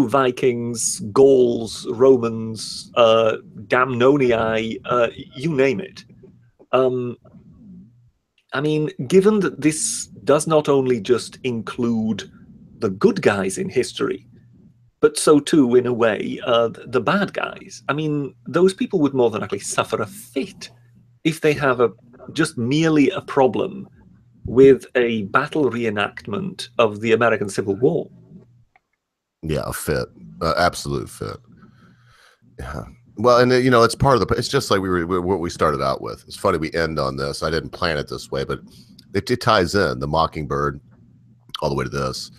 Speaker 2: Vikings, Gauls, Romans, Damnonii, you name it. I mean, given that this does not only just include the good guys in history, but so too, in a way, the bad guys. I mean, those people would more than likely suffer a fit if they have just merely a problem with a battle reenactment of the American Civil War.
Speaker 1: Yeah, a fit, absolute fit. Yeah. Well, and you know, it's part of the. It's just like what we started out with. It's funny we end on this. I didn't plan it this way, but it ties in the Mockingbird all the way to this.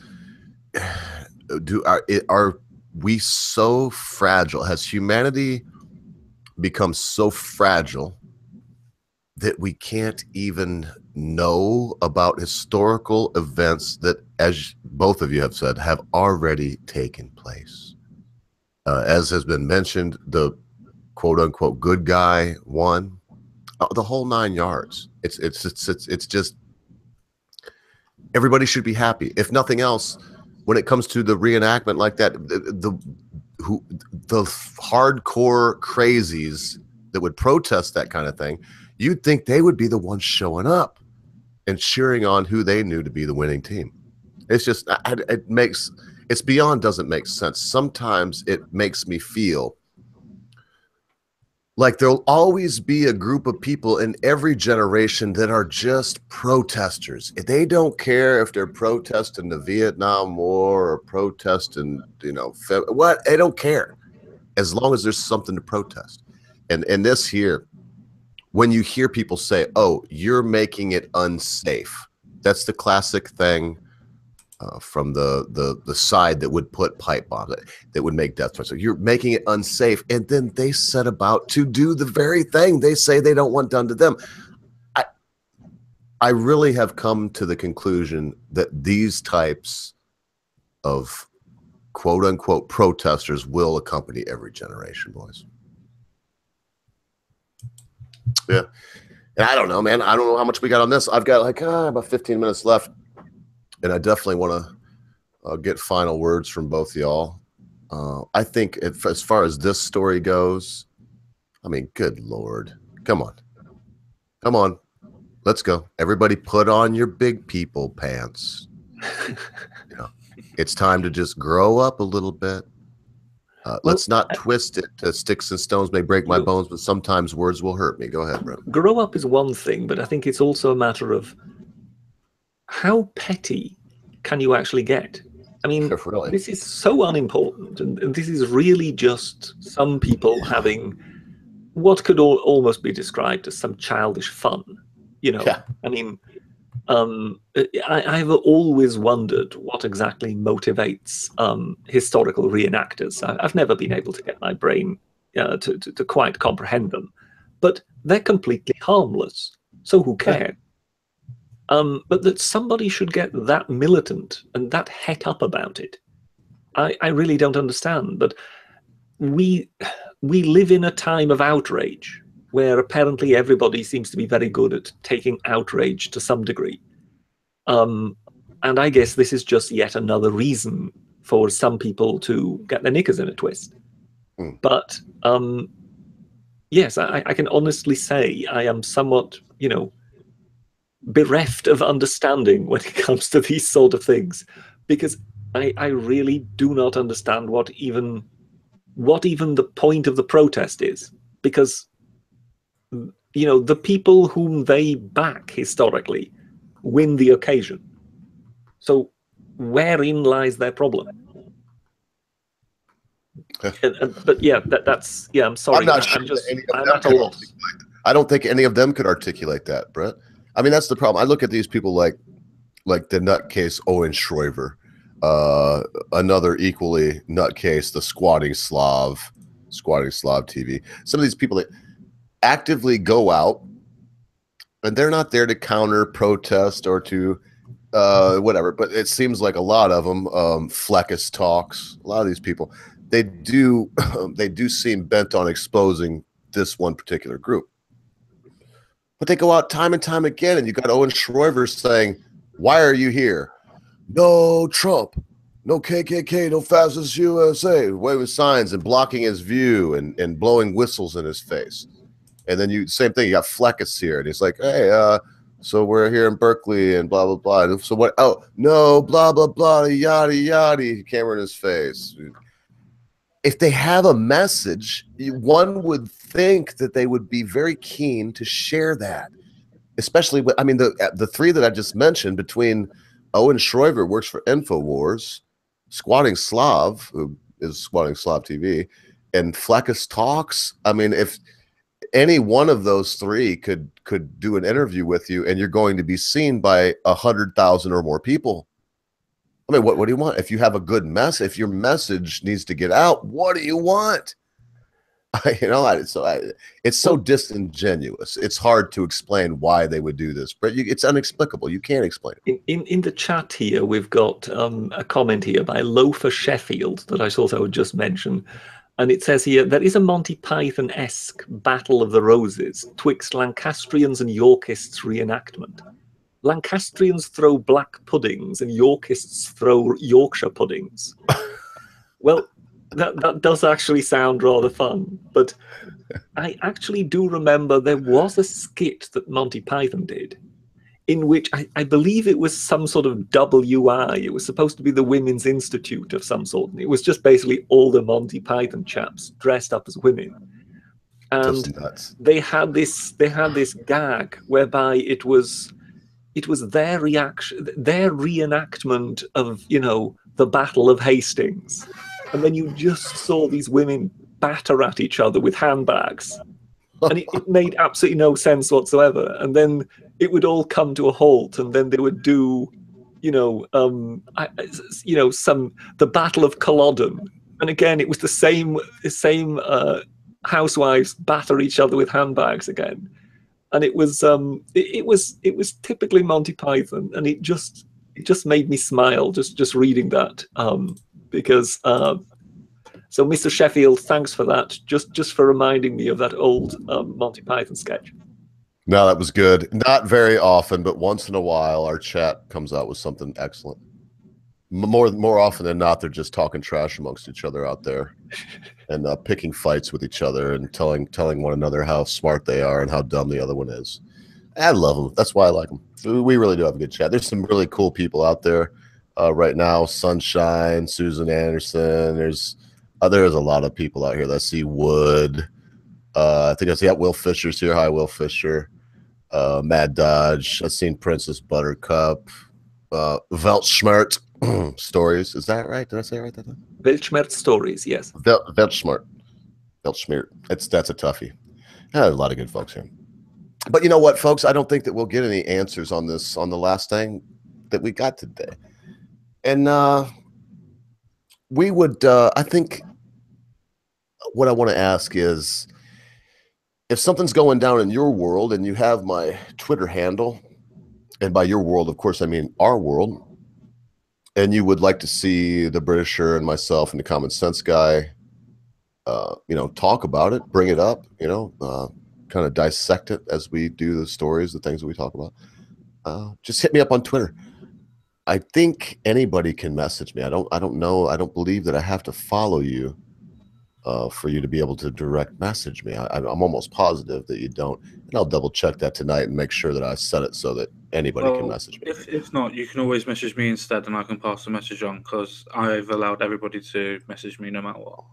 Speaker 1: Are we so fragile? Has humanity become so fragile that we can't even know about historical events that, as both of you have said, have already taken place? As has been mentioned, the quote-unquote good guy won, the whole 9 yards. It's just everybody should be happy. If nothing else, when it comes to the reenactment like that, the hardcore crazies that would protest that kind of thing, you'd think they would be the ones showing up and cheering on who they knew to be the winning team. It's just, it's beyond doesn't make sense. Sometimes it makes me feel like there'll always be a group of people in every generation that are just protesters. They don't care if they're protesting the Vietnam War or protesting, you know, what, they don't care as long as there's something to protest. And this here, when you hear people say, "Oh, you're making it unsafe," that's the classic thing from the side that would put pipe bombs, that would make death threats. So you're making it unsafe, and then they set about to do the very thing they say they don't want done to them. I really have come to the conclusion that these types of quote unquote protesters will accompany every generation, boys. Yeah. And I don't know, man. I don't know how much we got on this. I've got like about 15 minutes left. And I definitely want to get final words from both y'all. I think as far as this story goes, I mean, good Lord. Come on. Come on. Let's go. Everybody put on your big people pants. You know, it's time to just grow up a little bit. Let's not twist it to sticks and stones may break my bones, but sometimes words will hurt me. Go ahead, bro.
Speaker 2: Grow up is one thing, but I think it's also a matter of how petty can you actually get? I mean, really? This is so unimportant, and this is really just some people having what could almost be described as some childish fun. You know, yeah. I mean, I've always wondered what exactly motivates historical reenactors. I've never been able to get my brain to quite comprehend them, but they're completely harmless. So who cares? But that somebody should get that militant and that het up about it, I really don't understand. But we live in a time of outrage where apparently everybody seems to be very good at taking outrage to some degree. And I guess this is just yet another reason for some people to get their knickers in a twist. But yes, I can honestly say I am somewhat, bereft of understanding when it comes to these sort of things, because I really do not understand what even the point of the protest is, because the people whom they back historically win the occasion. So wherein lies their problem? But yeah, that's I'm sorry.
Speaker 1: I'm not sure
Speaker 2: I'm at a loss.
Speaker 1: I don't think any of them could articulate that, Brett. I mean, that's the problem. I look at these people like the nutcase Owen Schroever, another equally nutcase, the Squatting Slav TV. Some of these people that actively go out, and they're not there to counter protest or to whatever, but it seems like a lot of them, Fleckus talks, a lot of these people, they do seem bent on exposing this one particular group. But they go out time and time again, and you got Owen Schroever saying, "Why are you here? No Trump, no KKK, no Fascist USA," waving signs and blocking his view and blowing whistles in his face. And then same thing, you got Fleckus here, and he's like, "Hey, so we're here in Berkeley and blah, blah, blah." And so what? Oh, no, blah, blah, blah, yada, yada, camera in his face. If they have a message, one would think that they would be very keen to share that, especially with, I mean, the three that I just mentioned, between Owen Schroever, works for InfoWars, Squatting Slav, who is Squatting Slav TV, and Fleckus Talks. I mean, if any one of those three could do an interview with you, and you're going to be seen by 100,000 or more people. I mean, what do you want? If you have a good message, if your message needs to get out, what do you want? It's so disingenuous. It's hard to explain why they would do this, but it's inexplicable. You can't explain it.
Speaker 2: In the chat here, we've got a comment here by Loafer Sheffield that I thought I would just mention. And it says here, there is a Monty Python-esque Battle of the Roses twixt Lancastrians and Yorkists reenactment. Lancastrians throw black puddings and Yorkists throw Yorkshire puddings. Well, that does actually sound rather fun, but I actually do remember there was a skit that Monty Python did in which I believe it was some sort of WI. It was supposed to be the Women's Institute of some sort. And it was just basically all the Monty Python chaps dressed up as women. And they had this gag whereby it was their reaction, their reenactment of, the Battle of Hastings. And then you just saw these women batter at each other with handbags. And it made absolutely no sense whatsoever. And then it would all come to a halt, and then they would do, the Battle of Culloden. And again, it was the same housewives batter each other with handbags again. And it was typically Monty Python, and it just made me smile just reading that, because. So, Mr. Sheffield, thanks for that. Just for reminding me of that old Monty Python sketch.
Speaker 1: No, that was good. Not very often, but once in a while, our chat comes out with something excellent. More often than not, they're just talking trash amongst each other out there, and picking fights with each other, and telling one another how smart they are and how dumb the other one is. I love them. That's why I like them. We really do have a good chat. There's some really cool people out there right now. Sunshine, Susan Anderson. There's a lot of people out here. I see Wood. I think I see Will Fisher's here. Hi, Will Fisher. Mad Dodge. I've seen Princess Buttercup. Weltschmerz Stories. Is that right? Did I say it right that time?
Speaker 2: Weltschmerz Stories, yes.
Speaker 1: Weltschmerz. That's a toughie. A lot of good folks here. But you know what, folks? I don't think that we'll get any answers on this on the last thing that we got today. And we would, I think, what I want to ask is, if something's going down in your world and you have my Twitter handle, and by your world, of course, I mean our world, and you would like to see the Britisher and myself and the Common Sense guy, you know, talk about it, bring it up, you know, kind of dissect it as we do the stories, the things that we talk about, just hit me up on Twitter. I think anybody can message me. I don't know. I don't believe that I have to follow you for you to be able to direct message me. I'm almost positive that you don't, and I'll double check that tonight and make sure that I set it so that anybody can message me.
Speaker 3: If not, you can always message me instead, and I can pass the message on, because I've allowed everybody to message me no matter what.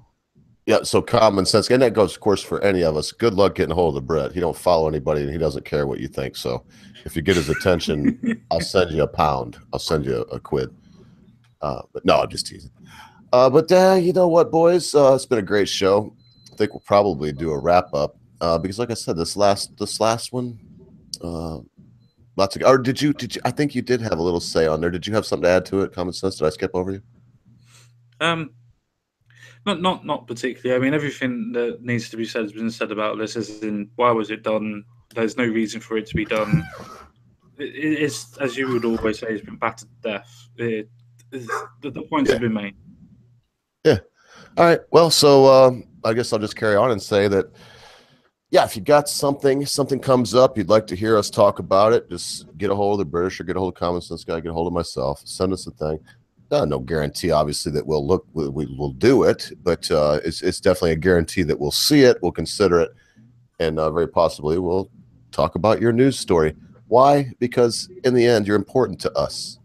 Speaker 1: Yeah, so Common Sense, and that goes, of course, for any of us. Good luck getting a hold of Brit. He don't follow anybody, and he doesn't care what you think. So if you get his attention, I'll send you £1. I'll send you a quid. But no, I'm just teasing. But you know what, boys? It's been a great show. I think we'll probably do a wrap up because, like I said, this last one, lots of. Or did you? I think you did have a little say on there. Did you have something to add to it? Common Sense? Did I skip over you?
Speaker 3: Not particularly. I mean, everything that needs to be said has been said about this. As in, why was it done? There's no reason for it to be done. It's, as you would always say, it's been battered to death. The points have been made.
Speaker 1: Yeah. All right. Well, so I guess I'll just carry on and say that, yeah, if you got something comes up, you'd like to hear us talk about it, just get a hold of the British or get a hold of Common Sense guy, get a hold of myself, send us a thing. No guarantee, obviously, that we'll do it, but it's definitely a guarantee that we'll see it, we'll consider it, and very possibly we'll talk about your news story. Why? Because in the end, you're important to us.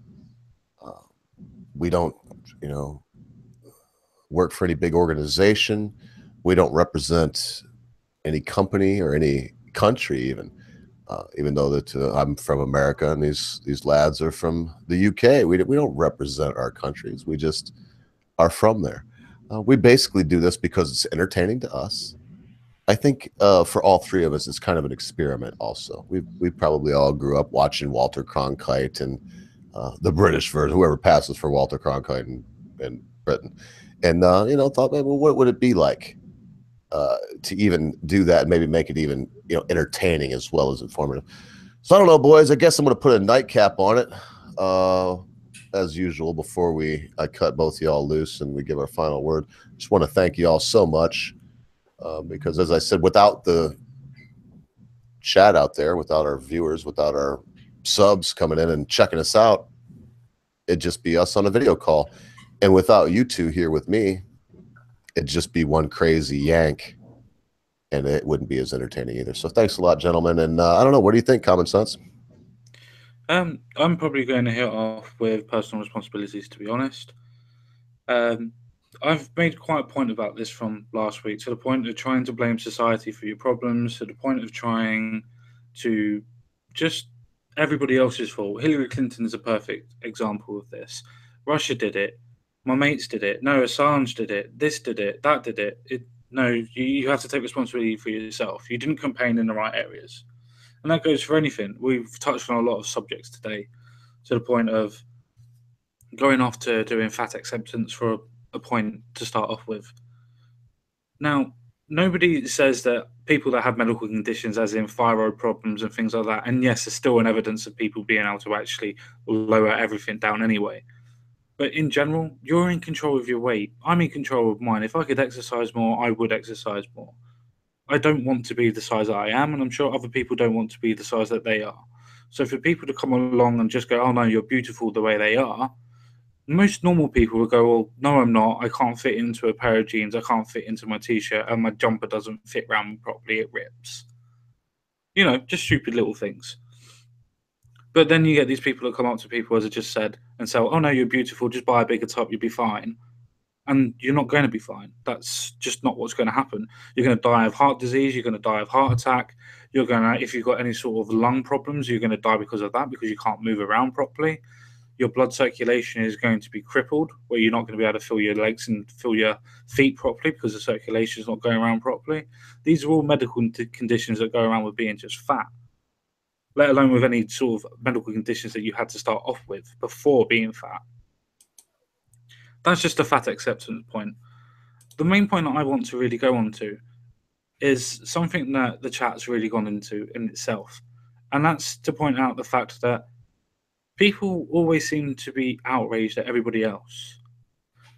Speaker 1: We don't, you know, work for any big organization. We don't represent any company or any country, even though that I'm from America and these lads are from the UK. We don't represent our countries. We just are from there. We basically do this because it's entertaining to us. I think for all three of us, it's kind of an experiment. Also, we probably all grew up watching Walter Cronkite and the British version, whoever passes for Walter Cronkite in Britain, and you know, thought, well, what would it be like to even do that and maybe make it even, you know, entertaining as well as informative. So I don't know, boys. I guess I'm going to put a nightcap on it as usual before I cut both of y'all loose and we give our final word. Just want to thank you all so much because, as I said, without the chat out there, without our viewers, without our subs coming in and checking us out, it'd just be us on a video call. And without you two here with me, it'd just be one crazy yank, and it wouldn't be as entertaining either. So thanks a lot, gentlemen. And I don't know, what do you think, Common Sense?
Speaker 3: I'm probably going to hit off with personal responsibilities, to be honest. I've made quite a point about this from last week, to the point of trying to blame society for your problems, to the point of trying to just everybody else's fault. Hillary Clinton is a perfect example of this. Russia did it. My mates did it. No, Assange did it. This did it. That did it. No, you have to take responsibility for yourself. You didn't campaign in the right areas. And that goes for anything. We've touched on a lot of subjects today, to the point of going off to doing fat acceptance for a point to start off with. Now, nobody says that people that have medical conditions, as in thyroid problems and things like that, and yes, there's still an evidence of people being able to actually lower everything down anyway. But in general, you're in control of your weight. I'm in control of mine. If I could exercise more, I would exercise more. I don't want to be the size that I am, and I'm sure other people don't want to be the size that they are. So for people to come along and just go, oh no, you're beautiful the way they are, most normal people will go, well, no, I'm not. I can't fit into a pair of jeans. I can't fit into my t-shirt, and my jumper doesn't fit around me properly. It rips. You know, just stupid little things. But then you get these people that come up to people, as I just said, and say, oh, no, you're beautiful. Just buy a bigger top. You'll be fine. And you're not going to be fine. That's just not what's going to happen. You're going to die of heart disease. You're going to die of heart attack. You're going to, if you've got any sort of lung problems, you're going to die because of that, because you can't move around properly. Your blood circulation is going to be crippled, where you're not going to be able to feel your legs and feel your feet properly because the circulation is not going around properly. These are all medical conditions that go around with being just fat, let alone with any sort of medical conditions that you had to start off with before being fat. That's just a fat acceptance point. The main point that I want to really go on to is something that the chat's really gone into in itself. And that's to point out the fact that people always seem to be outraged at everybody else.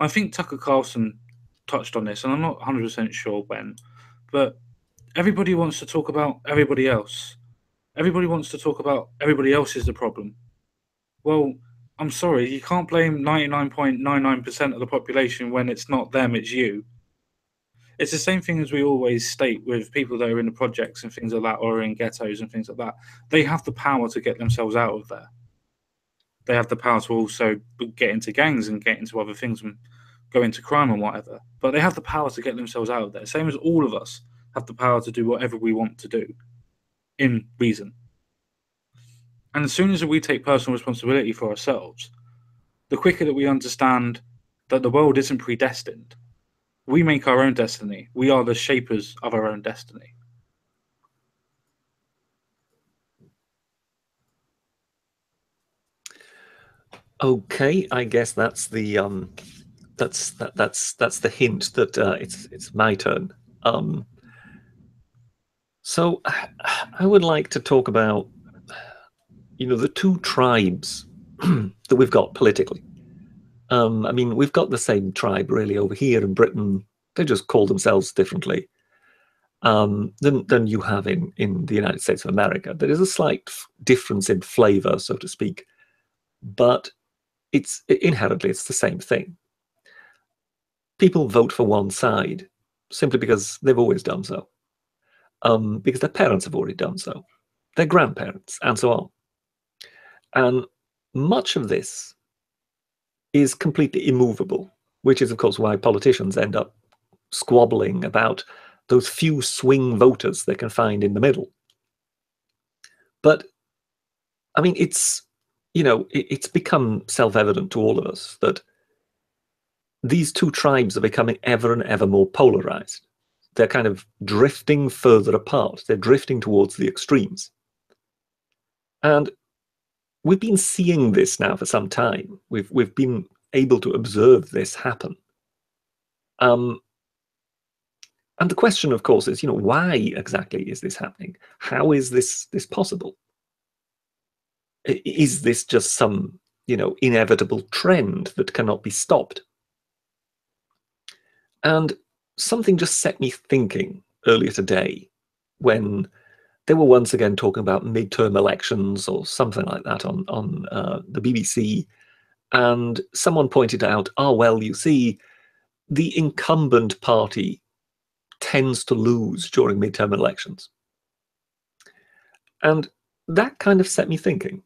Speaker 3: I think Tucker Carlson touched on this, and I'm not 100% sure when, but everybody wants to talk about everybody else. Everybody wants to talk about everybody else is the problem. Well, I'm sorry, you can't blame 99.99% of the population when it's not them, it's you. It's the same thing as we always state with people that are in the projects and things like that, or in ghettos and things like that. They have the power to get themselves out of there. They have the power to also get into gangs and get into other things and go into crime and whatever. But they have the power to get themselves out of there. Same as all of us have the power to do whatever we want to do, in reason. And as soon as we take personal responsibility for ourselves, the quicker that we understand that the world isn't predestined. We make our own destiny. We are the shapers of our own destiny.
Speaker 2: Okay, I guess that's the that's the hint that it's my turn. So I would like to talk about, you know, the two tribes that we've got politically. I mean, we've got the same tribe really over here in Britain. They just call themselves differently than you have in the United States of America. There is a slight difference in flavor, so to speak, but inherently it's the same thing. People vote for one side simply because they've always done so, because their parents have already done so, their grandparents, and so on. And much of this is completely immovable, which is, of course, why politicians end up squabbling about those few swing voters they can find in the middle. But, I mean, it's, you know, it's become self-evident to all of us that these two tribes are becoming ever and ever more polarized. They're kind of drifting further apart. They're drifting towards the extremes. And we've been seeing this now for some time. We've been able to observe this happen. And the question, of course, is, you know, why exactly is this happening? How is this possible? Is this just some, you know, inevitable trend that cannot be stopped? And something just set me thinking earlier today when they were once again talking about midterm elections or something like that on the BBC. And someone pointed out, oh, well, you see, the incumbent party tends to lose during midterm elections. And that kind of set me thinking.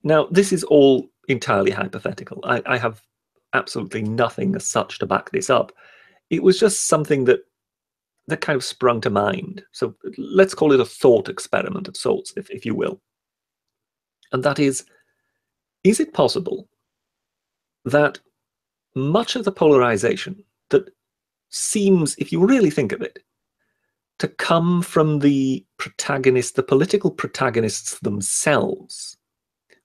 Speaker 2: Now, this is all entirely hypothetical. I have absolutely nothing as such to back this up. It was just something that kind of sprung to mind. So let's call it a thought experiment of sorts, if you will. And that is it possible that much of the polarization that seems, if you really think of it, to come from the protagonists, the political protagonists themselves,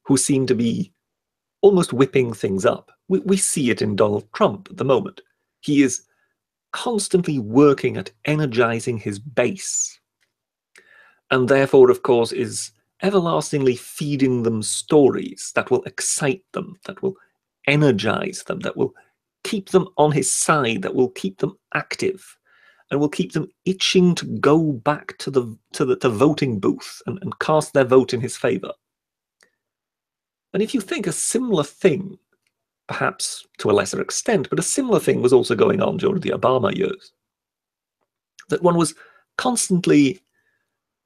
Speaker 2: who seem to be almost whipping things up? We see it in Donald Trump at the moment. He is constantly working at energizing his base, and therefore, of course, is everlastingly feeding them stories that will excite them, that will energize them, that will keep them on his side, that will keep them active, and will keep them itching to go back to the voting booth and cast their vote in his favor. And if you think a similar thing, perhaps to a lesser extent, but a similar thing was also going on during the Obama years, that one was constantly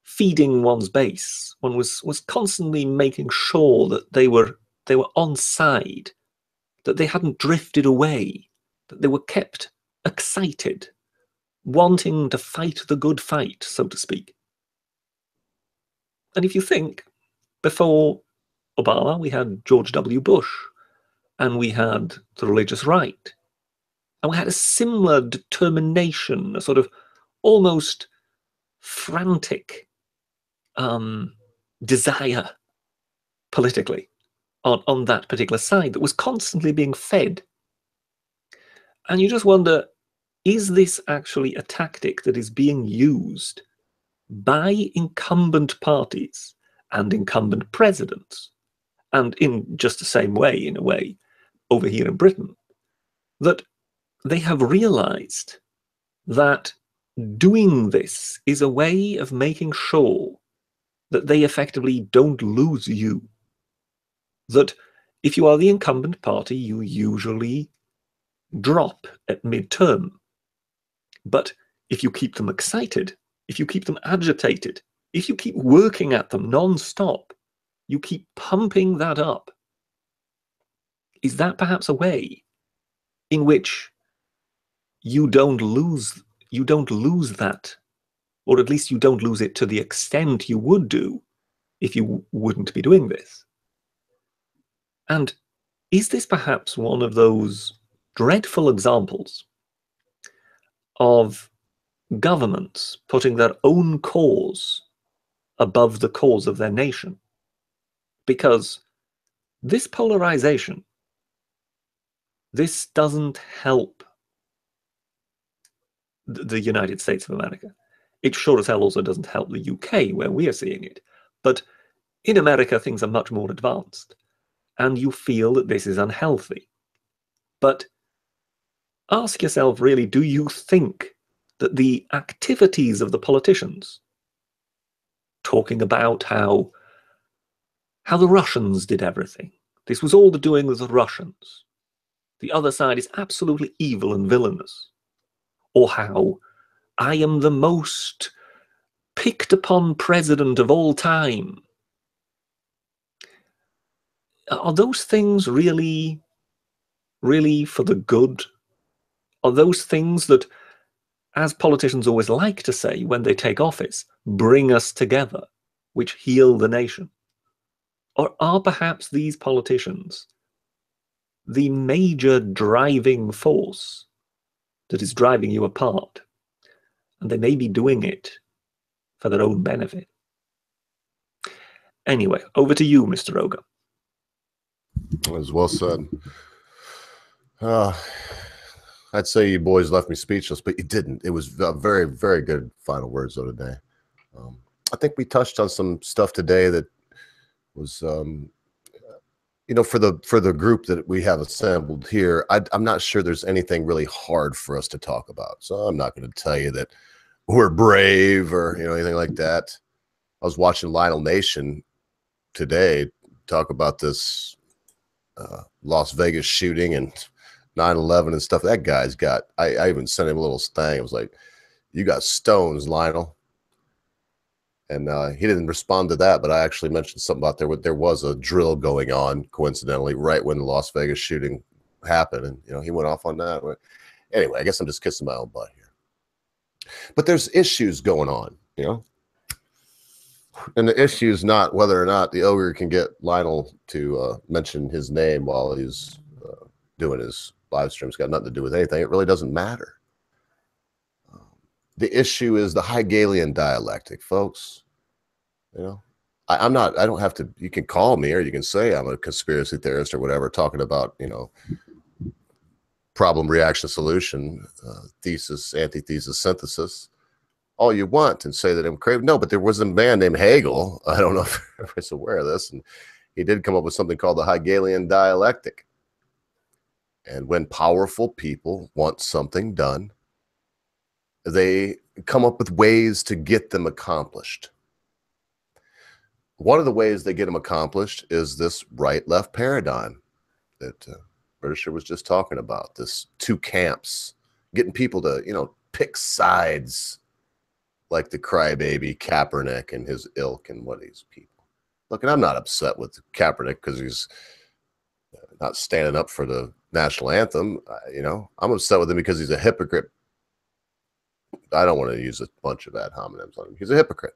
Speaker 2: feeding one's base, one was constantly making sure that they were on side, that they hadn't drifted away, that they were kept excited, wanting to fight the good fight, so to speak. And if you think, before Obama, we had George W. Bush, and we had the religious right, and we had a similar determination, a sort of almost frantic desire politically on that particular side that was constantly being fed. And you just wonder, is this actually a tactic that is being used by incumbent parties and incumbent presidents and in just the same way, in a way, over here in Britain, that they have realized that doing this is a way of making sure that they effectively don't lose you. That if you are the incumbent party, you usually drop at midterm. But if you keep them excited, if you keep them agitated, if you keep working at them non-stop, you keep pumping that up. Is that perhaps a way in which you don't lose that, or at least you don't lose it to the extent you would do if you wouldn't be doing this? And is this perhaps one of those dreadful examples of governments putting their own cause above the cause of their nation? Because this polarization, this doesn't help the United States of America. It sure as hell also doesn't help the UK, where we are seeing it. But in America, things are much more advanced, and you feel that this is unhealthy. But ask yourself, really, do you think that the activities of the politicians, talking about how the Russians did everything, this was all the doing of the Russians, the other side is absolutely evil and villainous, or how I am the most picked upon president of all time, are those things really for the good? Are those things that, as politicians always like to say when they take office, bring us together, which heal the nation? Or are perhaps these politicians the major driving force that is driving you apart? And they may be doing it for their own benefit. Anyway, over to you, Mr. Ogre.
Speaker 1: As well said. I'd say you boys left me speechless, but you didn't. It was very, very good final words though today. I think we touched on some stuff today that was, you know, for the group that we have assembled here. I'm not sure there's anything really hard for us to talk about. So I'm not going to tell you that we're brave or, you know, anything like that. I was watching Lionel Nation today talk about this Las Vegas shooting and 9/11 and stuff. That guy's got, I even sent him a little thing. I was like, you got stones, Lionel. And he didn't respond to that, but I actually mentioned something about there was a drill going on, coincidentally, right when the Las Vegas shooting happened. And, you know, he went off on that. Anyway, I guess I'm just kissing my own butt here. But there's issues going on, you know. And the issue is not whether or not the ogre can get Lionel to mention his name while he's doing his live stream. It's got nothing to do with anything. It really doesn't matter. The issue is the Hegelian dialectic, folks. You know, I don't have to, you can call me or you can say I'm a conspiracy theorist or whatever, talking about, you know, problem, reaction, solution, thesis, antithesis, synthesis, all you want, and say that I'm crazy. No, but there was a man named Hegel. I don't know if everybody's aware of this. And he did come up with something called the Hegelian dialectic. And when powerful people want something done, they come up with ways to get them accomplished. One of the ways they get them accomplished is this right-left paradigm that Britisher was just talking about, this two camps, getting people to, you know, pick sides like the crybaby Kaepernick and his ilk and what these people. Look, and I'm not upset with Kaepernick because he's not standing up for the national anthem. You know, I'm upset with him because he's a hypocrite. I don't want to use a bunch of ad hominems on him. He's a hypocrite.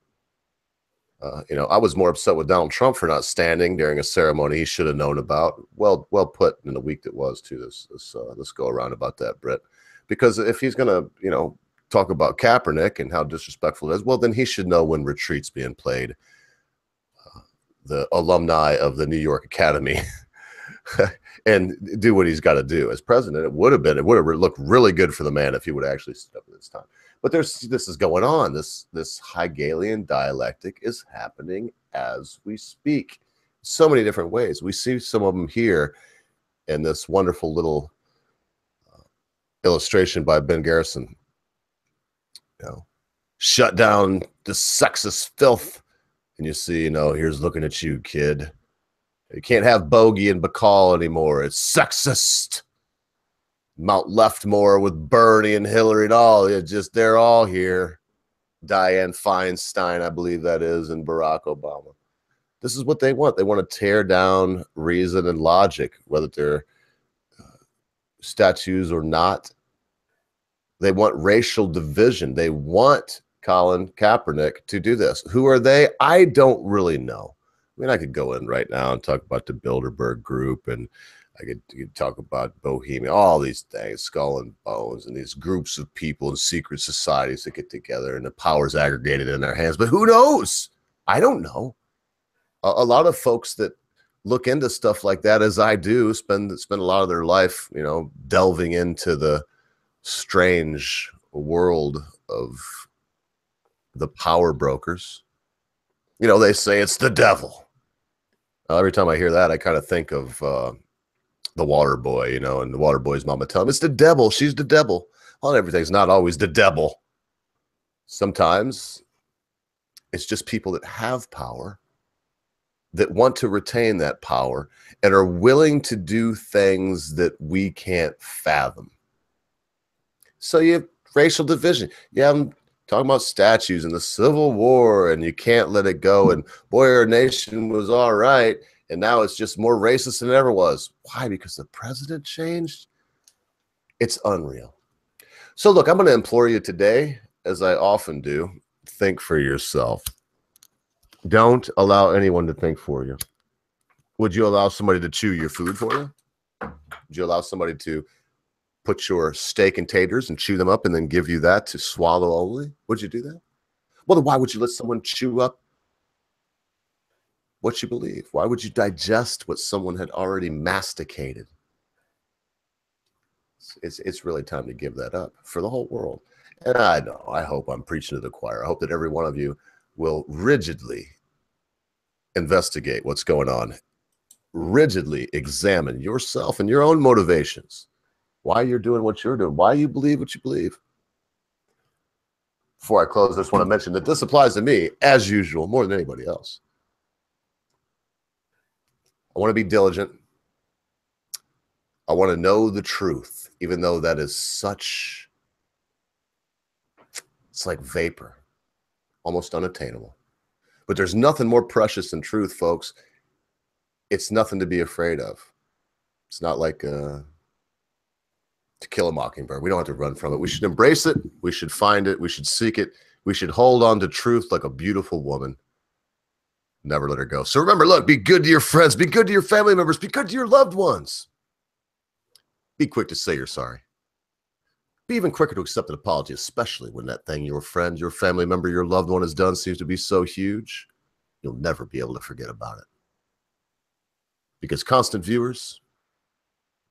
Speaker 1: You know, I was more upset with Donald Trump for not standing during a ceremony he should have known about. Well put in the week that was too. This go around about that, Brit. Because if he's going to, you know, talk about Kaepernick and how disrespectful it is, well, then he should know when retreat's being played. The alumni of the New York Academy and do what he's got to do as president. It would have looked really good for the man if he would have actually stood up at this time. But this is going on. This Hegelian dialectic is happening as we speak. so many different ways. We see some of them here in this wonderful little illustration by Ben Garrison. You know, shut down the sexist filth. And you see, you know, here's looking at you, kid. You can't have Bogey and Bacall anymore. It's sexist. Mount Leftmore with Bernie and Hillary and all. It's just, they're all here. Dianne Feinstein, I believe that is, and Barack Obama. This is what they want. They want to tear down reason and logic, whether they're statues or not. They want racial division. They want Colin Kaepernick to do this. Who are they? I don't really know. I mean, I could go in right now and talk about the Bilderberg Group, and I could talk about Bohemia, all these things, Skull and Bones, and these groups of people and secret societies that get together, and the power's aggregated in their hands. But who knows? I don't know. A lot of folks that look into stuff like that, as I do, spend a lot of their life, you know, delving into the strange world of the power brokers. You know, they say it's the devil. Every time I hear that, I kind of think of the water boy, you know, and the water boy's mama tell him it's the devil. She's the devil. Well, everything's not always the devil. Sometimes it's just people that have power, that want to retain that power, and are willing to do things that we can't fathom. So you have racial division. You have them talking about statues and the Civil War, and you can't let it go. And boy, our nation was all right, and now it's just more racist than it ever was. Why? Because the president changed? It's unreal. So look, I'm going to implore you today, as I often do, think for yourself. Don't allow anyone to think for you. Would you allow somebody to chew your food for you? Would you allow somebody to put your steak and taters and chew them up and then give you that to swallow only? Would you do that? Well, then why would you let someone chew up what you believe? Why would you digest what someone had already masticated? It's really time to give that up for the whole world. And I know, I hope I'm preaching to the choir. I hope that every one of you will rigidly investigate what's going on, rigidly examine yourself and your own motivations, why you're doing what you're doing, why you believe what you believe. Before I close, I just want to mention that this applies to me, as usual, more than anybody else. I want to be diligent. I want to know the truth, even though that is such, it's like vapor, almost unattainable. But there's nothing more precious than truth, folks. It's nothing to be afraid of. It's not like To Kill a Mockingbird. We don't have to run from it. We should embrace it. We should find it. We should seek it. We should hold on to truth like a beautiful woman. Never let her go. So remember, look, be good to your friends. Be good to your family members. Be good to your loved ones. Be quick to say you're sorry. Be even quicker to accept an apology, especially when that thing your friend, your family member, your loved one has done seems to be so huge, you'll never be able to forget about it. Because constant viewers,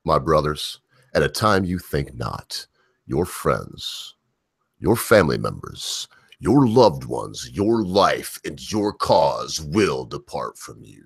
Speaker 1: my brothers, at a time you think not, your friends, your family members, your loved ones, your life, and your cause will depart from you.